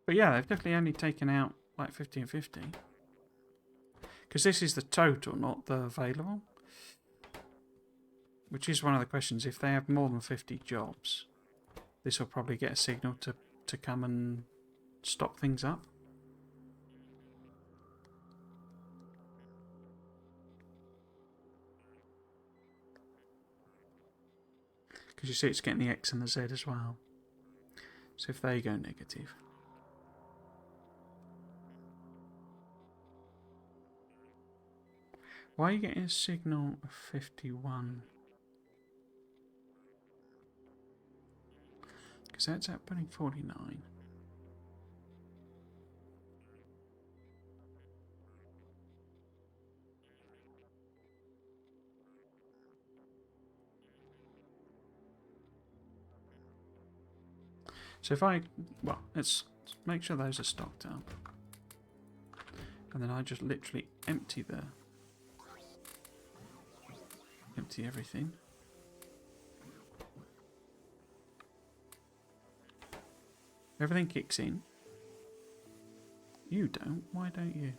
But yeah, they've definitely only taken out like 50 and 50. Because this is the total, not the available. Which is one of the questions. If they have more than 50 jobs, this will probably get a signal to come and stop things up. Because you see it's getting the X and the Z as well. So if they go negative. Why are you getting a signal of 51? Because that's outputting 49. So if I, well, let's make sure those are stocked up. And then I just literally empty everything. Everything kicks in. You don't. Why don't you?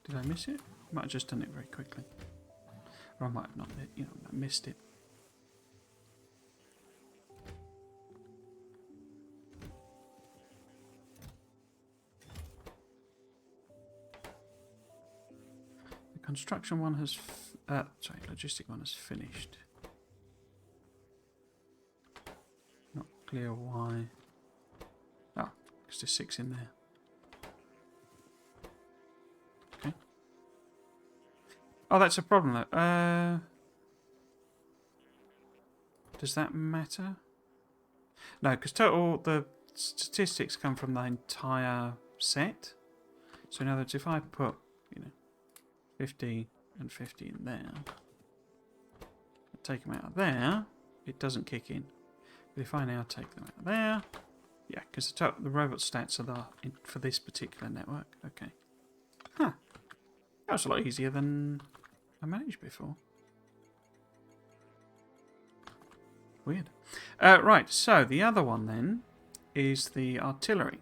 Did I miss it? I might have just done it very quickly. Or I might have not, you know, missed it. The construction one has, sorry, logistic one has finished. Not clear why. Oh, because there's 6 in there. Okay. Oh, that's a problem though. Does that matter? No, because total, the statistics come from the entire set. So in other words, if I put, you know, 50 and 50 in there, take them out of there, it doesn't kick in. But if I now take them out of there, yeah, because the robot stats are for this particular network. Okay. Huh. That was a lot easier than I managed before. Weird. Right, so the other one then is the artillery.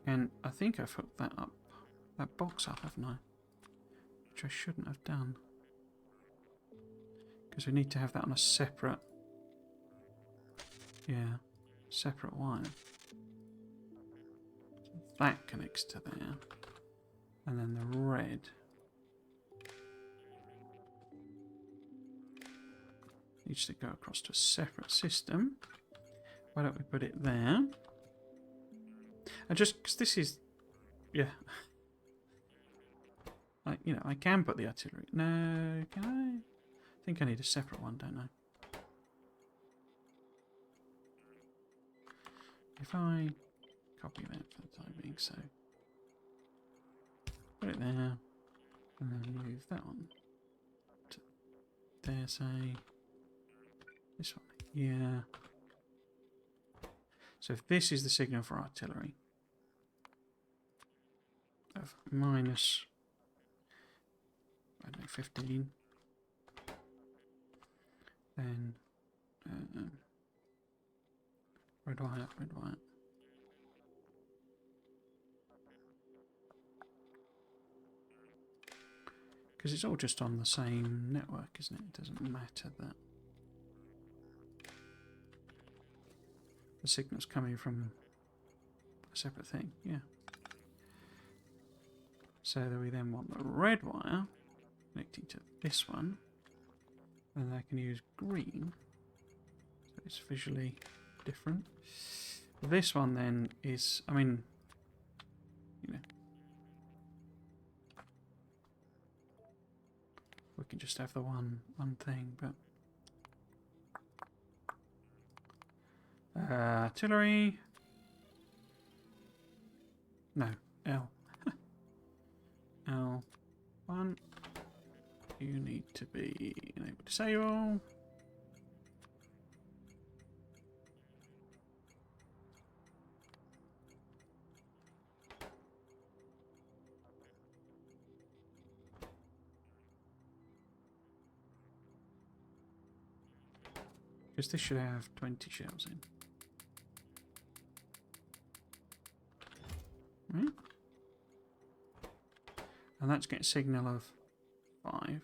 And I think I've hooked that up, that box up, haven't I? Which I shouldn't have done. Because we need to have that on a separate, yeah, separate wire. So that connects to there. And then the red needs to go across to a separate system. Why don't we put it there? And just because this is, yeah, you know, I can put the artillery. No, can I? I think I need a separate one, don't I? If I copy that for the time being, so put it there, and then move that one to there, say this one, yeah. So if this is the signal for artillery of minus, I don't know, 15, then red wire, red wire. Because it's all just on the same network, isn't it? It doesn't matter that the signal's coming from a separate thing, yeah. So that we then want the red wire connecting to this one, and I can use green, so it's visually different. This one then is, I mean, you know, we can just have the one thing, but artillery, no, L. L1, you need to be enabled disable. Because this should have 20 shells in. Right. And that's getting a signal of 5.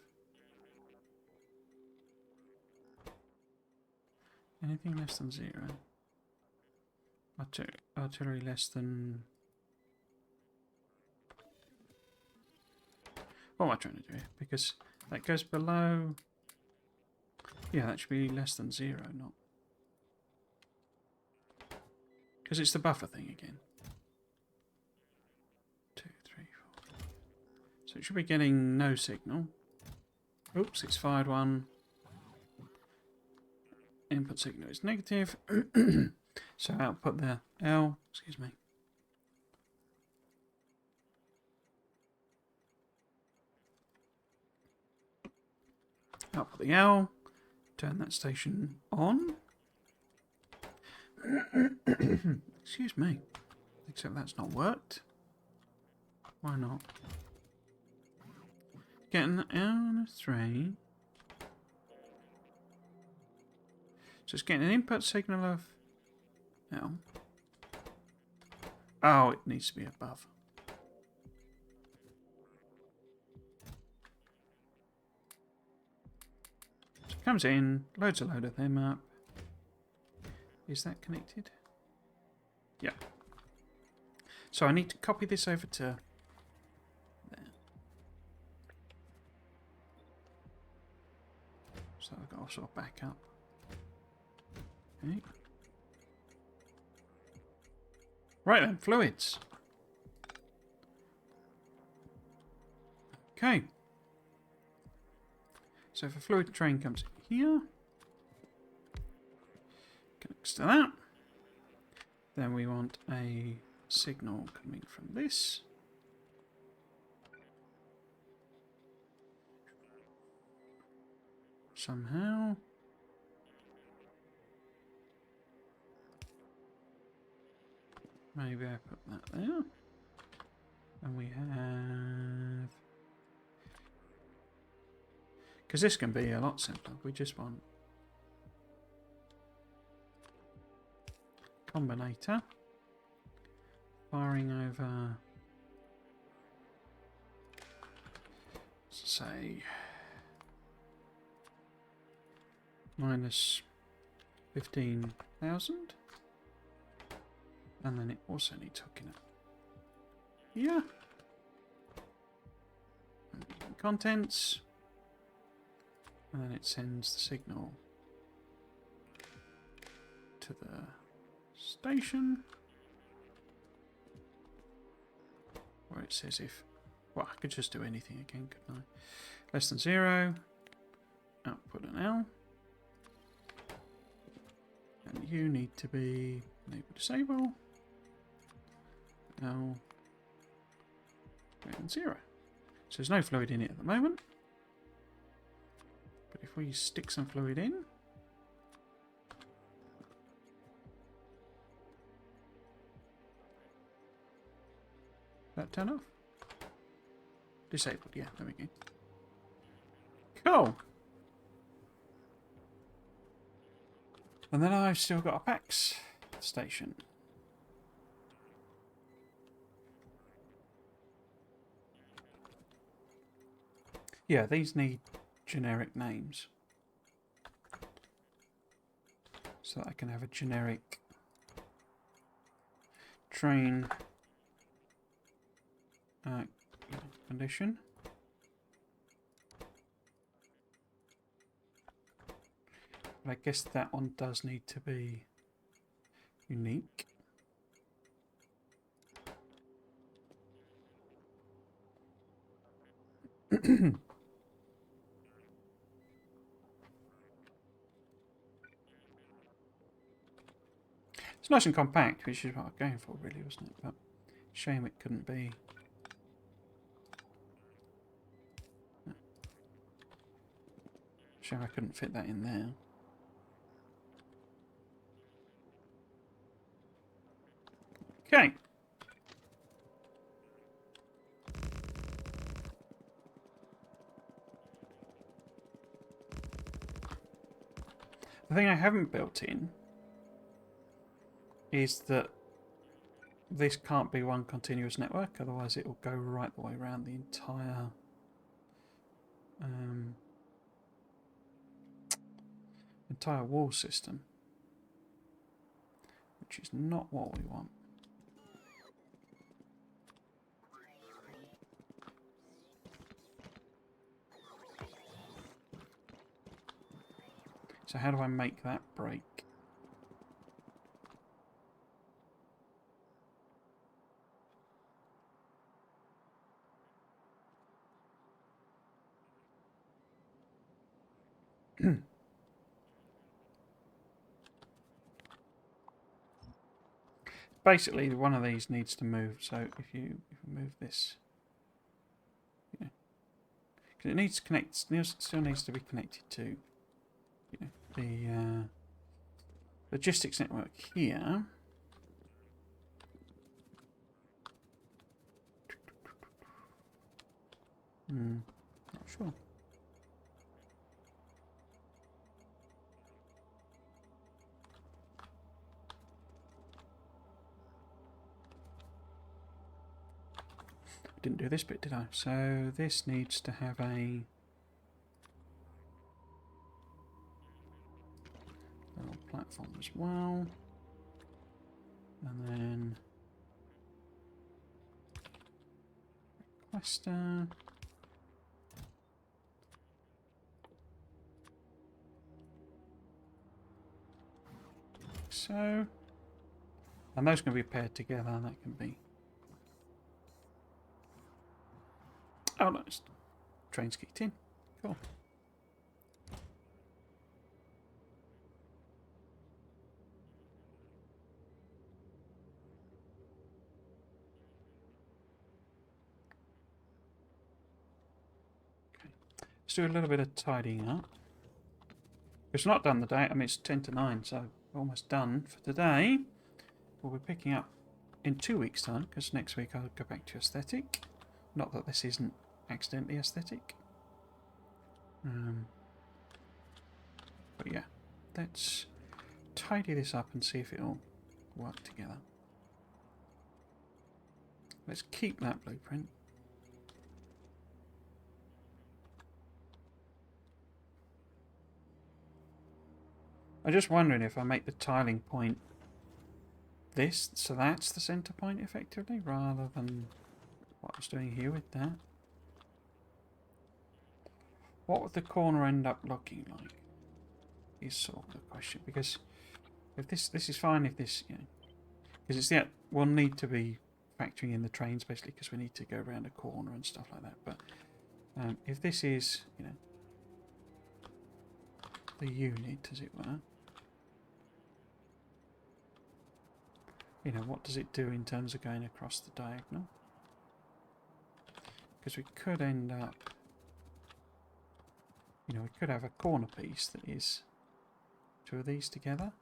Anything less than 0. Artillery less than... What am I trying to do here? Because that goes below... Yeah, that should be less than 0, not... Because it's the buffer thing again. 2, 3, 4. So it should be getting no signal. Oops, it's fired one. Input signal is negative. So output the L, excuse me. Output the L. Turn that station on. Excuse me. Except that's not worked. Why not? Getting L and a 3. So it's getting an input signal of L. Oh, it needs to be above. So it comes in, loads a load of them up. Is that connected? Yeah. So I need to copy this over to there. So I've got to sort of back up. Okay. Right then, fluids. Okay. So if a fluid train comes here, connects to that, then we want a signal coming from this. Somehow. Maybe I put that there. And we have... Because this can be a lot simpler. We just want... Combinator. Firing over... Say... minus 15,000. And then it also needs hooking up here. And contents. And then it sends the signal to the station. Where it says if... Well, I could just do anything again, couldn't I? Less than 0. Output an L. And you need to be enable disable. L greater than 0. So there's no fluid in it at the moment. But if we stick some fluid in, that turn off? Disabled, yeah, there we go. Cool. And then I've still got a PAX station. Yeah, these need generic names. So that I can have a generic train condition. But I guess that one does need to be unique. It's nice and compact, which is what I was going for, really, wasn't it? But shame it couldn't be. Shame I couldn't fit that in there. Okay. thing I haven't built in is that this can't be one continuous network, otherwise it will go right the way around the entire wall system, which is not what we want. So how do I make that break? Basically, one of these needs to move. So if you move this, because it needs to connect, still needs to be connected to, the logistics network here. Not sure. Didn't do this bit, did I? So this needs to have a little platform as well, and then requester. So, and those can be paired together. That can be. Oh, nice. Train's kicked in. Cool. Okay. Let's do a little bit of tidying up. It's not done the day. I mean, it's 10 to 9, so almost done for today. We'll be picking up in 2 weeks' time, because next week I'll go back to aesthetic. Not that this isn't accidentally aesthetic. But yeah, let's tidy this up and see if it'll work together. Let's keep that blueprint. I'm just wondering if I make the tiling point this, so that's the center point effectively, rather than what I was doing here with that. What would the corner end up looking like? Is sort of the question, because if this is fine, if this, because it's we'll need to be factoring in the trains basically, because we need to go around a corner and stuff like that. But if this is, the unit, as it were, what does it do in terms of going across the diagonal? Because we could end up, we could have a corner piece that is two of these together.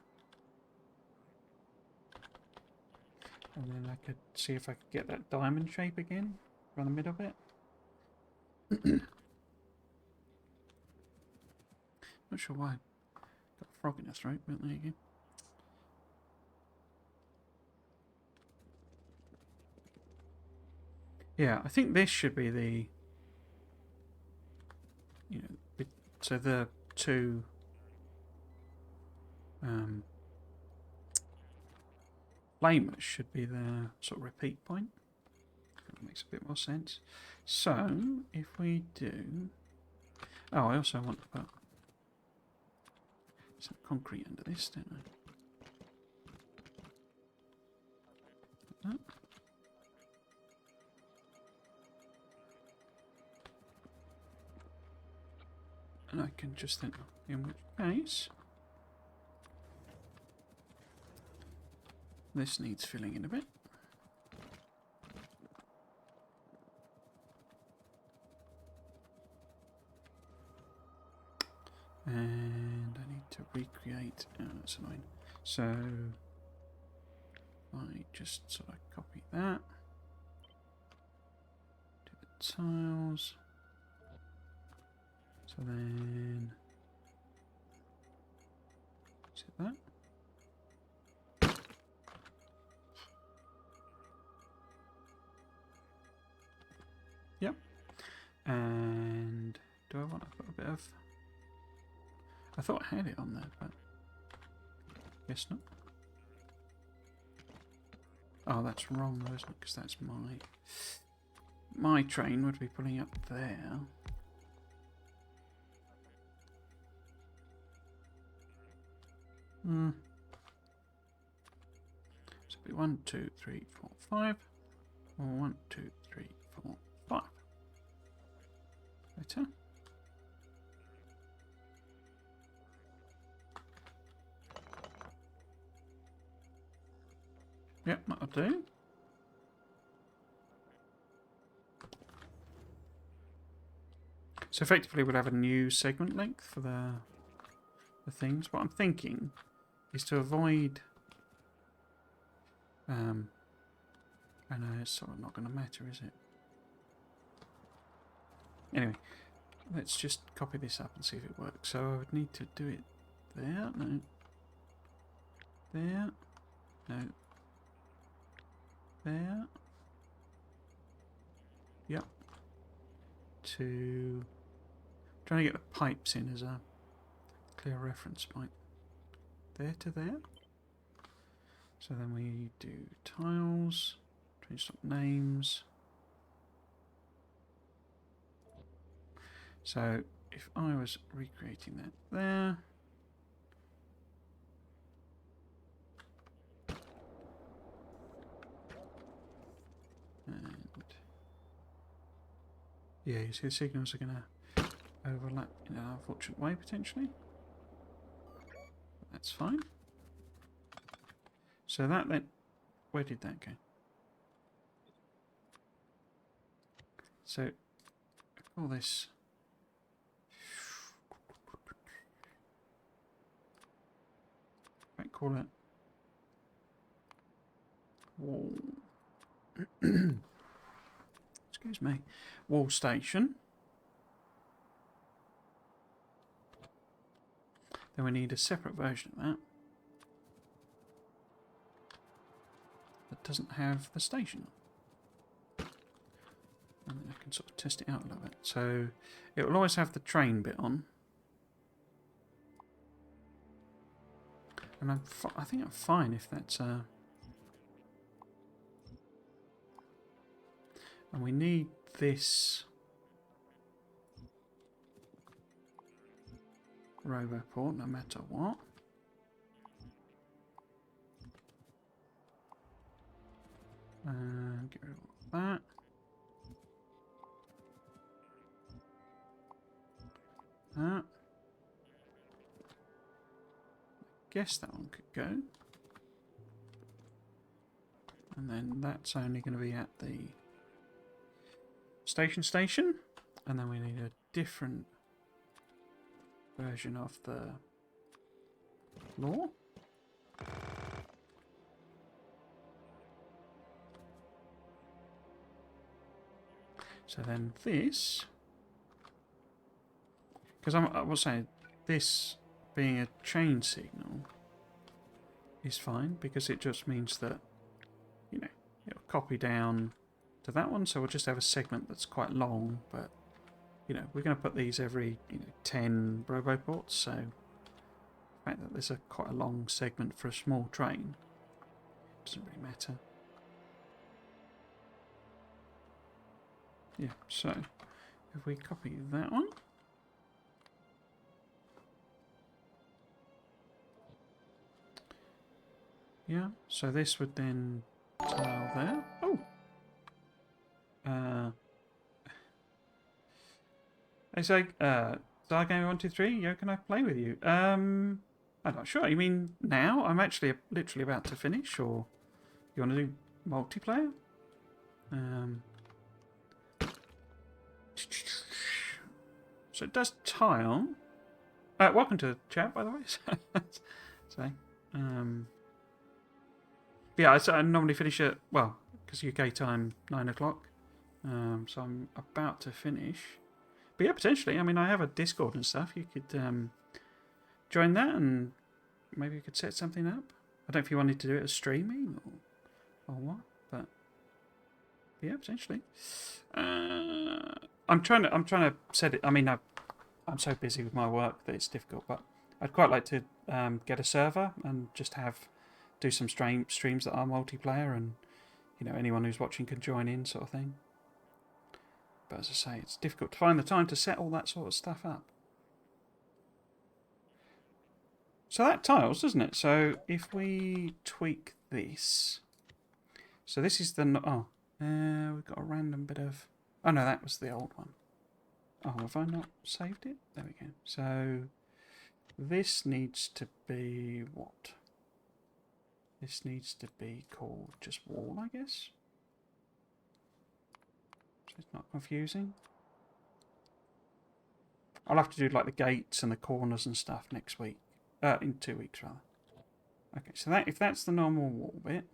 And then I could see if I could get that diamond shape again around the middle bit. Not sure why. Got a frog in the throat, but there you go. Yeah, I think this should be the, so the two flamers should be the sort of repeat point. That makes a bit more sense. So, if we do... Oh, I also want to put some concrete under this, don't I? Like that. And I can just think, in which case, this needs filling in a bit. And I need to recreate, that's annoying. So, I just sort of copy that. Do the tiles. So then Yep. And do I want to put a bit of... I thought I had it on there, but guess not. Oh, that's wrong though, isn't it? Because that's my train would be pulling up there. So it'd be 1, 2, 3, 4, 5. Or 1, 2, 3, 4, 5. Better. Yep, that'll do. So effectively we'll have a new segment length for the things. What I'm thinking is to avoid... I know it's sort of not going to matter, is it? Anyway, let's just copy this up and see if it works. So I would need to do it there. No. There. No. There. Yep. Trying to get the pipes in as a clear reference point. There to there. So then we do tiles, train stop names. So if I was recreating that there. And yeah, you see the signals are going to overlap in an unfortunate way potentially. That's fine. So that then, where did that go? So all this. Might call it wall. Excuse me. Wall station. Then we need a separate version of that. That doesn't have the station. And then I can sort of test it out a little bit. So it will always have the train bit on. And I think I'm fine if that's... And we need this roboport no matter what. Get rid of all that. That. Guess that one could go. And then that's only going to be at the station. And then we need a different version of the law. So then this, because I was saying this being a chain signal is fine because it just means that, you know, it'll copy down to that one. So we'll just have a segment that's quite long, but you know, we're going to put these every 10 roboports. So the fact that there's quite a long segment for a small train doesn't really matter. Yeah, so if we copy that one. Yeah, so this would then tile there. Oh! It's like, Star Game 123, yo, can I play with you? I'm not sure. You mean now? I'm actually literally about to finish, or you want to do multiplayer? So it does tile. Welcome to the chat, by the way. So, yeah, I normally finish at, well, because UK time 9 o'clock. So I'm about to finish. But yeah, potentially. I mean, I have a Discord and stuff. You could join that, and maybe you could set something up. I don't know if you wanted to do it as streaming or what, but Yeah, potentially. I'm trying to set it. I mean, I'm so busy with my work that it's difficult. But I'd quite like to get a server and just do some streams that are multiplayer, and anyone who's watching can join in, sort of thing. But as I say, it's difficult to find the time to set all that sort of stuff up. So that tiles, doesn't it? So if we tweak this, so this is the we've got a random bit of. Oh no, that was the old one. Oh, have I not saved it? There we go. So this needs to be what? This needs to be called just wall, I guess. So it's not confusing. I'll have to do like the gates and the corners and stuff next week. In 2 weeks rather. Okay, so if that's the normal wall bit,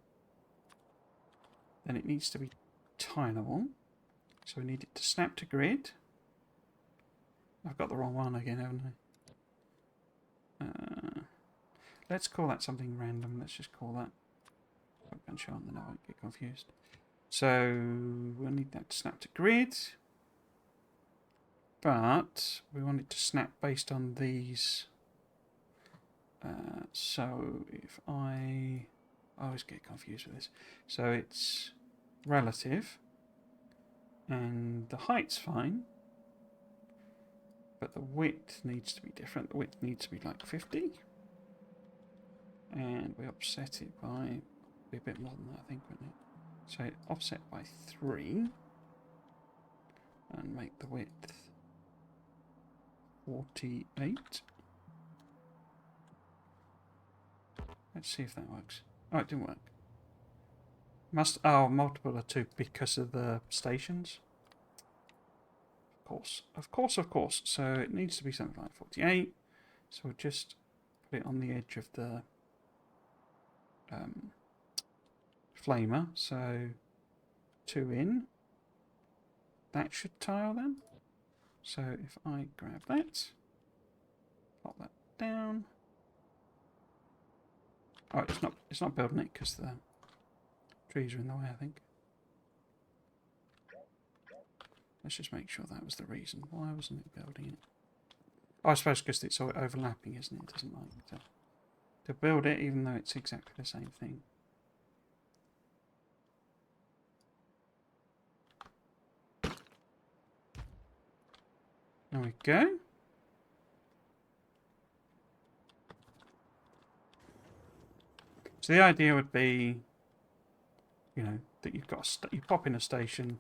then it needs to be tileable. So we need it to snap to grid. I've got the wrong one again, haven't I? Let's call that something random. Let's just call that. I'm sure then I won't get confused. So we'll need that to snap to grid. But we want it to snap based on these. So if I always get confused with this. So it's relative. And the height's fine. But the width needs to be different. The width needs to be like 50. And we offset it by a bit more than that, I think, wouldn't it? So offset by 3. And make the width 48. Let's see if that works. Oh, it didn't work. Multiple of 2 because of the stations. Of course. So it needs to be something like 48. So we'll just put it on the edge of the flamer. So 2 in. That should tile then. So if I grab that, pop that down. Oh, it's not building it because the trees are in the way, I think. Let's just make sure that was the reason. Why wasn't it building it? Oh, I suppose because it's all overlapping, isn't it? It doesn't like to build it, even though it's exactly the same thing. There we go. So the idea would be, that you've got you pop in a station,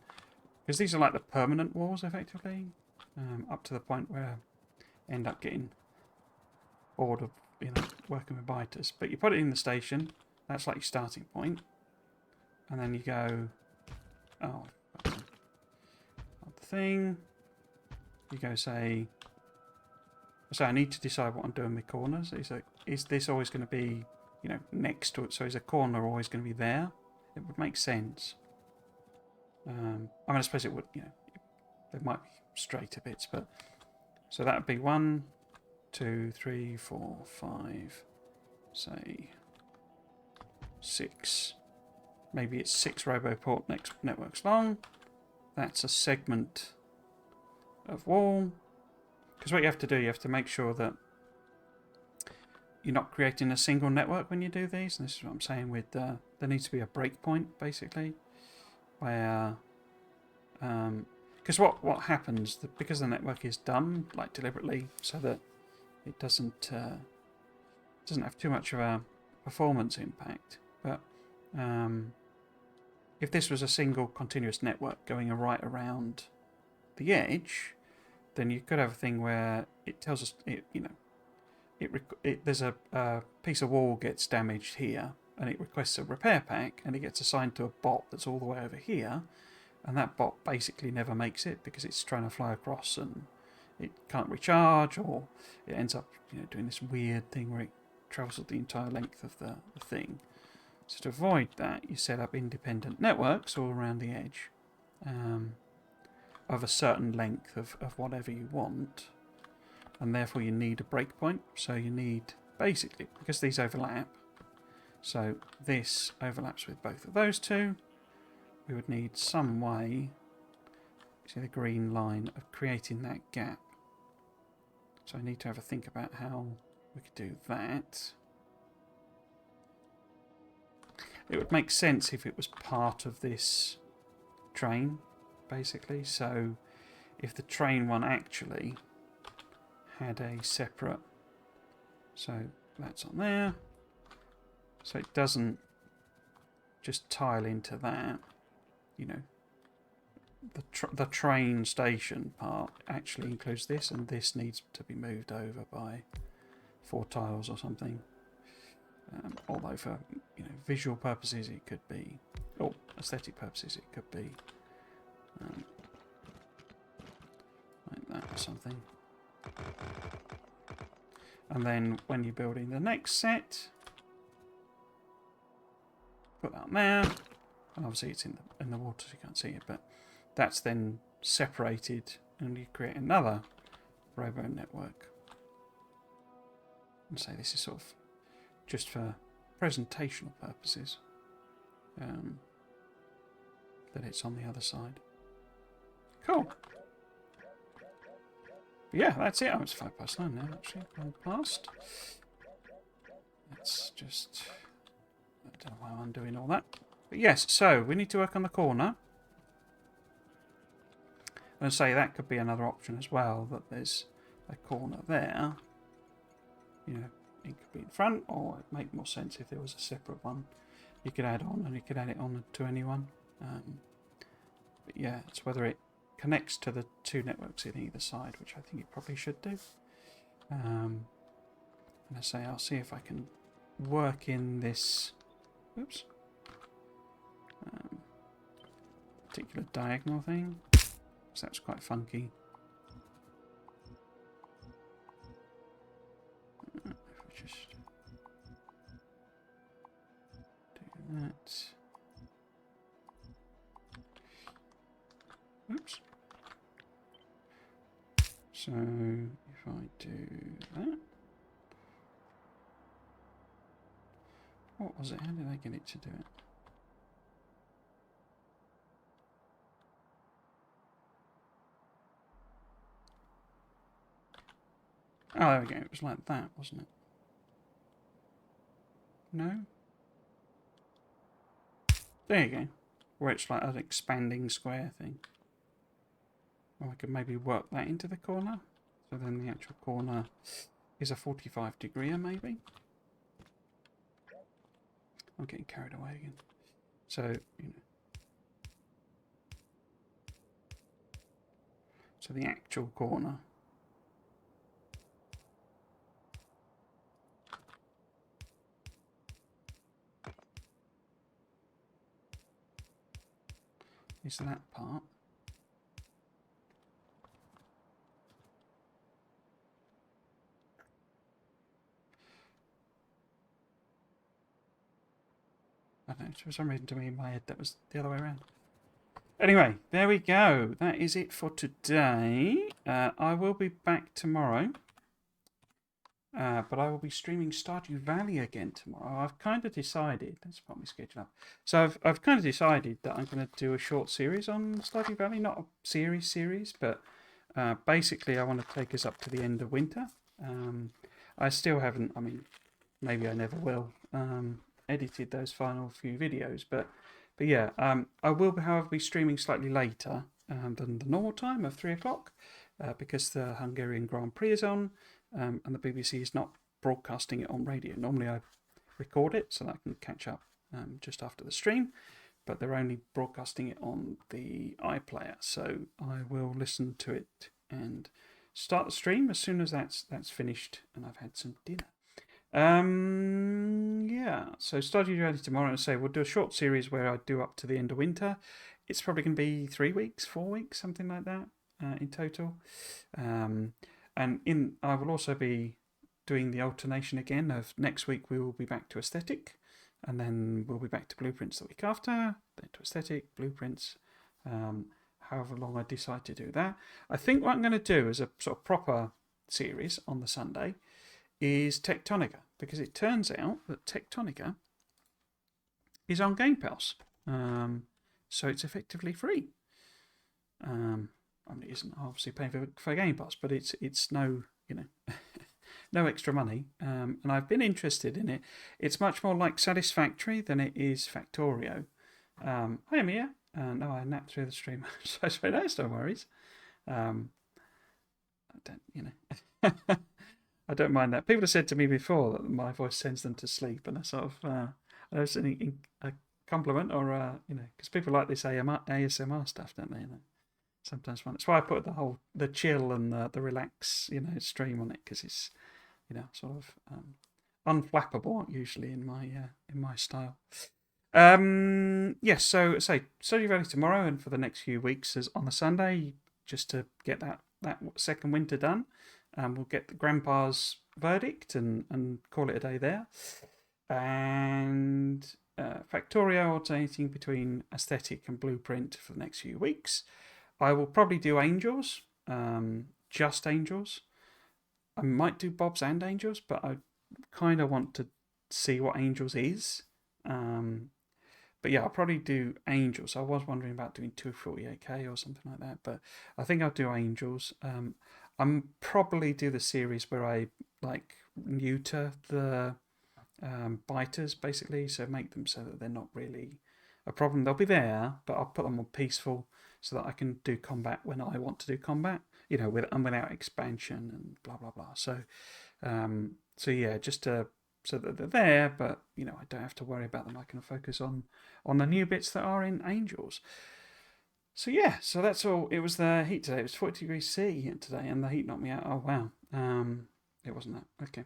because these are like the permanent walls, effectively, up to the point where I end up getting bored of working with biters. But you put it in the station. That's like your starting point, and then you go, not the thing. You go say. So I need to decide what I'm doing with corners. Is this always going to be next to it? So is a corner always going to be there? It would make sense. I mean, I suppose it would. There might be straighter bits, but so that would be 1, 2, 3, 4, 5. Say 6. Maybe it's 6 RoboPort networks long. That's a segment of wall. Because what you have to do, you have to make sure that you're not creating a single network when you do these. And this is what I'm saying with there needs to be a breakpoint, basically, where because what happens because the network is done like deliberately so that it doesn't have too much of a performance impact. But if this was a single continuous network going right around the edge, then you could have a thing where it tells us, there's a piece of wall gets damaged here, and it requests a repair pack, and it gets assigned to a bot that's all the way over here, and that bot basically never makes it because it's trying to fly across and it can't recharge, or it ends up doing this weird thing where it travels the entire length of the thing. So to avoid that, you set up independent networks all around the edge. Of a certain length of whatever you want, and therefore you need a breakpoint. So you need, basically, because these overlap, so this overlaps with both of those two, we would need some way, see the green line, of creating that gap. So I need to have a think about how we could do that. It would make sense if it was part of this train, basically. So if the train one actually had a separate, so that's on there, so it doesn't just tile into that, you know, the train station part actually includes this, and this needs to be moved over by 4 tiles or something. Although for, you know, visual purposes it could be, or aesthetic purposes it could be like that or something. And then when you're building the next set, put that there, and obviously it's in the water so you can't see it, but that's then separated and you create another robo network. And say this is sort of just for presentational purposes, that it's on the other side. Cool. Yeah, that's it. Oh, it's 9:05 now, actually. Gone past. Let's just... I don't know why I'm doing all that. But yes, so we need to work on the corner. And say that could be another option as well, that there's a corner there. You know, it could be in front, or it'd make more sense if there was a separate one you could add on, and you could add it on to anyone. But yeah, it's whether it connects to the 2 networks in either side, which I think it probably should do. And I say I'll see if I can work in this, oops, particular diagonal thing, because that's quite funky. If we just do that. Oops. So if I do that, what was it? How did I get it to do it? Oh, there we go. It was like that, wasn't it? No? There you go. Where it's like an expanding square thing. Or I could maybe work that into the corner. So then the actual corner is a 45-degree, maybe. I'm getting carried away again. So, you know. So the actual corner is that part. I don't know, for some reason to me in my head that was the other way around. Anyway, there we go. That is it for today. I will be back tomorrow. But I will be streaming Stardew Valley again tomorrow. I've kind of decided, let's put my schedule up. So I've kind of decided that I'm going to do a short series on Stardew Valley. Not a series, but basically I want to take us up to the end of winter. I still haven't, I mean, maybe I never will, edited those final few videos. But yeah, I will, however, be streaming slightly later than the normal time of 3 o'clock because the Hungarian Grand Prix is on. And the BBC is not broadcasting it on radio. Normally I record it so that I can catch up just after the stream, but they're only broadcasting it on the iPlayer. So I will listen to it and start the stream as soon as that's finished and I've had some dinner. Yeah, so Stardew Valley tomorrow, and say we'll do a short series where I do up to the end of winter. It's probably going to be 3 weeks, 4 weeks, something like that in total. And I will also be doing the alternation again of next week we will be back to aesthetic, and then we'll be back to blueprints the week after, then to aesthetic, blueprints, however long I decide to do that. I think what I'm going to do as a sort of proper series on the Sunday is Tectonica, because it turns out that Tectonica is on Game Pass. so it's effectively free. I mean, it isn't obviously paying for Game Pass, but it's no, you know, no extra money. And I've been interested in it. It's much more like Satisfactory than it is Factorio. Hi, Mia. No, I napped through the stream, so I suppose that's no worries. I don't, you know, I don't mind that. People have said to me before that my voice sends them to sleep, and I sort of, I know it's a compliment, or you know, because people like this ASMR stuff, don't they? You know, sometimes fun. That's why I put the chill and the relax, you know, stream on it, because it's, you know, sort of unflappable usually in my style. Yes, so say Stardew Valley tomorrow and for the next few weeks is on the Sunday, just to get that second winter done. We'll get the Grandpa's verdict and call it a day there. And Factorio alternating between aesthetic and blueprint for the next few weeks. I will probably do Angels, just Angels. I might do Bob's and Angels, but I kind of want to see what Angels is. But yeah, I'll probably do Angels. I was wondering about doing 248k or something like that, but I think I'll do Angels. I'm probably do the series where I like neuter the biters, basically, so make them so that they're not really a problem. They'll be there, but I'll put them on peaceful so that I can do combat when I want to do combat, you know, without expansion and blah blah blah. So yeah, just so that they're there, but you know, I don't have to worry about them. I can focus on the new bits that are in Angels. So yeah, so that's all. It was the heat today. It was 40 degrees C today, and the heat knocked me out. Oh wow. It wasn't that. Okay.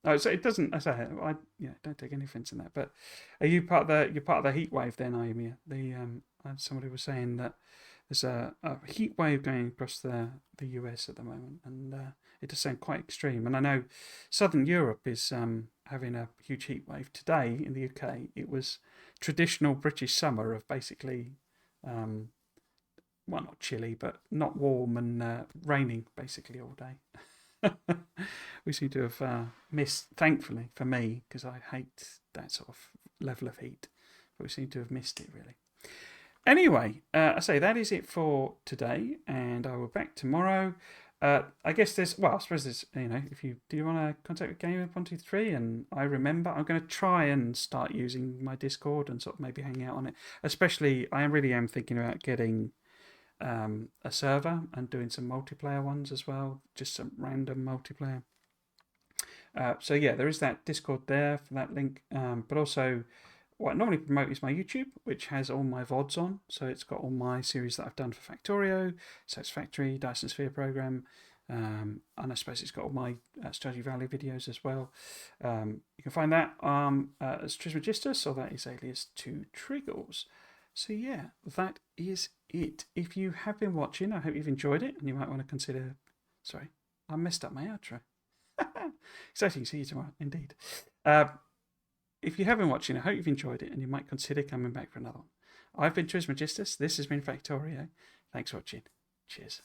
Oh, so it doesn't. I don't take any offence in that. But are you part of the heat wave then, are you, Mia? Somebody was saying that there's a heat wave going across the US at the moment, and it does sound quite extreme. And I know Southern Europe is having a huge heat wave today in the UK. It was traditional British summer of basically, well, not chilly, but not warm and raining basically all day. We seem to have missed, thankfully for me, because I hate that sort of level of heat, but we seem to have missed it really. Anyway, I say that is it for today, and I will be back tomorrow. I guess I suppose there's, you know, do you want to contact with Game123, and I remember, I'm going to try and start using my Discord and sort of maybe hang out on it. Especially, I really am thinking about getting a server and doing some multiplayer ones as well, just some random multiplayer. So yeah, there is that Discord there for that link, but also what I normally promote is my YouTube, which has all my VODs on. So it's got all my series that I've done for Factorio, Satisfactory, Dyson Sphere Program, and I suppose it's got all my Stardew Valley videos as well. You can find that as Trismegistus, or that is alias 2Triggles. So yeah, that is it. If you have been watching, I hope you've enjoyed it, and you might want to consider... Sorry, I messed up my outro. Exciting, see you tomorrow, indeed. If you have been watching, I hope you've enjoyed it, and you might consider coming back for another one. I've been Trismegistus, this has been Factorio. Thanks for watching. Cheers.